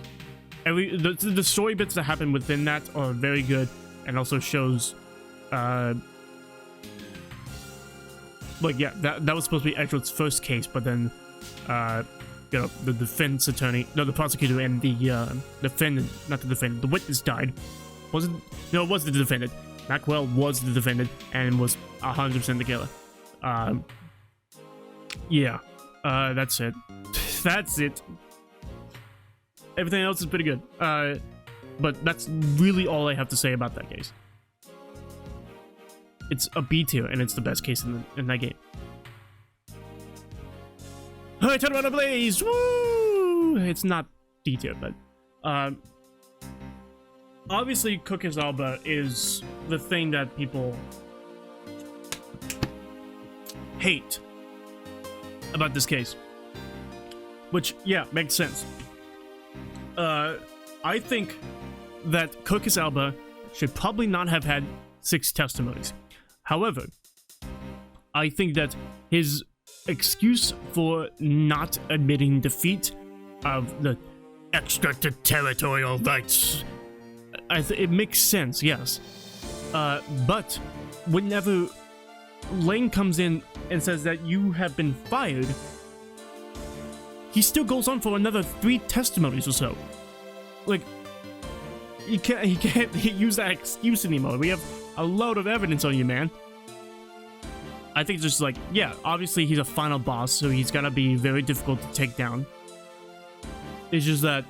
the story bits that happen within that are very good, and also shows, like, yeah, that was supposed to be Edgeworth's first case, but then, you know, the defense attorney, no, the prosecutor and the defendant, not the defendant, the witness died. No, it was the defendant. Macwell was the defendant and was 100% the killer. Yeah, that's it. That's it. Everything else is pretty good. But that's really all I have to say about that case. It's a B tier, and it's the best case in that game. Alright, Turnabout Ablaze! Woo! It's not D tier, but obviously Cookus Alba is the thing that people hate about this case. Which, yeah, makes sense. I think that Cookus Alba should probably not have had 6 testimonies. However, I think that his excuse for not admitting defeat of the extraterritorial rights, it makes sense, yes. But whenever Lane comes in and says that you have been fired, he still goes on for another 3 testimonies or so. Like, he can't use that excuse anymore. We have a load of evidence on you, man. I think it's just like, yeah, obviously he's a final boss, so he's gonna be very difficult to take down. It's just that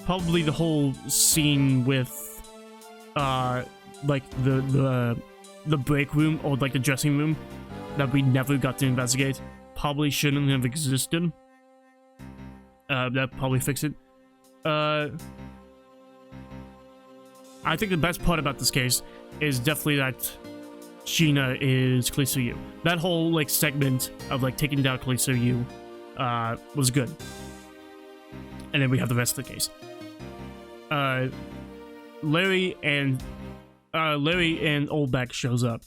probably the whole scene with like the break room, or like the dressing room that we never got to investigate, probably shouldn't have existed. That probably fix it. I think the best part about this case is definitely that Sheena is Kalisto Yu. That whole like segment of like taking down Kalisto Yu was good. And then we have the rest of the case. Larry and Oldback shows up,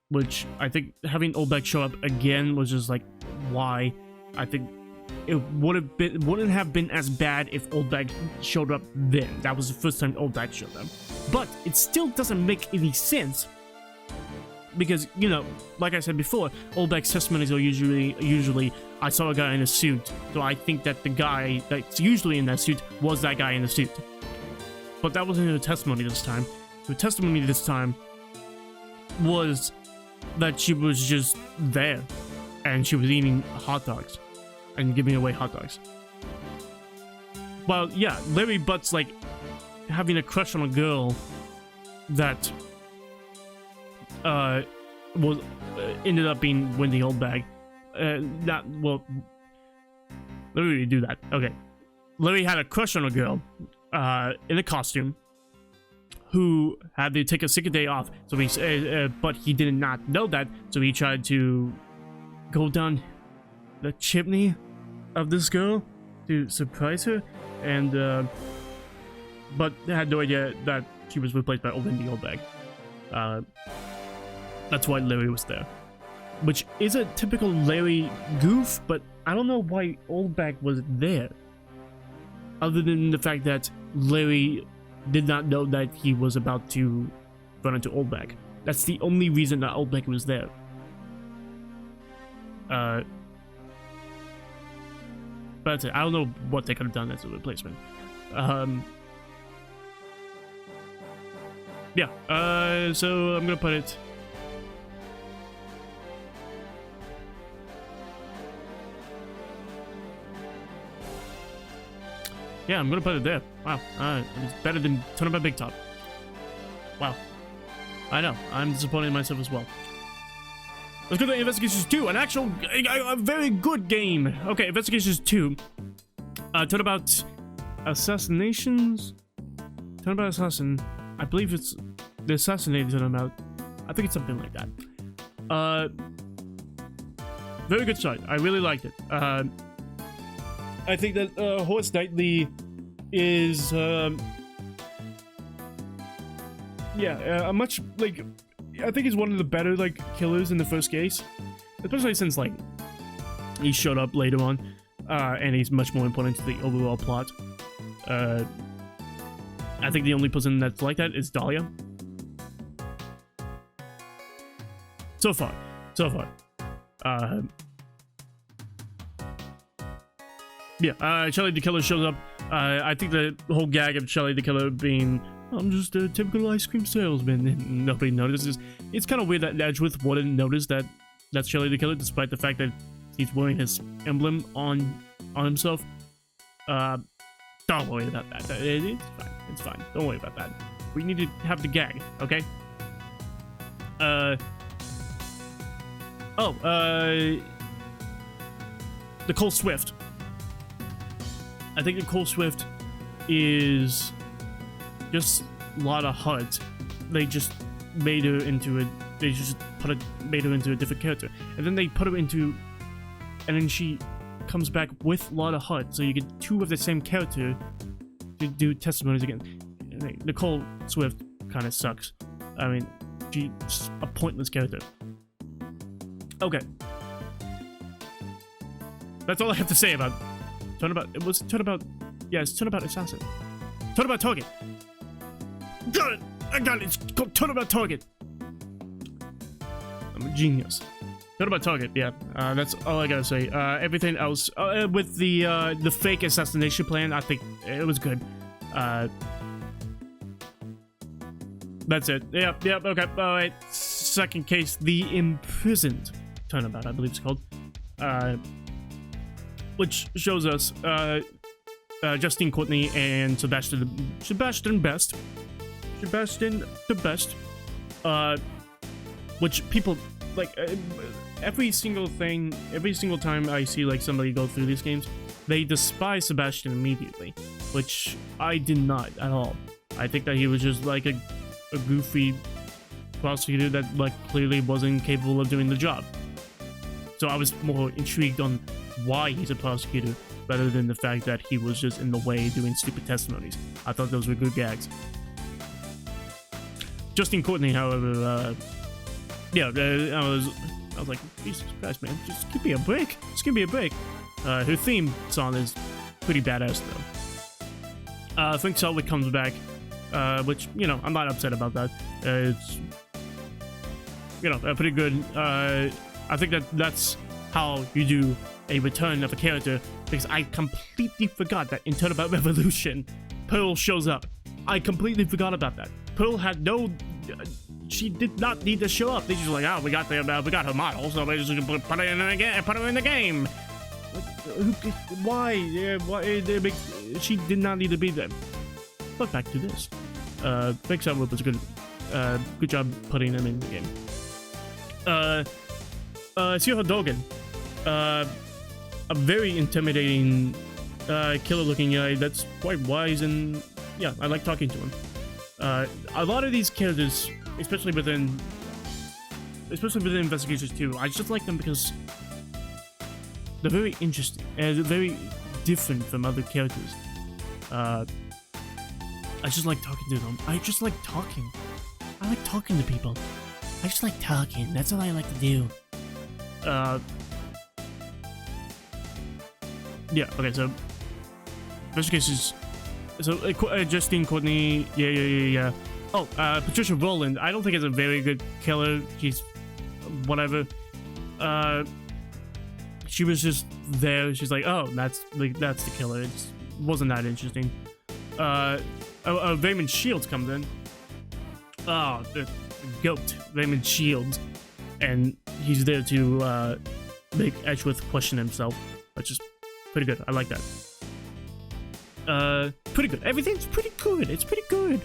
which I think having Oldback show up again was just like, why? I think it wouldn't have been as bad if Oldback showed up then. That was the first time Oldback showed up. But it still doesn't make any sense, because, you know, like I said before, Oldback's testimonies are usually I saw a guy in a suit, so I think that the guy that's usually in that suit was that guy in the suit. But that wasn't in the testimony this time. The testimony this time was that she was just there, and she was eating hot dogs and giving away hot dogs. Well, yeah, Larry Butt's like having a crush on a girl that was ended up being Wendy Oldbag. Not well. Let me do that. Okay, Larry had a crush on a girl in a costume who had to take a sick day off. So he, but he did not know that. So he tried to go down the chimney of this girl to surprise her, and but had no idea that she was replaced by Wendy Oldbag. That's why Larry was there, which is a typical Larry goof, but I don't know why Oldbag was there, other than the fact that Larry did not know that he was about to run into Oldbag. That's the only reason that Oldbag was there. But that's it. I don't know what they could have done as a replacement. Yeah, so I'm gonna put it... Yeah, I'm gonna put it there. Wow, it's better than Turnabout Big Top. Wow. I know, I'm disappointed in myself as well. Let's go to Investigations 2, an actual, a very good game. Okay, Investigations 2. Turnabout Assassinations? Turnabout Assassin. I believe it's the Assassinated Turnabout. I think it's something like that. Very good start. I really liked it. I think that Horace Knightley is, yeah, a much, like, I think he's one of the better, like, killers in the first case. Especially since, like, he showed up later on, and he's much more important to the overall plot. I think the only person that's like that is Dahlia. So far. Yeah, Shelly the Killer shows up. I think the whole gag of Shelly the Killer being, I'm just a typical ice cream salesman, and nobody notices. It's kind of weird that Edgeworth wouldn't notice that that's Shelly the Killer, despite the fact that he's wearing his emblem on himself. Don't worry about that. It's fine. Don't worry about that. We need to have the gag, okay? Nicole Swift. I think Nicole Swift is just Lotta Hutt. They just made her into a. They just made her into a different character, and then they put her into, and then she comes back with Lotta Hutt, so you get two of the same character to do testimonies again. Nicole Swift kind of sucks. I mean, she's a pointless character. Okay, that's all I have to say about Turnabout. It was Turnabout. Yeah, it's Turnabout Assassin. Turnabout Target. Got it. I got it. It's called Turnabout Target. I'm a genius. Turnabout Target. Yeah, that's all I gotta say. Everything else with the fake assassination plan, I think it was good. That's it. Yep. Okay. All right. Second case, the imprisoned Turnabout, I believe it's called. Which shows us Justine Courtney and Sebastian Best. Which people like every single time I see like somebody go through these games, they despise Sebastian immediately, which I did not at all. I think that he was just like a goofy prosecutor that like clearly wasn't capable of doing the job. So I was more intrigued on why he's a prosecutor rather than the fact that he was just in the way doing stupid testimonies. I thought those were good gags. Justine Courtney, however, yeah, I was like, Jesus Christ, man, just give me a break. Just give me a break. Her theme song is pretty badass though. Frank Selwick comes back, which, you know, I'm not upset about that. It's, you know, pretty good. I think that's how you do a return of a character, because I completely forgot that in Turnabout Revolution, Pearl shows up. I completely forgot about that. Pearl had no, she did not need to show up. They just like, oh, we got her model, so we just put her in the game. Why? She did not need to be there. But back to this. Frank Selwick was good. Good job putting them in the game. Seo Dogen. A very intimidating, killer-looking guy that's quite wise, and yeah, I like talking to him. A lot of these characters, especially within Investigations 2, I just like them because they're very interesting and they're very different from other characters. I just like talking to them. I just like talking. I like talking to people. I just like talking. That's all I like to do. Yeah, okay, so Investigations. So, Justine Courtney, yeah. Oh, Patricia Rowland, I don't think is a very good killer. She's whatever. She was just there. She's like, oh, that's the killer. It wasn't that interesting. Raymond Shields comes in. Oh, the goat, Raymond Shields, and he's there to make Edgeworth question himself, which is pretty good. I like that. Pretty good. Everything's pretty good. It's pretty good.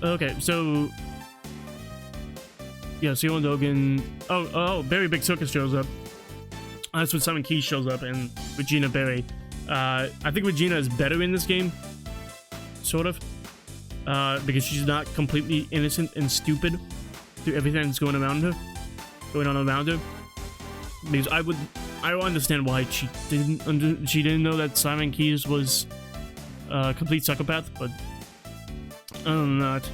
Okay, so yeah, Seo Dogen. Oh, Barry Big Circus shows up. That's when Simon Key shows up, and Regina Berry. I think Regina is better in this game, sort of, because she's not completely innocent and stupid to everything that's going on around her. Because I don't understand why she didn't know that Simon Keyes was a complete psychopath, but I'm not.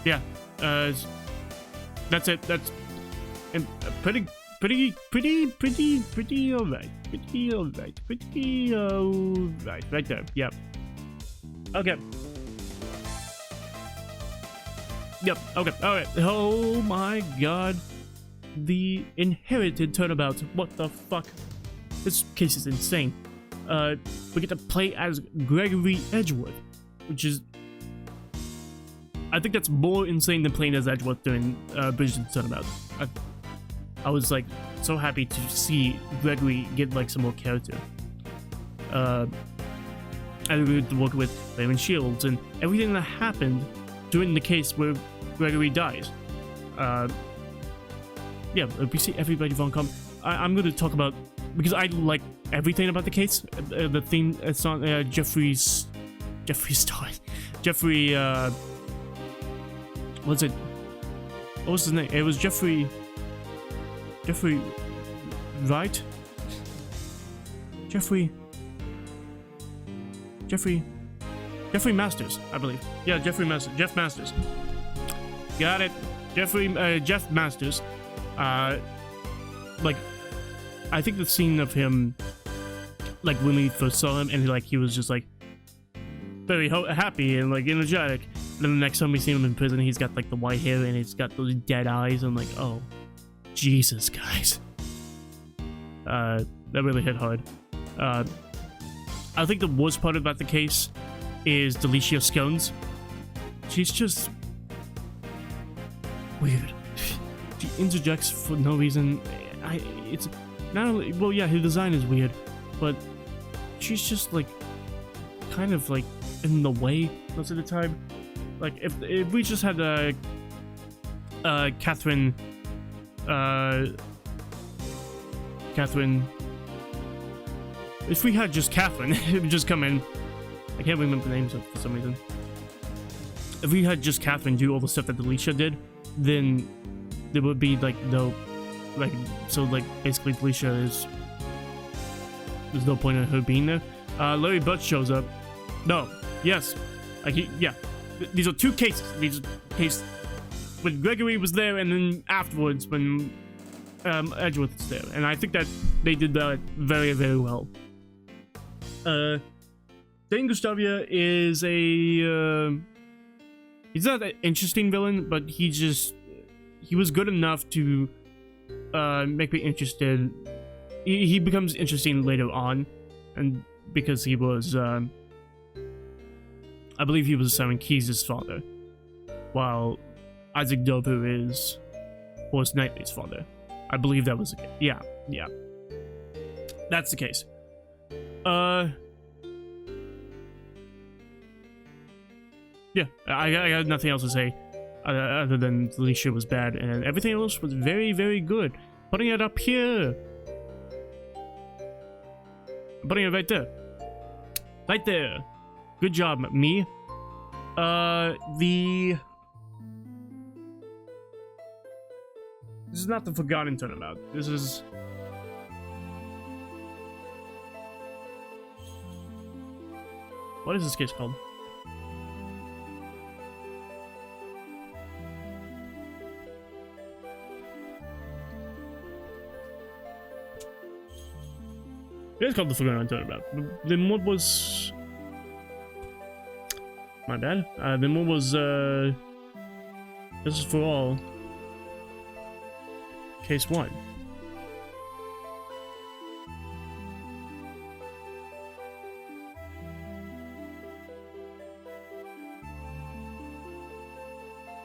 Yeah. That's it. That's pretty alright. Pretty alright. Right there. Yep. Okay. Yep. Okay. Alright. Oh my god. The inherited Turnabout. What the fuck? This case is insane. We get to play as Gregory Edgeworth, which is, I think that's more insane than playing as Edgeworth during Bridgerton Turnabout. I was like so happy to see Gregory get like some more character. I agreed to work with Raymond Shields and everything that happened during the case where Gregory dies. Yeah, we see everybody from I'm going to talk about, because I like everything about the case. The theme, it's not Jeffrey, what's it? What was his name? It was Jeffrey Wright? Jeffrey Masters, I believe. Yeah, Jeff Masters. Got it. Jeff Masters. Like, I think the scene of him, like when we first saw him, and like he was just like very happy and like energetic. And then the next time we see him in prison, he's got like the white hair and he's got those dead eyes. I'm like, oh, Jesus, guys. That really hit hard. I think the worst part about the case is Delicia Scones. She's just weird. She interjects for no reason. It's not only, well, yeah, her design is weird, but she's just like kind of like in the way most of the time. Like if we just had Catherine, if we had just Catherine, it would just come in. I can't remember the names of for some reason. If we had just Catherine do all the stuff that Delicia did, then there would be like no, like, so like basically Delicia is, there's no point in her being there. Larry Butch shows up. No, yes, like yeah. These are two cases. These are cases when Gregory was there, and then afterwards when Edgeworth was there, and I think that they did that very, very well. Dane Gustavia is a he's not an interesting villain, but he was good enough to make me interested. He becomes interesting later on, and because he was I believe he was Simon Keyes' father, while Isaac Dover is Horace Knightley's father. I believe that was the case. Yeah. That's the case. Yeah, I got nothing else to say. other than Felicia was bad, and everything else was very, very good. Putting it up here. I'm putting it right there. Right there. Good job, me. This is not the Forgotten Turnabout. This is... What is this case called? It is called the Forgotten Turnabout. Then what was... My bad. Then what was, This is for all. Case 1.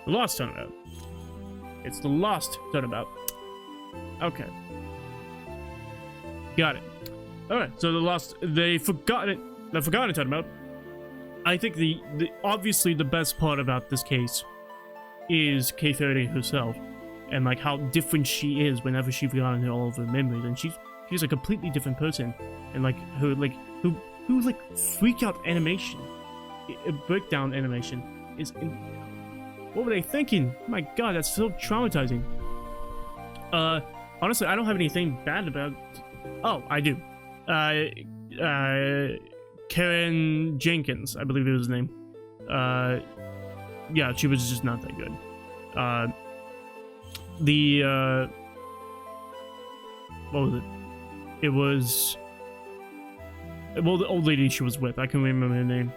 The Lost Turnabout. It's the Lost Turnabout. Okay. Got it. Alright, so the Forgotten Turnabout. I think the obviously the best part about this case is K30 herself, and like how different she is whenever she's forgotten all of her memories, and she's a completely different person, and like her who freak out animation, breakdown animation is. What were they thinking? My God, that's so traumatizing. Honestly, I don't have anything bad about. Oh, I do. Karen Jenkins, I believe it was his name. Yeah, she was just not that good. What was it? It was, well, the old lady she was with. I can't remember her name.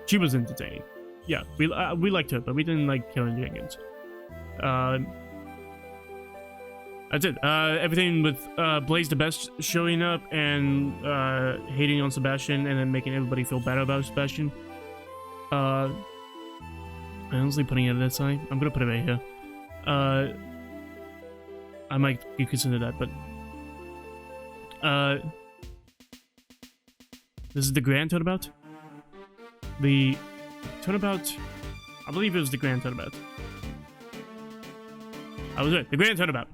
She was entertaining. Yeah, we liked her, but we didn't like Karen Jenkins. That's it. Everything with Blaze the Best showing up and hating on Sebastian and then making everybody feel better about Sebastian. Honestly, putting it at that side, I'm gonna put it right here. I might consider that, but this is the Grand Turnabout. The Turnabout, I believe it was the Grand Turnabout. I was right. The Grand Turnabout.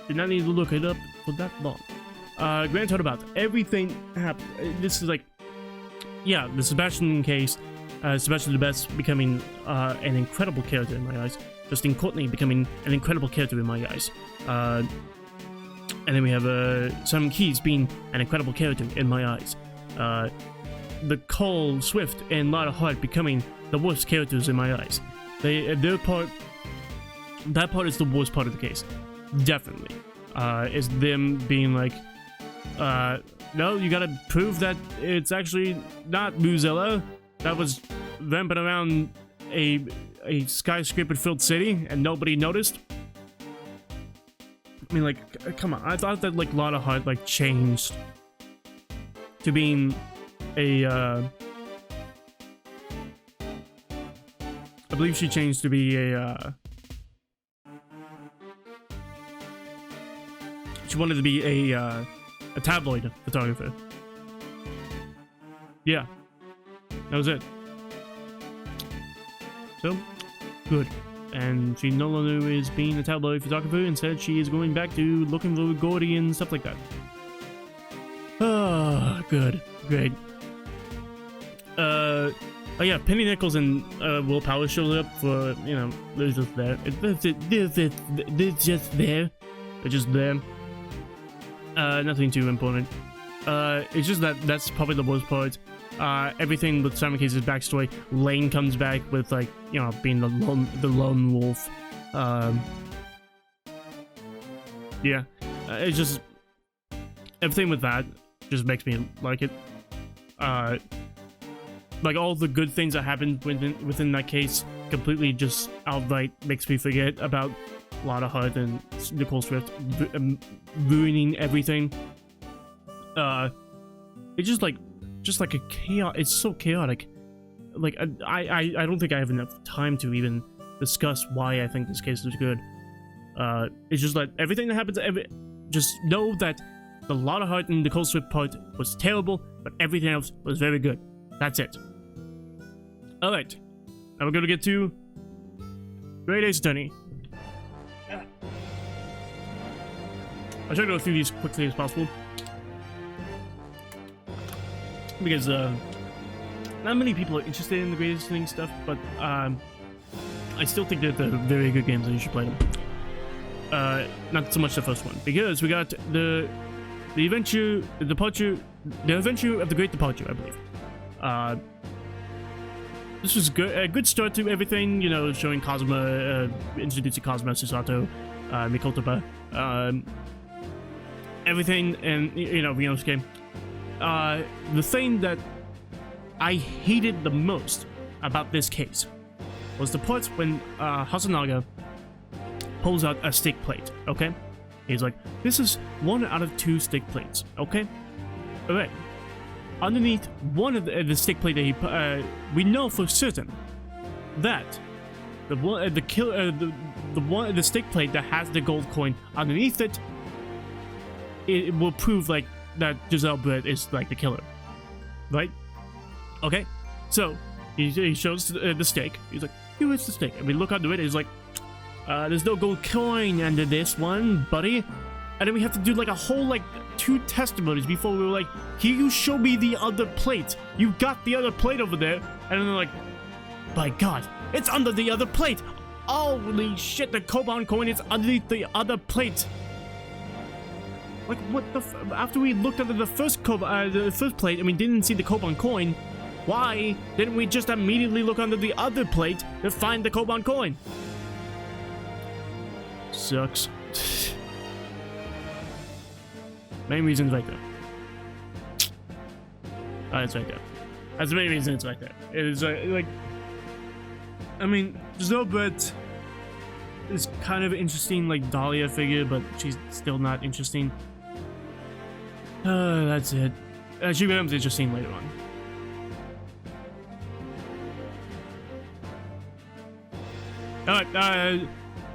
Did not need to look it up for that long. Grand Turnabout. Everything happened. This is like, yeah, the Sebastian case. Sebastian the Best becoming an incredible character in my eyes. Justine Courtney becoming an incredible character in my eyes. And then we have Simon Keys being an incredible character in my eyes. The Cole Swift and Lotta Hart becoming the worst characters in my eyes. That part is the worst part of the case. Definitely. Is them being like, no, you gotta prove that it's actually not Muzilla that was ramping around a skyscraper-filled city and nobody noticed. I mean, like, come on. I thought that, like, Lotta Hart, like, changed to being a, I believe she changed to be a, she wanted to be a tabloid photographer. Yeah. That was it. So, good. And she no longer is being a tabloid photographer. Instead, she is going back to looking for Gordy and stuff like that. Ah, good. Great. Oh yeah, Penny Nichols and Will Power shows up for, you know, they're just there. They're just there. They're just there. Nothing too important. It's just that that's probably the worst part. Everything with Simon Case's backstory. Lane comes back with, like, you know, being the lone wolf. Yeah, it's just everything with that just makes me like it. Like all the good things that happened within that case completely just outright makes me forget about Lotta Hart and Nicole Swift ruining everything. It's just like a chaos. It's so chaotic. Like I don't think I have enough time to even discuss why I think this case is good. It's just like everything that happens. Just know that the Lotta Hart and Nicole Swift part was terrible, but everything else was very good. That's it. Alright. Now we're gonna get to Great Ace Attorney. I'll try to go through these quickly as possible. Because, not many people are interested in the Great Ace Attorney stuff, but, I still think that they're very good games and you should play them. Not so much the first one, because we got the adventure of the Great Departure, I believe. This was good, a good start to everything, you know, showing Kazuma, introducing Kazuma, Susato, Mikotopa, everything, and, you know, Ryosuke. The thing that I hated the most about this case was the part when Hasanaga pulls out a stick plate, okay? He's like, this is 1 out of 2 stick plates, okay? Alright. Underneath one of the stick plate that he, we know for certain that the stick plate that has the gold coin underneath it, it will prove like that Giselle Brett is like the killer, right? Okay, so he shows the stake. He's like, here is the stake, and we look under it. He's like, there's no gold coin under this one, buddy. And then we have to do like a whole like 2 testimonies before we were like, here, you show me the other plate. You got the other plate over there. And then they're like, by God, it's under the other plate. Holy shit, the Koban coin is underneath the other plate. Like, what the after we looked under the first plate and we didn't see the Koban coin, why didn't we just immediately look under the other plate to find the Koban coin? Sucks. Main reasons right there. Oh, it's right there. That's the main reason it's right there. It is like, I mean, Giselle Brett is kind of interesting, like Dahlia figure, but she's still not interesting. That's it. She becomes interesting later on. Alright,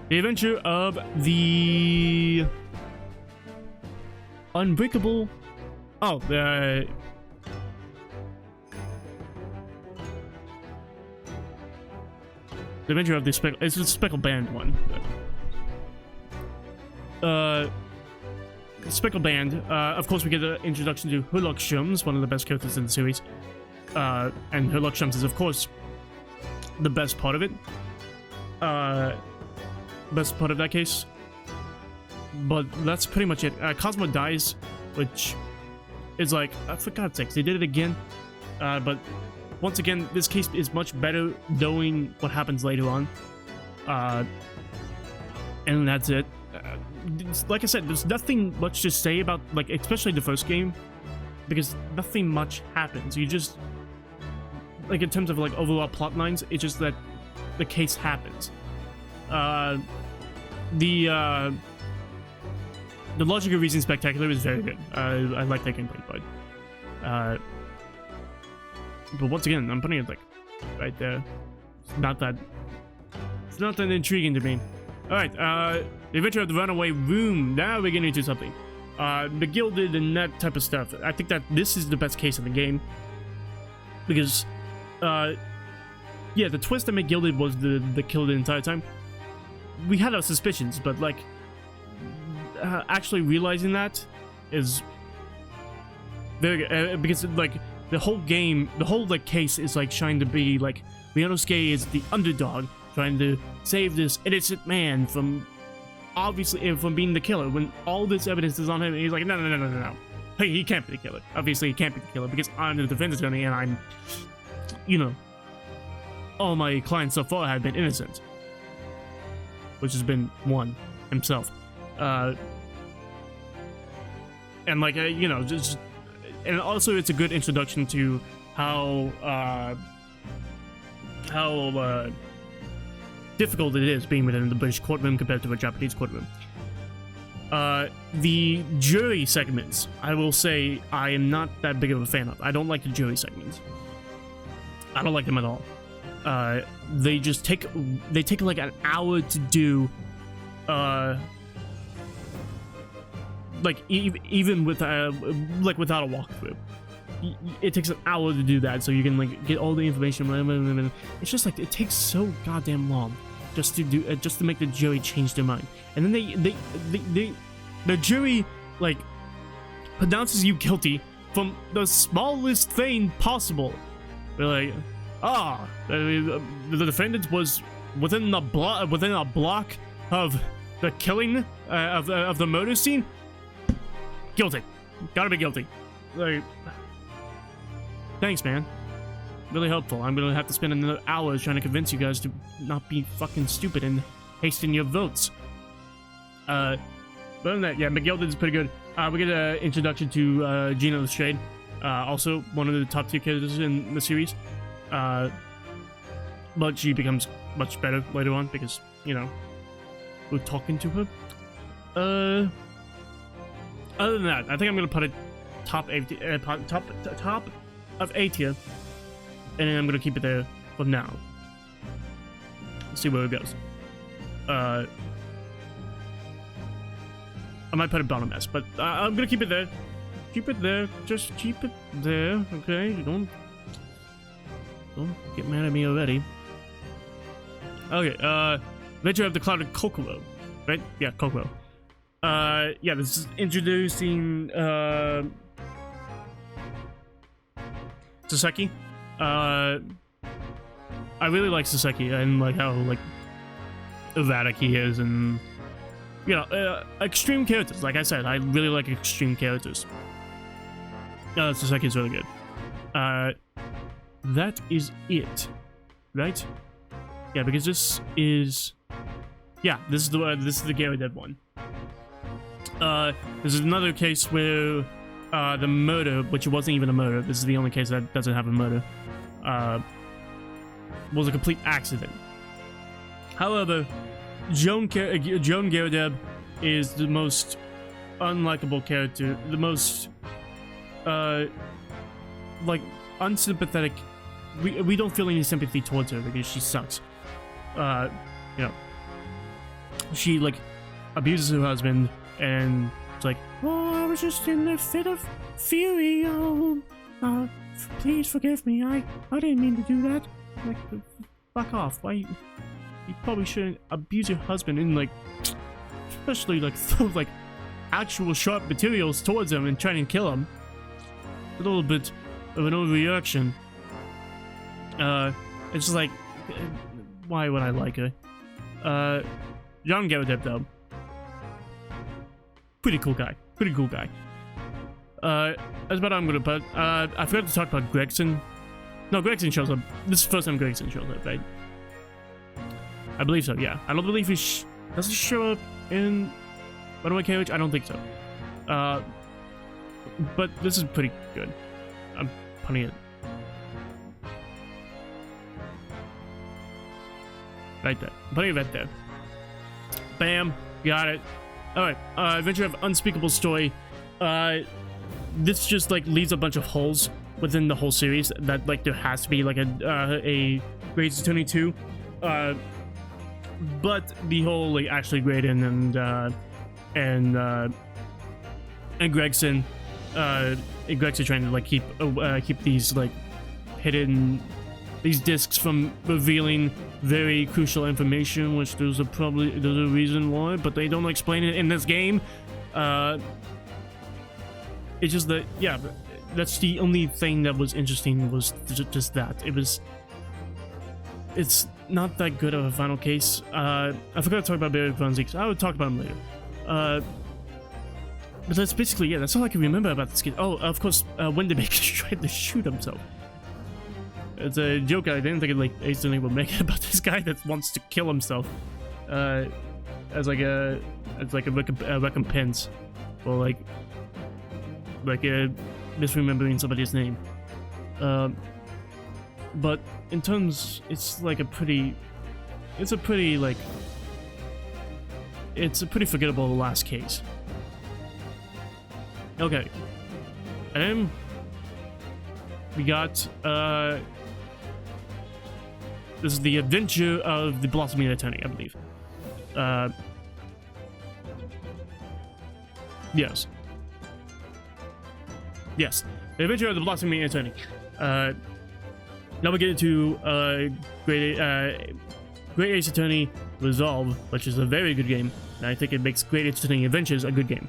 the adventure of the Unbreakable. Oh, the adventure of the Speckle. It's the Speckle Band one. Speckle Band. Of course, we get an introduction to Herlock Sherms, one of the best characters in the series. And Herlock Sherms is, of course, the best part of it. Best part of that case. But that's pretty much it. Cosmo dies, which is like, for God's sakes, they did it again. But once again, this case is much better knowing what happens later on. And that's it. Like I said, there's nothing much to say about, like, especially the first game, because nothing much happens. You just, like, in terms of, like, overall plot lines, it's just that the case happens. The Logic of Reason Spectacular is very good. I like that gameplay part. But once again, I'm putting it like right there. It's not that intriguing to me. Alright, the Adventure of the Runaway Room. Now we're getting into something. The Gilded and that type of stuff. I think that this is the best case in the game. Because, yeah, the twist that made Gilded was the kill the entire time. We had our suspicions, but like, actually realizing that is very good, because like the whole game, the whole like case is like trying to be like Ryosuke is the underdog trying to save this innocent man from obviously from being the killer when all this evidence is on him, and he's like, no. Hey, he can't be the killer. Obviously he can't be the killer because I'm the defense attorney and I'm, you know, all my clients so far have been innocent, which has been one himself. And like, you know, just, and also it's a good introduction to how difficult it is being within the British courtroom compared to a Japanese courtroom. The jury segments, I will say, I am not that big of a fan of. I don't like the jury segments. I don't like them at all. They just take like an hour to do. Like even with like without a walkthrough, it takes an hour to do that, so you can like get all the information. It's just like it takes so goddamn long just to do just to make the jury change their mind, and then the jury like pronounces you guilty from the smallest thing possible. They're like, the defendant was within a block of the killing of the murder scene. Guilty. Gotta be guilty. Like, thanks, man. Really helpful. I'm gonna have to spend another hour trying to convince you guys to not be fucking stupid and hasten your votes. But other than that, yeah, Miguel did pretty good. We get an introduction to Gina Lestrade, also one of the top tier characters in the series. But she becomes much better later on because, you know, we're talking to her. Other than that, I think I'm gonna put it top of A tier, and then I'm gonna keep it there for now. Let's see where it goes. I might put it bottom S, but I'm gonna keep it there. Keep it there. Just keep it there. Okay, don't get mad at me already. Okay. Venture of the Clouded Kokoro, right? Yeah, Kokoro. Yeah, this is introducing Saseki. I really like Saseki and like how like erratic he is, and you know, extreme characters. Like I said, I really like extreme characters. Saseki is really good. That is it, right? Yeah, because this is the Gary Dead one. This is another case where the murder, which wasn't even a murder, this is the only case that doesn't have a murder, was a complete accident. However, Joan Garadeb is the most unlikable character, the most like unsympathetic. We don't feel any sympathy towards her because she sucks. You know, she like abuses her husband, and it's like, oh, I was just in a fit of fury. Please forgive me. I didn't mean to do that. Like, fuck off. Why? You probably shouldn't abuse your husband and like, especially like throw like actual sharp materials towards him and try and kill him. A little bit of an overreaction. It's just like, why would I like her? John Garadeb though, pretty cool guy. That's about all I'm gonna put. I forgot to talk about Gregson. No, Gregson shows up. This is the first time Gregson shows up, right? I believe so, yeah. I don't believe does he show up in Runaway Carriage? I don't think so. But this is pretty good. I'm putting it right there. I'm putting it right there. Bam, got it. Alright, Adventure of Unspeakable Story. This just like leaves a bunch of holes within the whole series that like there has to be like a Grades 22. But the whole like Ashley Graydon and Gregson trying to like keep these like hidden discs from revealing very crucial information, which there's a reason why, but they don't explain it in this game. It's just that, yeah, that's the only thing that was interesting, was just that. It's not that good of a final case. I forgot to talk about Barry Fonzie. I would talk about him later. But that's basically, yeah, that's all I can remember about this kid. Oh, of course, Wendimaker tried to shoot himself. It's a joke I didn't think it like accidentally would make it about this guy that wants to kill himself as like a recompense for like misremembering somebody's name. But in terms, it's a pretty forgettable last case. Okay, and then we got this is the Adventure of the Blossoming Attorney, I believe. Yes. The Adventure of the Blossoming Attorney. Now we get into Great Ace Attorney Resolve, which is a very good game, and I think it makes Great Ace Attorney Adventures a good game.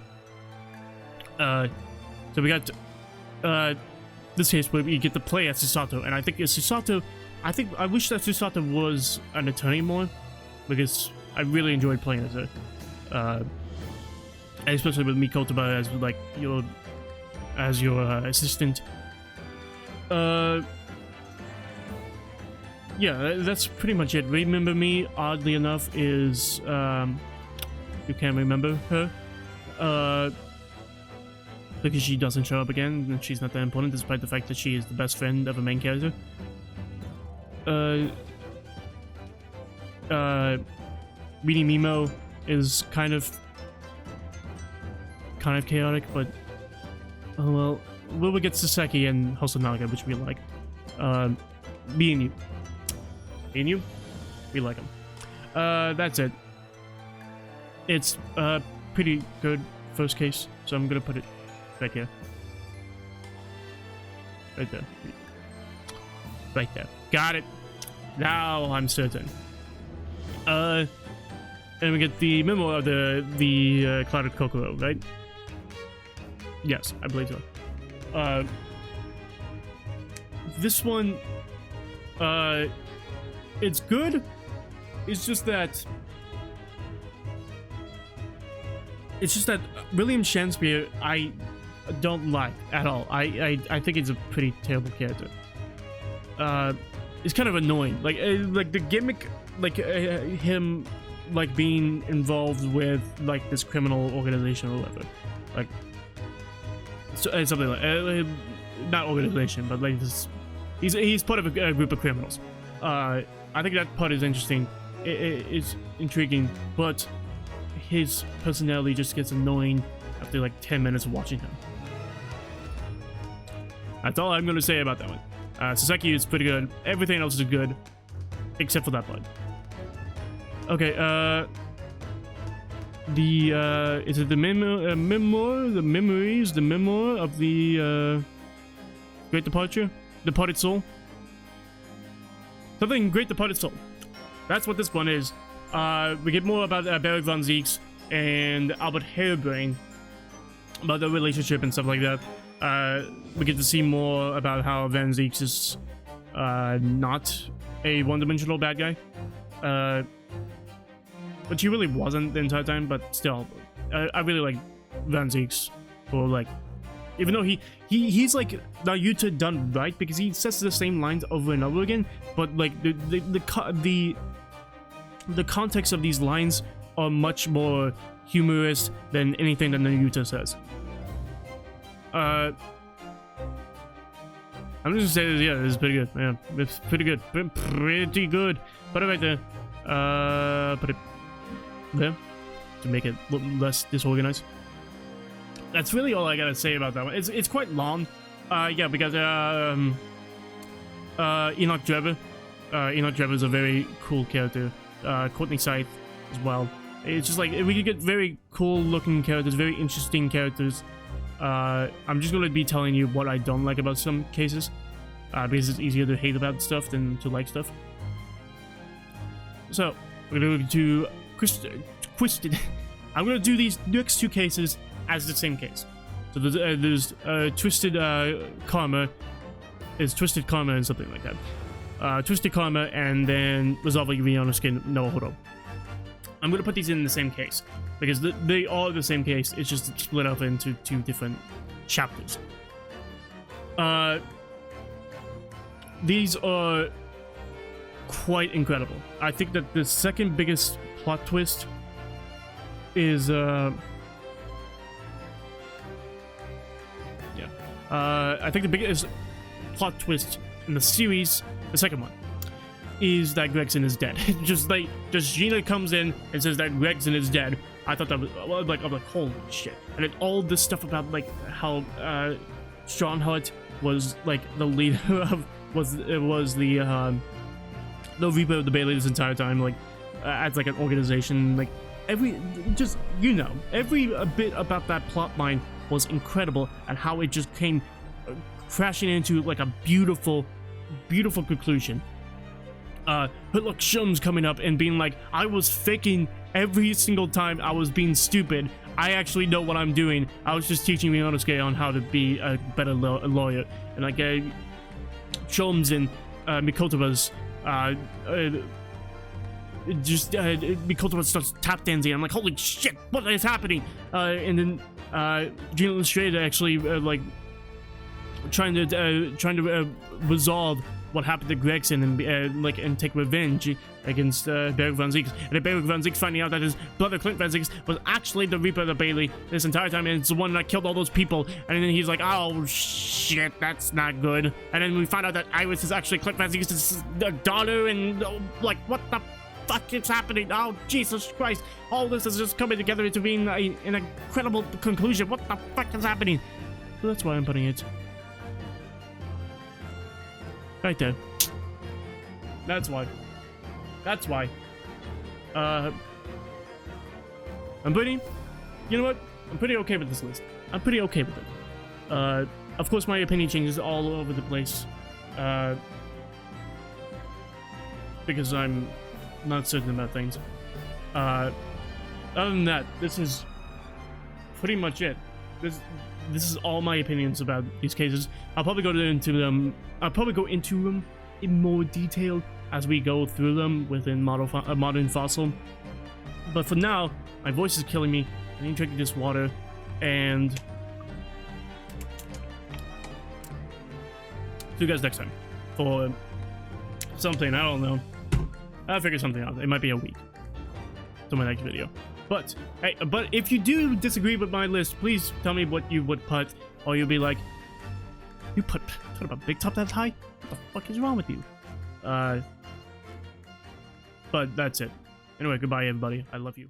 So we got this case where we get to play as Susato, and I think Susato, I wish that Susato was an attorney more, because I really enjoyed playing as her, especially with Mikotoba as like your assistant. Yeah, that's pretty much it. Remember Me, oddly enough, is you can't remember her, because she doesn't show up again, and she's not that important, despite the fact that she is the best friend of a main character. Reading Mimo is kind of chaotic, but oh well. We'll get Saseki and Hosonaga, which we like. Me and you, we like them. That's it. It's pretty good first case, so I'm gonna put it right here. Right there. Right there. Got it. Now I'm certain. And we get the memo of the Clouded Kokoro, right? Yes, I believe so. This one, it's good. It's just that William Shakespeare I don't like at all. I think he's a pretty terrible character. It's kind of annoying. Like the gimmick, him like being involved with like this criminal organization or whatever, like something like not organization, but like this. He's part of a group of criminals. I think that part is interesting. It's intriguing, but his personality just gets annoying after like 10 minutes of watching him. That's all I'm gonna say about that one. Saseki is pretty good. Everything else is good, except for that part. Okay, is it the memoir of the Great Departure? Departed Soul? Something Great Departed Soul. That's what this one is. We get more about Barry von Zeeks and Albert Harebrain, about their relationship and stuff like that. We get to see more about how Van Zeeks is not a one-dimensional bad guy. But he really wasn't the entire time, but still, I really like Van Zeeks for like, even though he's like Naruto done right, because he says the same lines over and over again, but like the context of these lines are much more humorous than anything that Naruto says. I'm just gonna say, yeah, this is pretty good. Yeah, it's pretty good. Pretty good. Put it right there. Put it there to make it look less disorganized. That's really all I gotta say about that one. It's quite long. Yeah, because Enoch Drebber. Enoch Drebber is a very cool character. Courtney Scythe as well. It's just like we could get very cool looking characters, very interesting characters. I'm just gonna be telling you what I don't like about some cases, because it's easier to hate about stuff than to like stuff. So we're gonna do Twisted. I'm gonna do these next two cases as the same case. So there's Twisted Karma. It's Twisted Karma and something like that. Twisted Karma, and then Resolve Ryunosuke no Horo. I'm gonna put these in the same case because they are the same case. It's just split up into two different chapters. These are quite incredible. I think that the second biggest plot twist is I think the biggest plot twist in the series, the second one, is that Gregson is dead. just Gina comes in and says that Gregson is dead. I thought that was I'm like holy shit. And then all this stuff about like how Strongheart was like the leader of was the Reaper of the Bailey this entire time, like as like an organization. Like every bit about that plot line was incredible, and how it just came crashing into like a beautiful conclusion. Hoodlock Shum's coming up and being like, I was faking every single time I was being stupid. I actually know what I'm doing. I was just teaching Mionosuke on how to be a better lawyer. And like Shum's and Mikotoba's Mikotoba starts tap dancing. I'm like, holy shit, what is happening? And then Gina Lestrade actually trying to resolve what happened to Gregson and and take revenge against Beric Von Zieks. And then Beric Von Zieks finding out that his brother Clint Von Zieks was actually the Reaper of the Bailey this entire time, and it's the one that killed all those people. And then he's like, oh shit, that's not good. And then we find out that Iris is actually Clint Von Zieks' daughter, and like, what the fuck is happening? Oh Jesus Christ, all this is just coming together into being an incredible conclusion. What the fuck is happening? So that's why I'm putting it right there. That's why. I'm pretty, you know what? I'm pretty okay with this list. I'm pretty okay with it. Of course, my opinion changes all over the place. Because I'm not certain about things. Other than that, this is pretty much it. This is all my opinions about these cases. I'll probably go into them in more detail as we go through them within Modern Fossil. But for now, my voice is killing me. I need to drink this water, and see you guys next time for something. I don't know. I'll figure something out. It might be a week to my next video. But hey, if you do disagree with my list, please tell me what you would put, or you'll be like, you put Turnabout Big Top that high? What the fuck is wrong with you? But that's it. Anyway, goodbye everybody. I love you.